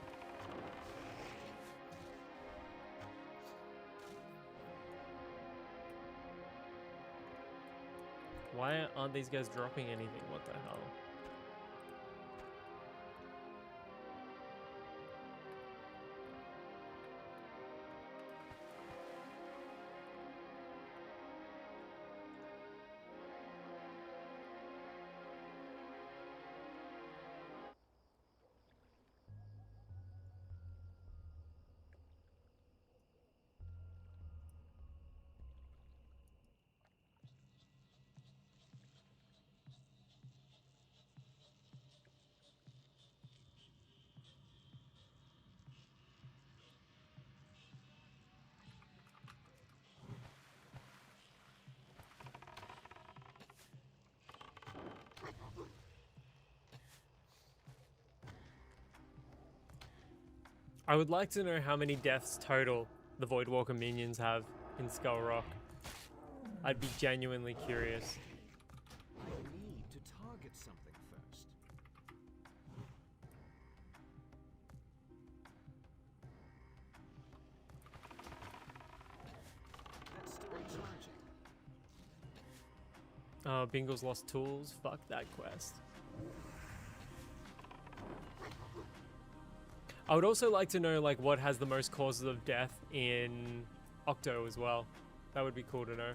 Why aren't these guys dropping anything? What the hell? I would like to know how many deaths total the Voidwalker minions have in Skull Rock. I'd be genuinely curious. I need to target something first. That's still recharging. Bingle's lost tools. Fuck that quest. I would also like to know like what has the most causes of death in Octo as well. That would be cool to know.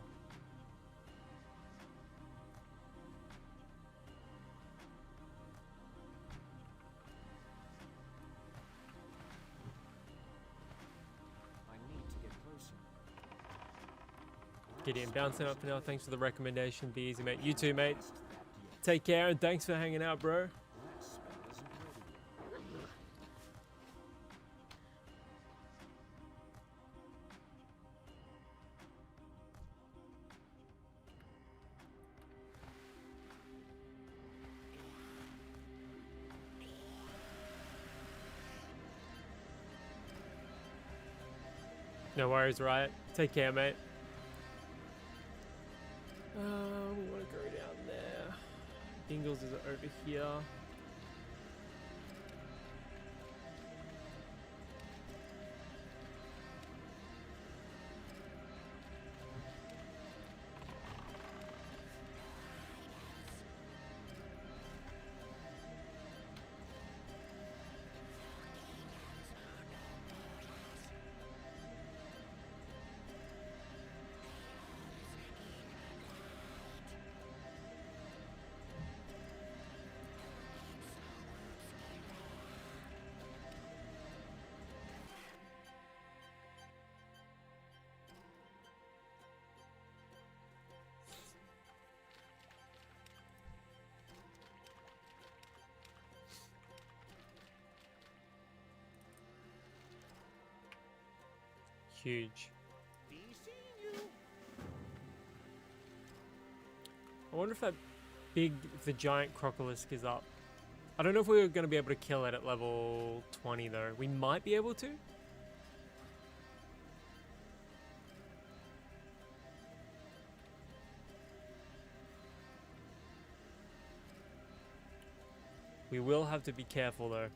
I need to get closer. Gideon bouncing up for now. Thanks for the recommendation. Be easy, mate. You too, mate. Test that yet. Take care and thanks for hanging out, bro. That spell isn't ready yet. No worries, Riot. Take care, mate. We want to go down there. Dingles is over here. Huge. Be seeing you. I wonder if the giant crocolisk is up. I don't know if we were going to be able to kill it at level 20 though. We might be able to. We will have to be careful though.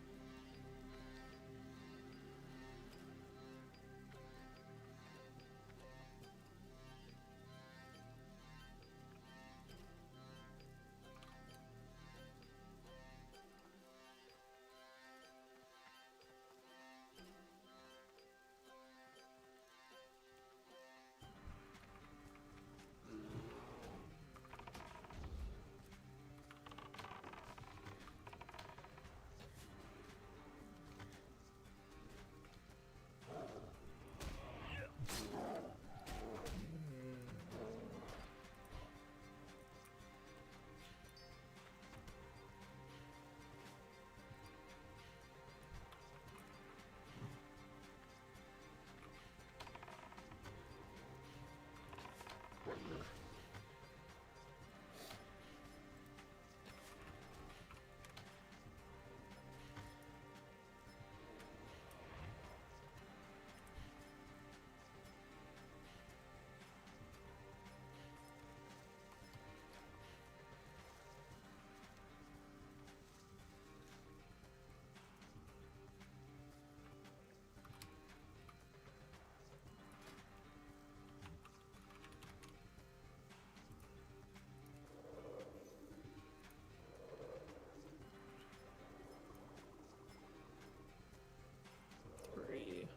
Three,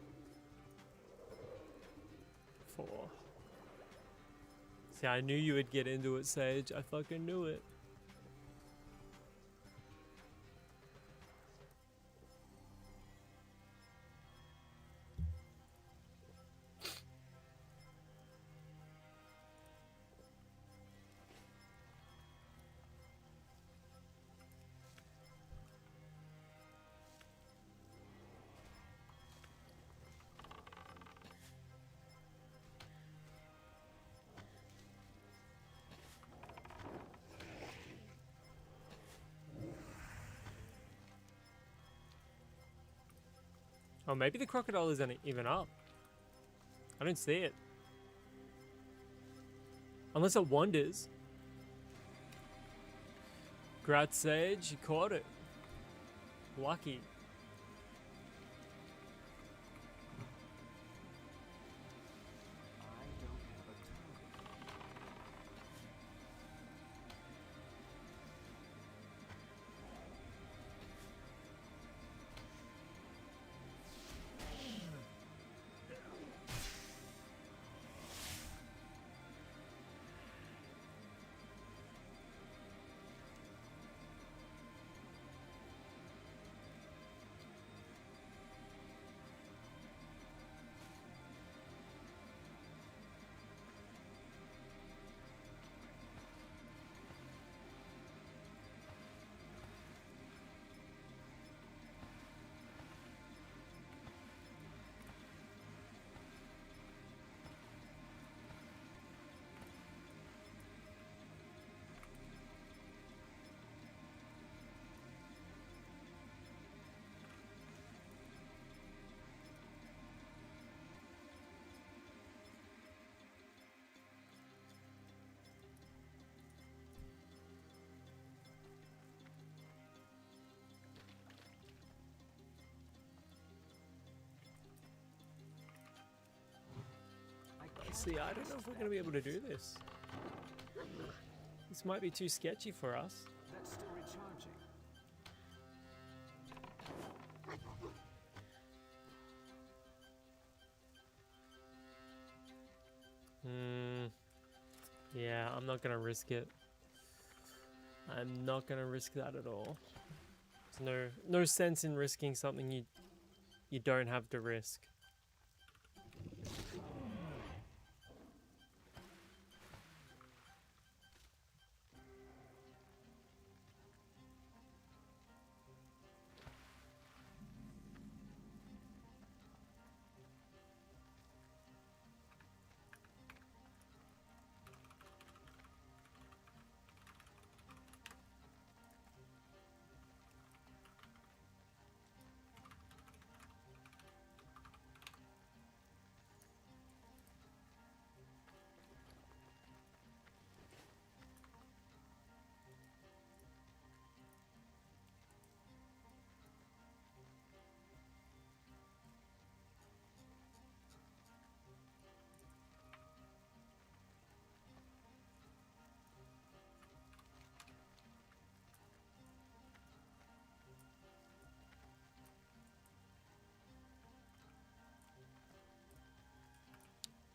4. See, I knew you would get into it, Sage. I fucking knew it. Oh, maybe the crocodile isn't even up. I don't see it. Unless it wanders. Grat Sage, you caught it. Lucky. I don't have a time. See, I don't know if we're going to be able to do this. This might be too sketchy for us. That's still recharging. Yeah, I'm not going to risk it. I'm not going to risk that at all. There's no sense in risking something you don't have to risk.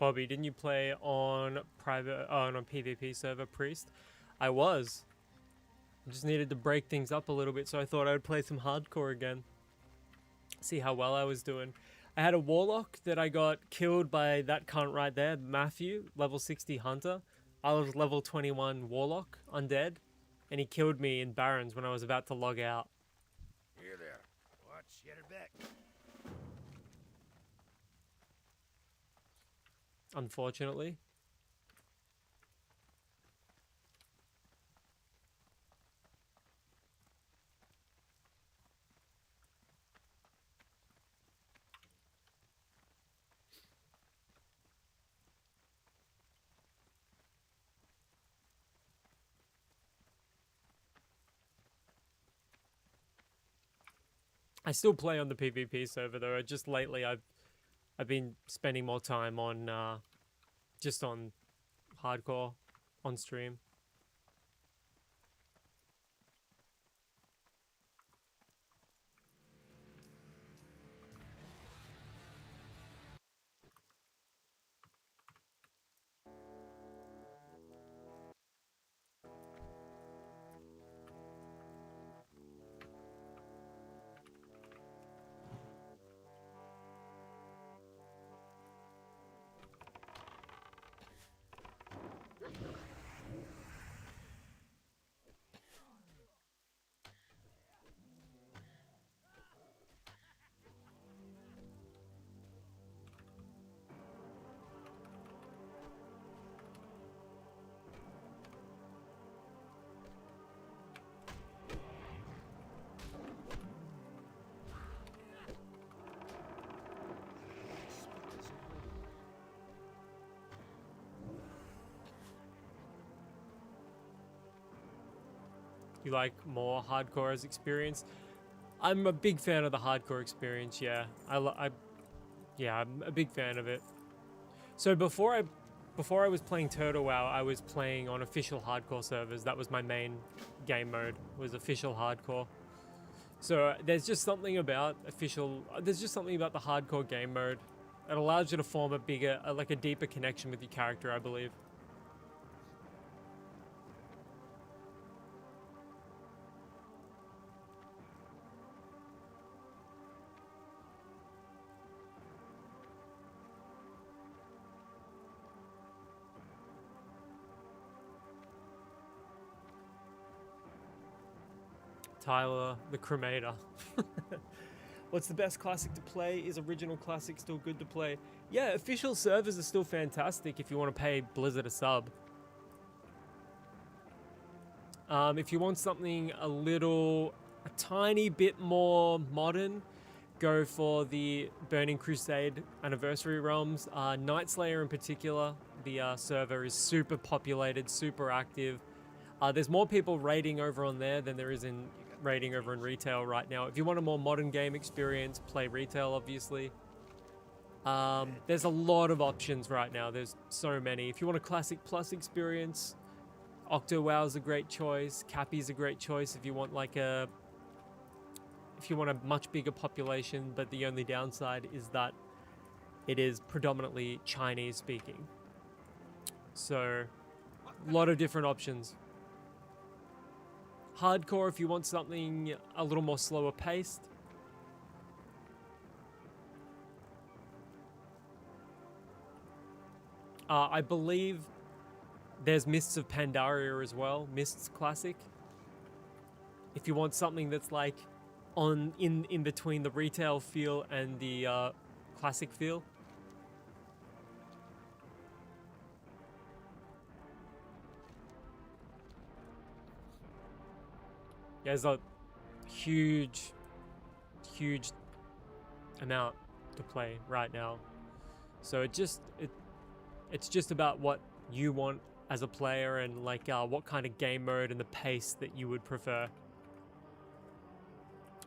Bobby, didn't you play on private on a PvP server, Priest? I was. Just needed to break things up a little bit, so I thought I would play some hardcore again. See how well I was doing. I had a warlock that I got killed by that cunt right there, Matthew, level 60 hunter. I was level 21 warlock, undead, and he killed me in Barrens when I was about to log out. Here there. Watch, get her back. Unfortunately. I still play on the PvP server though. Just lately I've been spending more time on just on hardcore on stream. You like more hardcore as experience? I'm a big fan of the hardcore experience, yeah. Yeah, I'm a big fan of it. So before I was playing TurtleWoW, I was playing on official hardcore servers. That was my main game mode, was official hardcore. So there's just something about the hardcore game mode. It allows you to form a deeper connection with your character, I believe. Tyler, the Cremator. What's the best classic to play? Is original classic still good to play? Yeah, official servers are still fantastic if you want to pay Blizzard a sub. If you want something a tiny bit more modern, go for the Burning Crusade Anniversary Realms. Nightslayer in particular, the server is super populated, super active. There's more people raiding over on there than there is in raiding over in retail right now. If you want a more modern game experience, play retail, obviously. There's a lot of options right now. There's so many. If you want a classic plus experience, OctoWoW is a great choice. Cappy's a great choice if you want a much bigger population, but the only downside is that it is predominantly Chinese speaking. So, a lot of different options. Hardcore if you want something a little more slower paced. I believe there's Mists of Pandaria as well, Mists Classic. If you want something that's like in between the retail feel and the classic feel. There's a huge amount to play right now. So it's just about what you want as a player and what kind of game mode and the pace that you would prefer.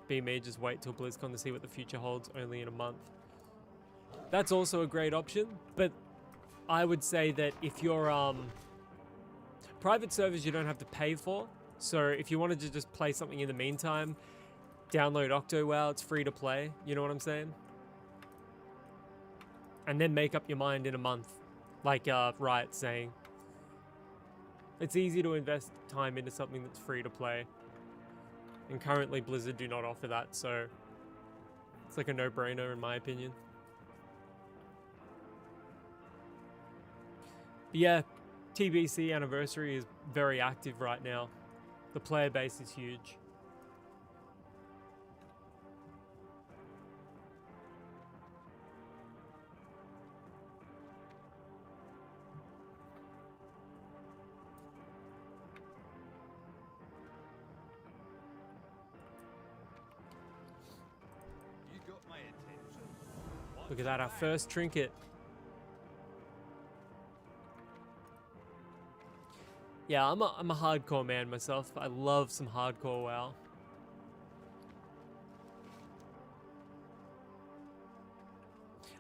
Be me, just wait till BlizzCon to see what the future holds, only in a month. That's also a great option, but I would say that if you're private servers you don't have to pay for. So if you wanted to just play something in the meantime, download OctoWoW, it's free to play, you know what I'm saying? And then make up your mind in a month Like Riot saying, it's easy to invest time into something that's free to play. And currently Blizzard do not offer that, so it's like a no-brainer in my opinion. But yeah, TBC Anniversary is very active right now. The player base is huge. You got my attention. Look at that, our first trinket. Yeah, I'm a hardcore man myself. I love some hardcore WoW.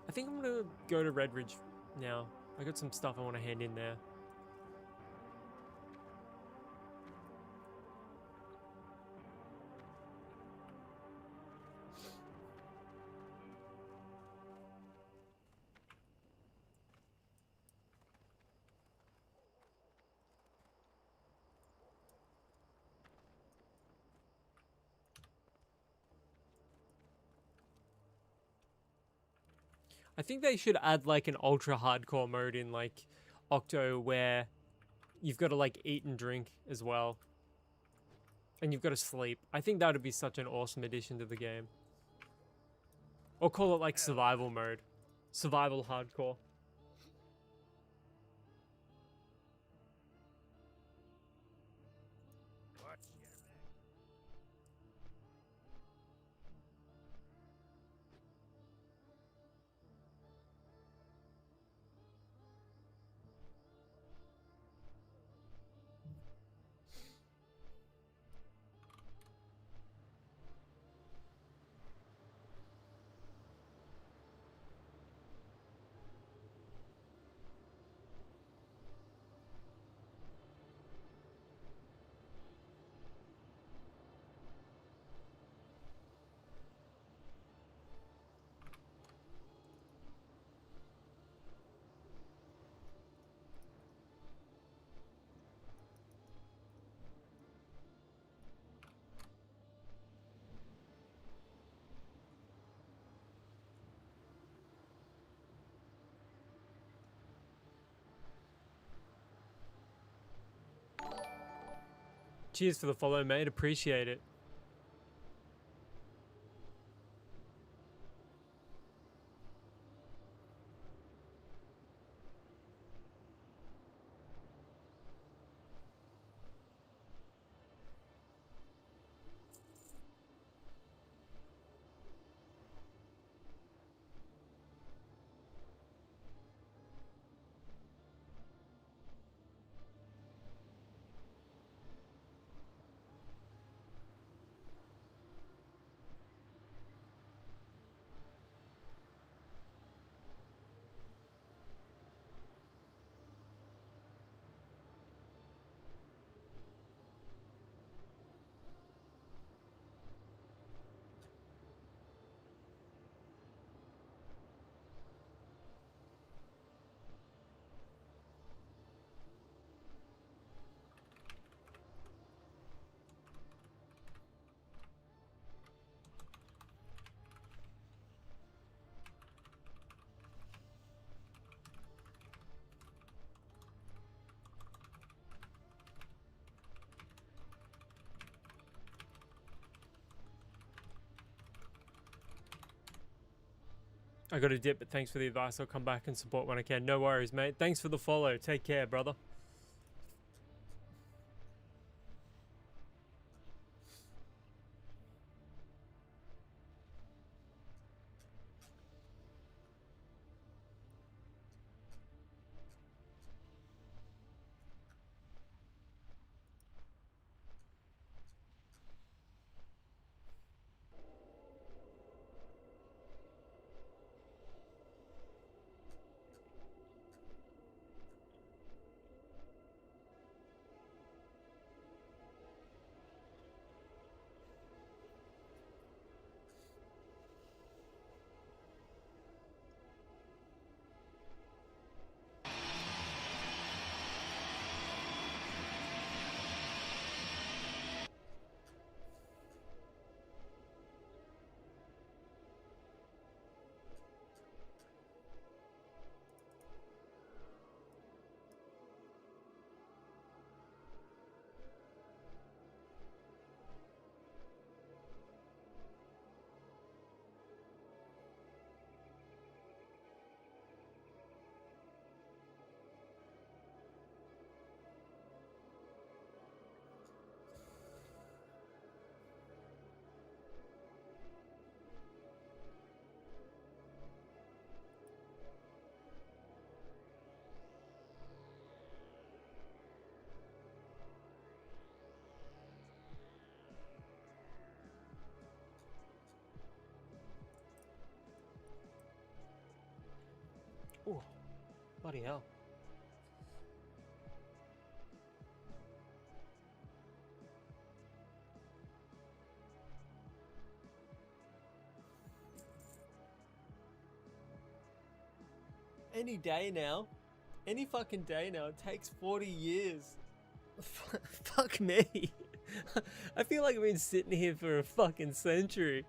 I think I'm gonna go to Redridge now. I got some stuff I want to hand in there. I think they should add like an ultra hardcore mode in like Octo where you've got to like eat and drink as well. And you've got to sleep. I think that would be such an awesome addition to the game. Or call it like survival mode. Survival hardcore. What's your name? Cheers for the follow, mate. Appreciate it. I got a dip, but thanks for the advice. I'll come back and support when I can. No worries, mate. Thanks for the follow. Take care, brother. Oh, bloody hell. Any day now. Any fucking day now. It takes 40 years. Fuck me. I feel like I've been sitting here for a fucking century.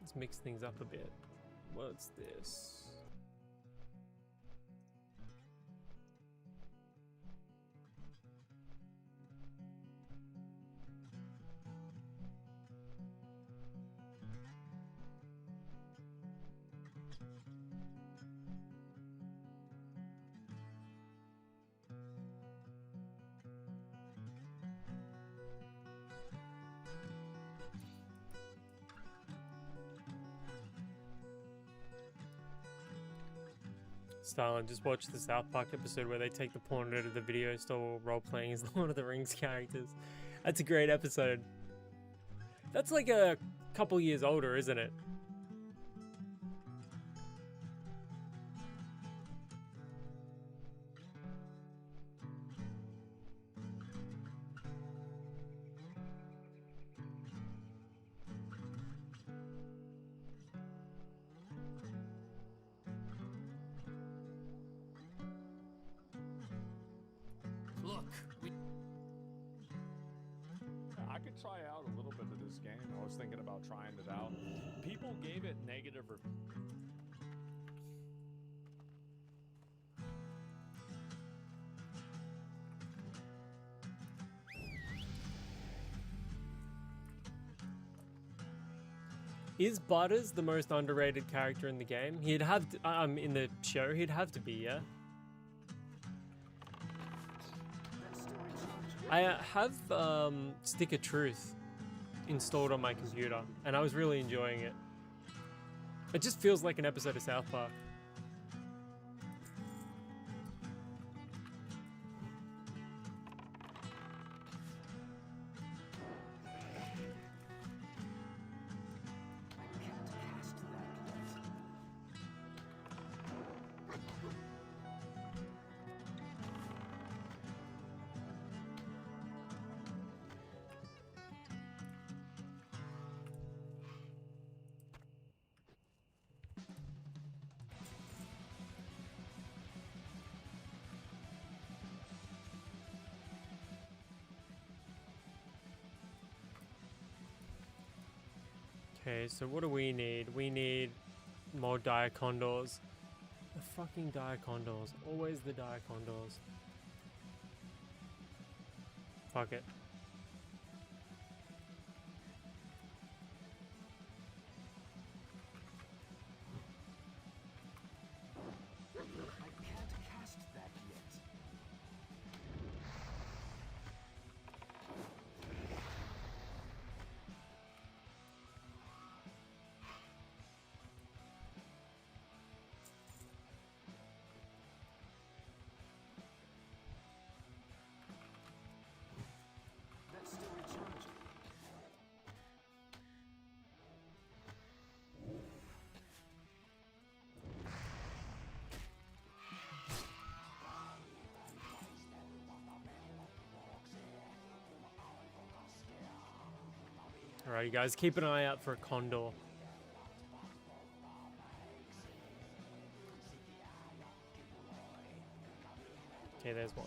Let's mix things up a bit. What's this? Starlin, just watch the South Park episode where they take the porn out of the video store role-playing as the Lord of the Rings characters. That's a great episode. That's like a couple years older, isn't it? Look, I could try out a little bit of this game. I was thinking about trying it out. People gave it negative reviews. Is Butters the most underrated character in the game? He'd have to, in the show, he'd have to be, yeah? I have Stick of Truth installed on my computer, and I was really enjoying it. It just feels like an episode of South Park. Okay, so what do we need? We need more Diacondors. The fucking Diacondors. Always the Diacondors. Fuck it. I can't cast that yet. That's still recharging. Alright, you guys, keep an eye out for a Condor. Okay, there's one.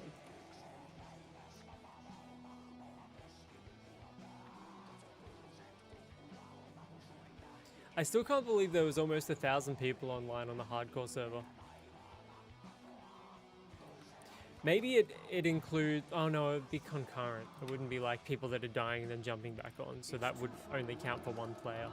I still can't believe there was almost 1,000 people online on the hardcore server. Maybe it includes... Oh no, it'd be concurrent. It wouldn't be like people that are dying and then jumping back on, so that would only count for one player.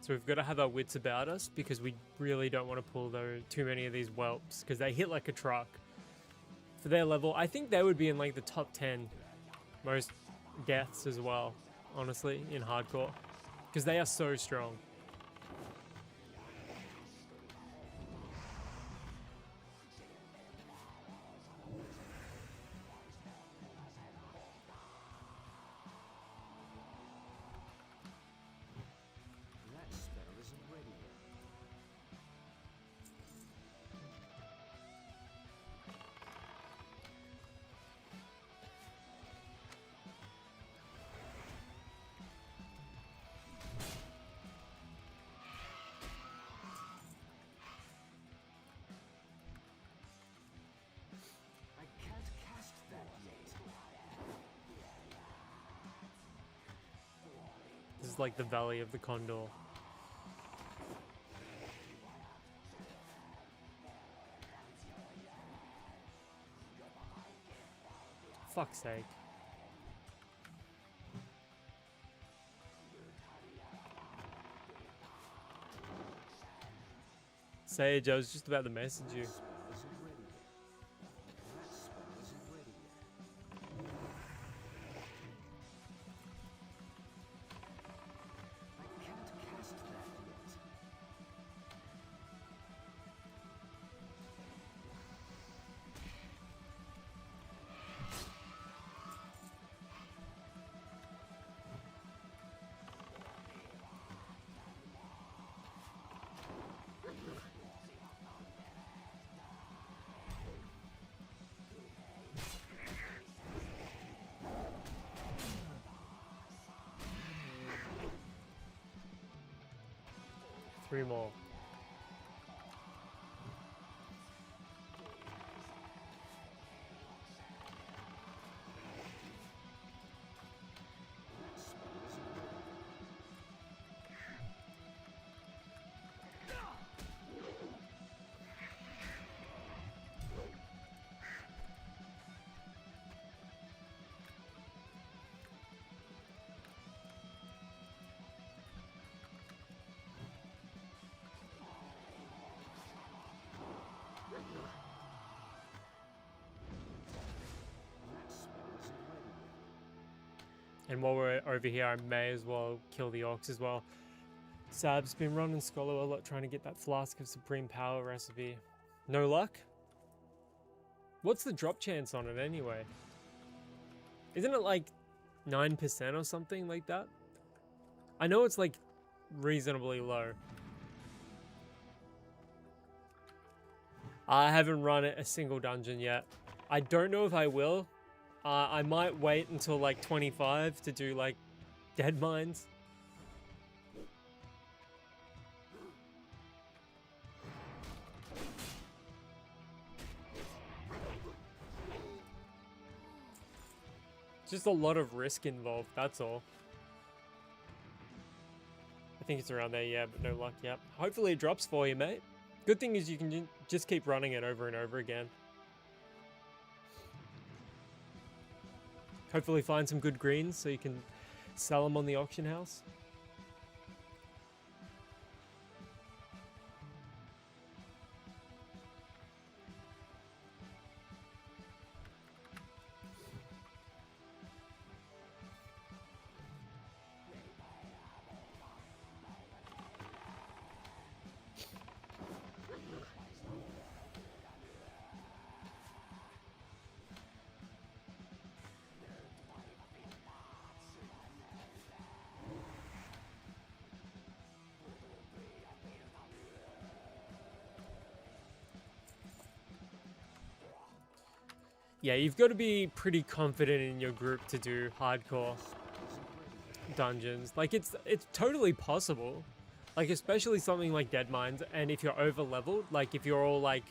So we've got to have our wits about us because we really don't want to pull too many of these whelps because they hit like a truck. For their level, I think they would be in like the top 10 most deaths as well, honestly, in hardcore. Because they are so strong. That spell isn't ready yet. I can't cast that yet. This is like the Valley of the Condor. Fuck's sake. Sage, I was just about to message you. Spell isn't ready yet. That spell isn't ready yet. I can't cast that yet. Three more. That spell isn't ready yet. That spell isn't ready yet. And while we're over here, I may as well kill the Ox as well. Sab's been running Scholar a lot trying to get that Flask of Supreme Power recipe. No luck? What's the drop chance on it anyway? Isn't it like 9% or something like that? I know it's like reasonably low. I haven't run a single dungeon yet. I don't know if I will. I might wait until like 25 to do like dead mines. Just a lot of risk involved, that's all. I think it's around there, yeah, but no luck, yep. Hopefully it drops for you, mate. Good thing is you can just keep running it over and over again. Hopefully find some good greens so you can sell them on the auction house. Yeah, you've got to be pretty confident in your group to do hardcore dungeons. Like, it's totally possible. Like, especially something like Dead Mines, and if you're over leveled, like if you're all like,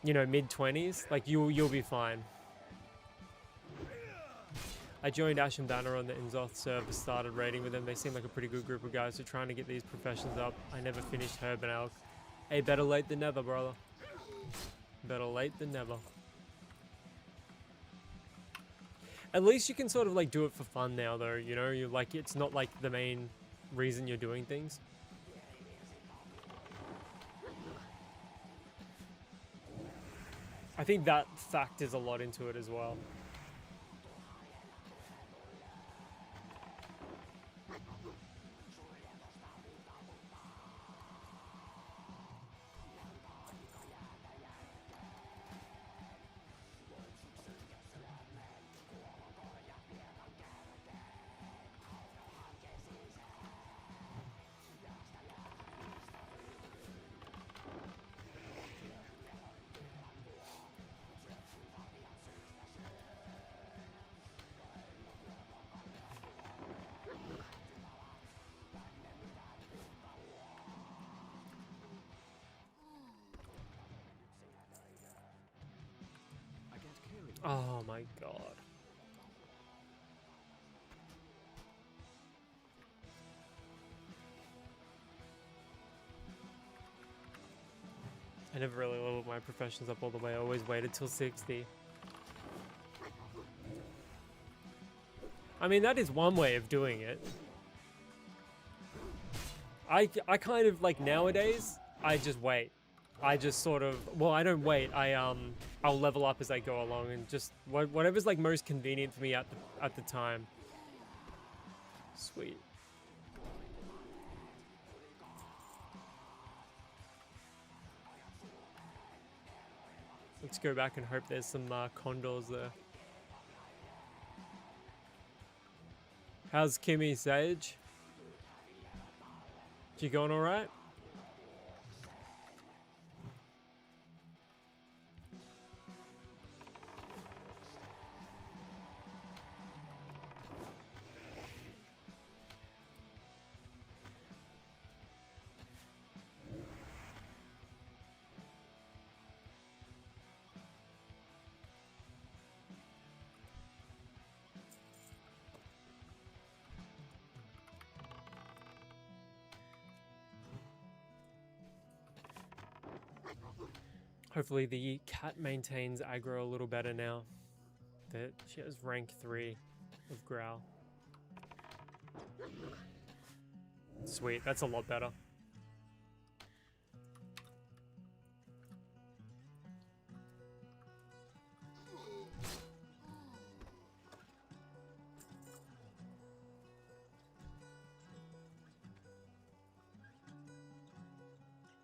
you know, mid-20s, like you'll be fine. I joined Ash and Banner on the Inzoth server, started raiding with them. They seem like a pretty good group of guys who are trying to get these professions up. I never finished Herb and Elk. Hey, better late than never, brother. Better late than never. At least you can sort of like do it for fun now though, you know, you like, it's not like the main reason you're doing things. I think that factors a lot into it as well. I get carried. Oh my god. I never really leveled my professions up all the way. I always waited till 60. I mean, that is one way of doing it. I kind of, like, nowadays, I just wait. I just sort of, well, I don't wait. I'll level up as I go along and just whatever's like most convenient for me at the time. Sweet. Let's go back and hope there's some condors there. How's Kimmy Sage? You going all right? Hopefully the cat maintains aggro a little better now that she has rank 3 of Growl. Sweet, that's a lot better.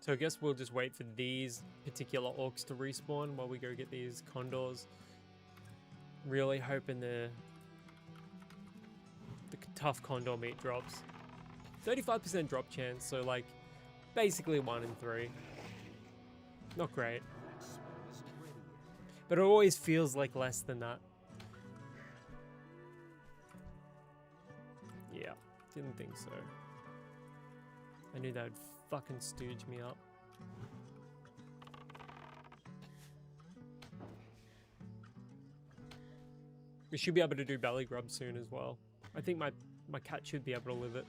So I guess we'll just wait for these particular orcs to respawn while we go get these condors. Really hoping the tough condor meat drops. 35% drop chance, so like basically 1 in 3. Not great. But it always feels like less than that. Yeah, didn't think so. I knew that would fucking stooge me up. We should be able to do belly grub soon as well. I think my cat should be able to live it.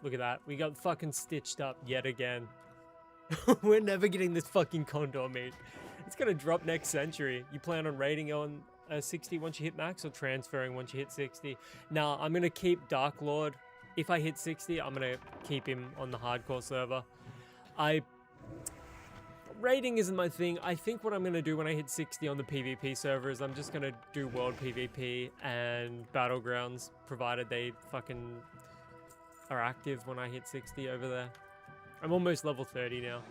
Look at that. We got fucking stitched up yet again. We're never getting this fucking condor meat. It's gonna drop next century. You plan on raiding on 60 once you hit max or transferring once you hit 60? Now, I'm gonna keep Darklord. If I hit 60, I'm gonna keep him on the hardcore server. Raiding isn't my thing. I think what I'm gonna do when I hit 60 on the PvP server is I'm just gonna do world PvP and battlegrounds, provided they fucking are active when I hit 60 over there. I'm almost level 30 now.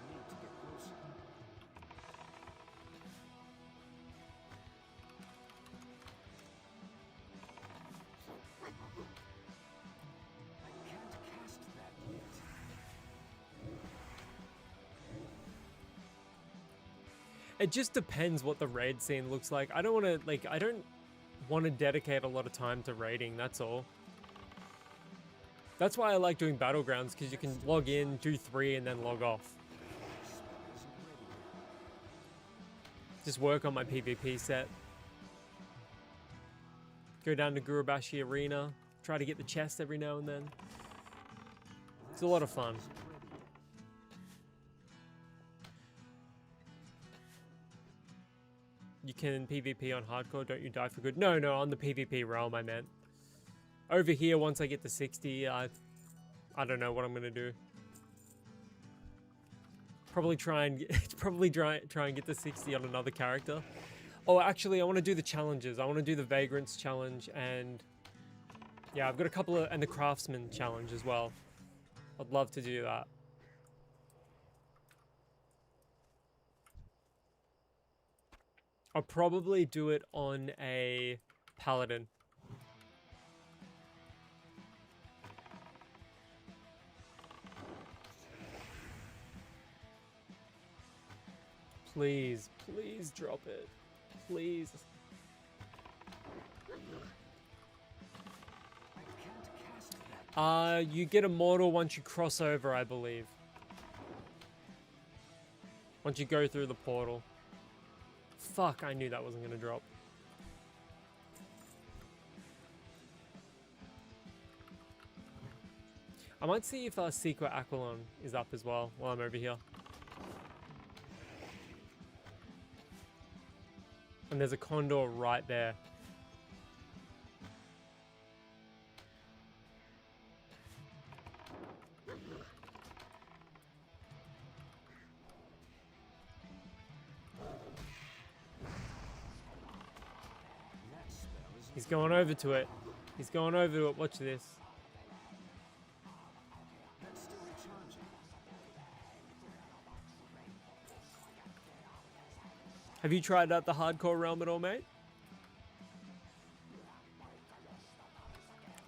It just depends what the raid scene looks like. I don't want to dedicate a lot of time to raiding, that's all. That's why I like doing battlegrounds, because you can log in, do 3, and then log off. Just work on my PvP set. Go down to Gurubashi Arena. Try to get the chest every now and then. It's a lot of fun. You can PvP on hardcore, don't you die for good? No, on the PvP realm I meant. Over here, once I get to 60, I don't know what I'm gonna do. Probably try and get to 60 on another character. Oh, actually, I want to do the challenges. I want to do the Vagrants challenge, and yeah, I've got a couple of, and the Craftsman challenge as well. I'd love to do that. I'll probably do it on a Paladin. Please, please drop it. Please. You get immortal once you cross over, I believe. Once you go through the portal. Fuck, I knew that wasn't gonna drop. I might see if Secret Aquilon is up as well while I'm over here. And there's a condor right there. He's going over to it. He's going over to it. Watch this. Have you tried out the hardcore realm at all, mate?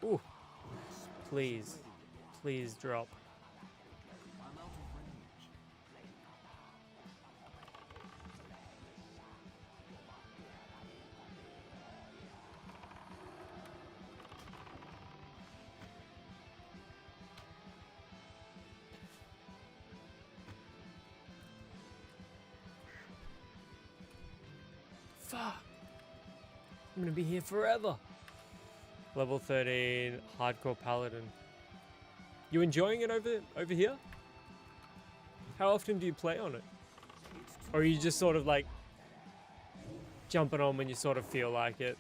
Ooh. Please. Please drop. Fuck. I'm gonna be here forever. Level 13 hardcore paladin. You enjoying it over here? How often do you play on it? Or are you just sort of like jumping on when you sort of feel like it?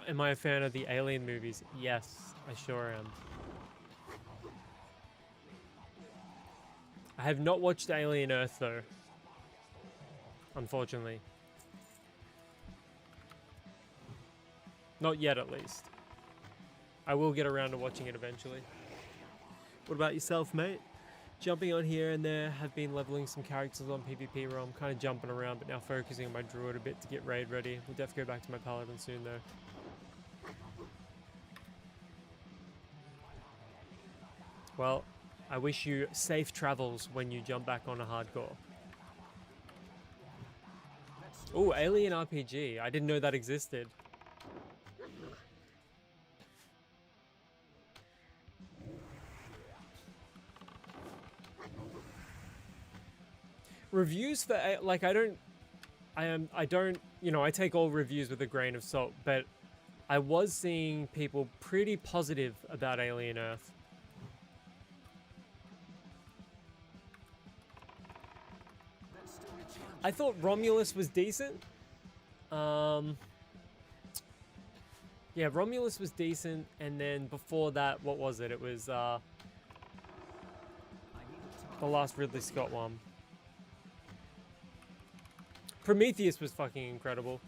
Am I a fan of the Alien movies? Yes, I sure am. I have not watched Alien Earth though. Unfortunately. Not yet, at least. I will get around to watching it eventually. What about yourself, mate? Jumping on here and there, have been leveling some characters on PvP realm, kind of jumping around, but now focusing on my druid a bit to get raid ready. We'll definitely go back to my paladin soon though. Well, I wish you safe travels when you jump back on a hardcore. Oh, Alien RPG. I didn't know that existed. Reviews for like I don't, you know, I take all reviews with a grain of salt, but I was seeing people pretty positive about Alien Earth. I thought Romulus was decent. Yeah, Romulus was decent, and then before that, what was it? It was the last Ridley Scott one. Prometheus was fucking incredible.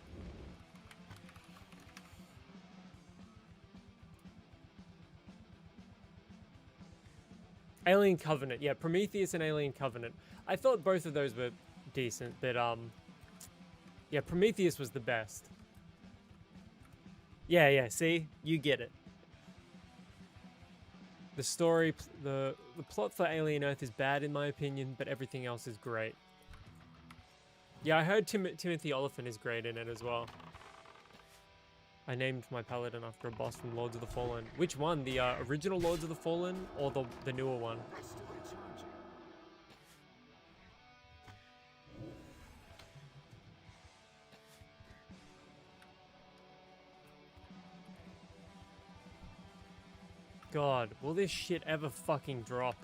Alien Covenant. Yeah, Prometheus and Alien Covenant. I thought both of those were decent, but yeah, Prometheus was the best. Yeah, see? You get it. The story, the plot for Alien Earth is bad in my opinion, but everything else is great. Yeah, I heard Timothy Olyphant is great in it as well. I named my paladin after a boss from Lords of the Fallen. Which one? The original Lords of the Fallen or the newer one? Still recharging. God, will this shit ever fucking drop?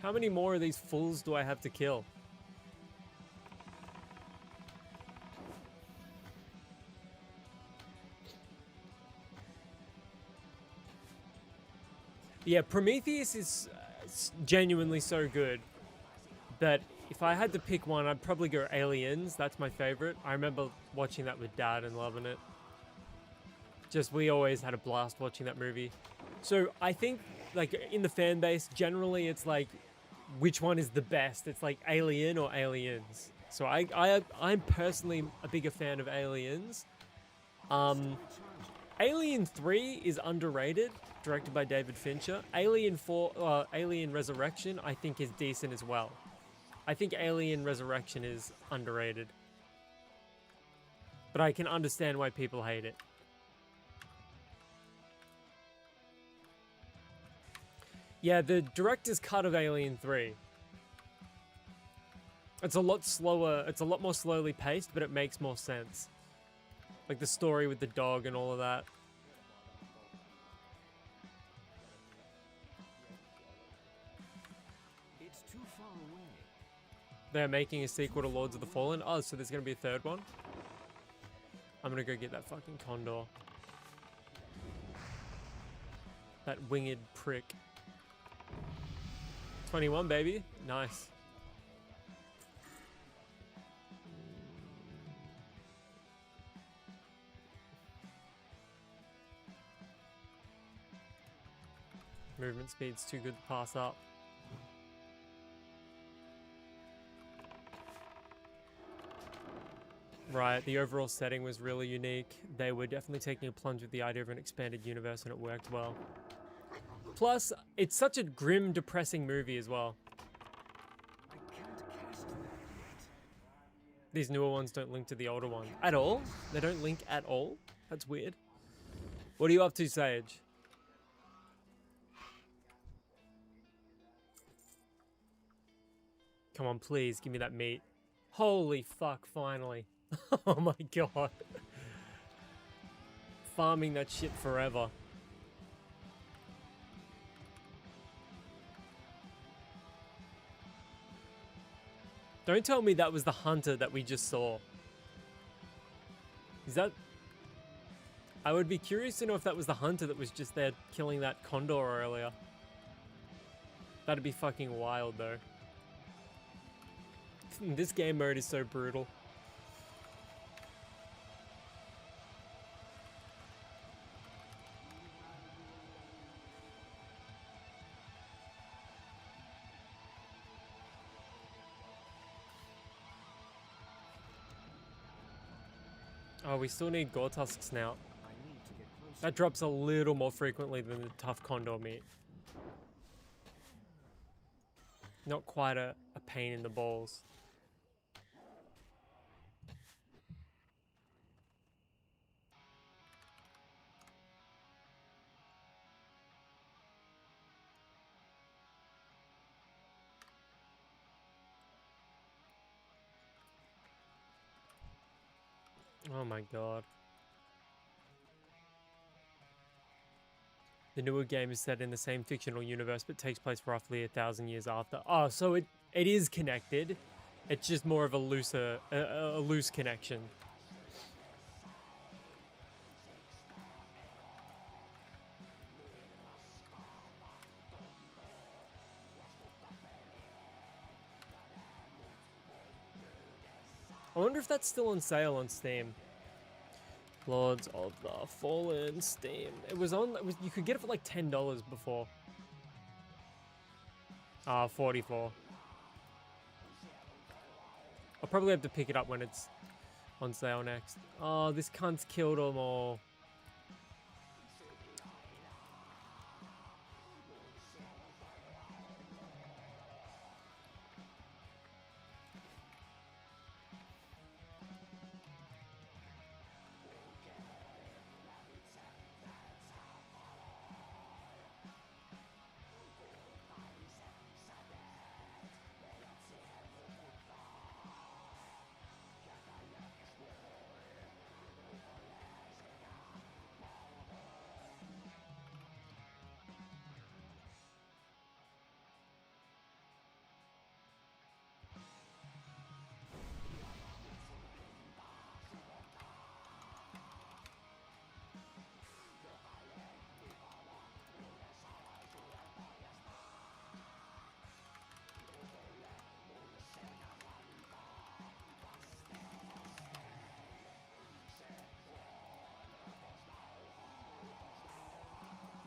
How many more of these fools do I have to kill? Yeah, Prometheus is genuinely so good. But if I had to pick one, I'd probably go Aliens. That's my favorite. I remember watching that with Dad and loving it. Just, we always had a blast watching that movie. So I think, like, in the fan base, generally it's like, which one is the best? It's like Alien or Aliens. So I'm personally a bigger fan of Aliens. Alien 3 is underrated, directed by David Fincher. Alien Resurrection, I think, is decent as well. I think Alien Resurrection is underrated. But I can understand why people hate it. Yeah, the director's cut of Alien 3. It's a lot slower, it's a lot more slowly paced, but it makes more sense. Like the story with the dog and all of that. It's too far away. They're making a sequel to Lords of the Fallen. Oh, so there's gonna be a third one? I'm gonna go get that fucking condor. That winged prick. 21, baby. Nice. Movement speed's too good to pass up. Right, the overall setting was really unique. They were definitely taking a plunge with the idea of an expanded universe, and it worked well. Plus, it's such a grim, depressing movie as well. I can't cast that yet. These newer ones don't link to the older one. At all? They don't link at all? That's weird. What are you up to, Sage? Come on, please, give me that meat. Holy fuck, finally. Oh my god. Farming that shit forever. Don't tell me that was the hunter that we just saw. Is that... I would be curious to know if that was the hunter that was just there killing that condor earlier. That'd be fucking wild though. This game mode is so brutal. Oh, we still need gore tusks now. I need to get closer. That drops a little more frequently than the tough condor meat. Not quite a pain in the balls. Oh my god. The newer game is set in the same fictional universe, but takes place roughly 1,000 years after. Oh, so it is connected. It's just more of a looser, a loose connection. I wonder if that's still on sale on Steam. Lords of the Fallen Steam. It was on. You could get it for like $10 before. 44. I'll probably have to pick it up when it's on sale next. Oh, this cunt's killed them all.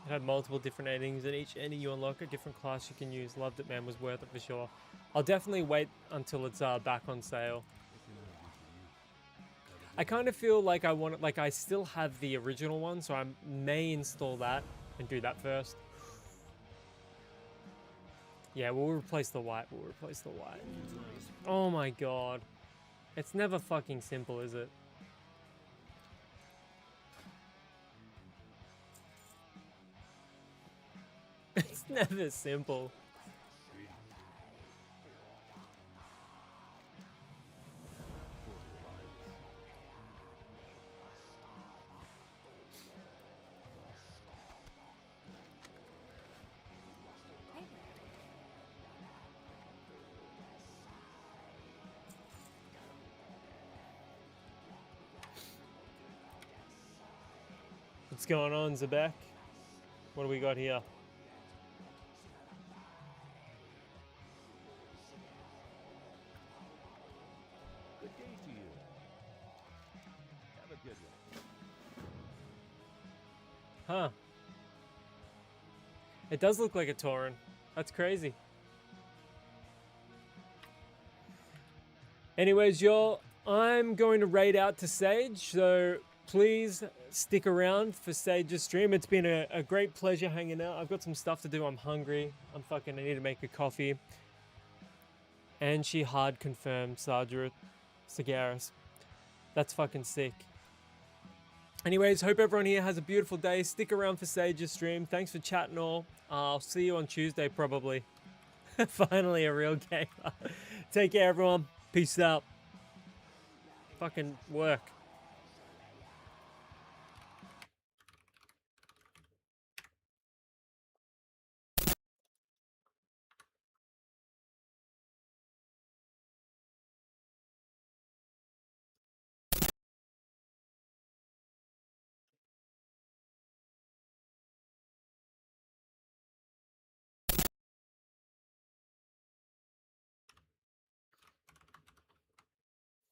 It had multiple different endings, and each ending you unlock a different class you can use. Loved it, man. Was worth it for sure. I'll definitely wait until it's back on sale. I kind of feel like I still have the original one, so I may install that and do that first. Yeah, we'll replace the white. We'll replace the white. Oh my god. It's never fucking simple, is it? It's never simple. What's going on, Zebek? What do we got here? Good day to you. Have a good one. Huh. It does look like a Tauren. That's crazy. Anyways, y'all, I'm going to raid out to Sage, so please stick around for Sage's stream. It's been a great pleasure hanging out. I've got some stuff to do. I'm hungry. I need to make a coffee. And she hard confirmed Sargeras Sagaris. That's fucking sick. Anyways, hope everyone here has a beautiful day. Stick around for Sage's stream. Thanks for chatting all. I'll see you on Tuesday probably. Finally a real gamer. Take care everyone. Peace out. Fucking work.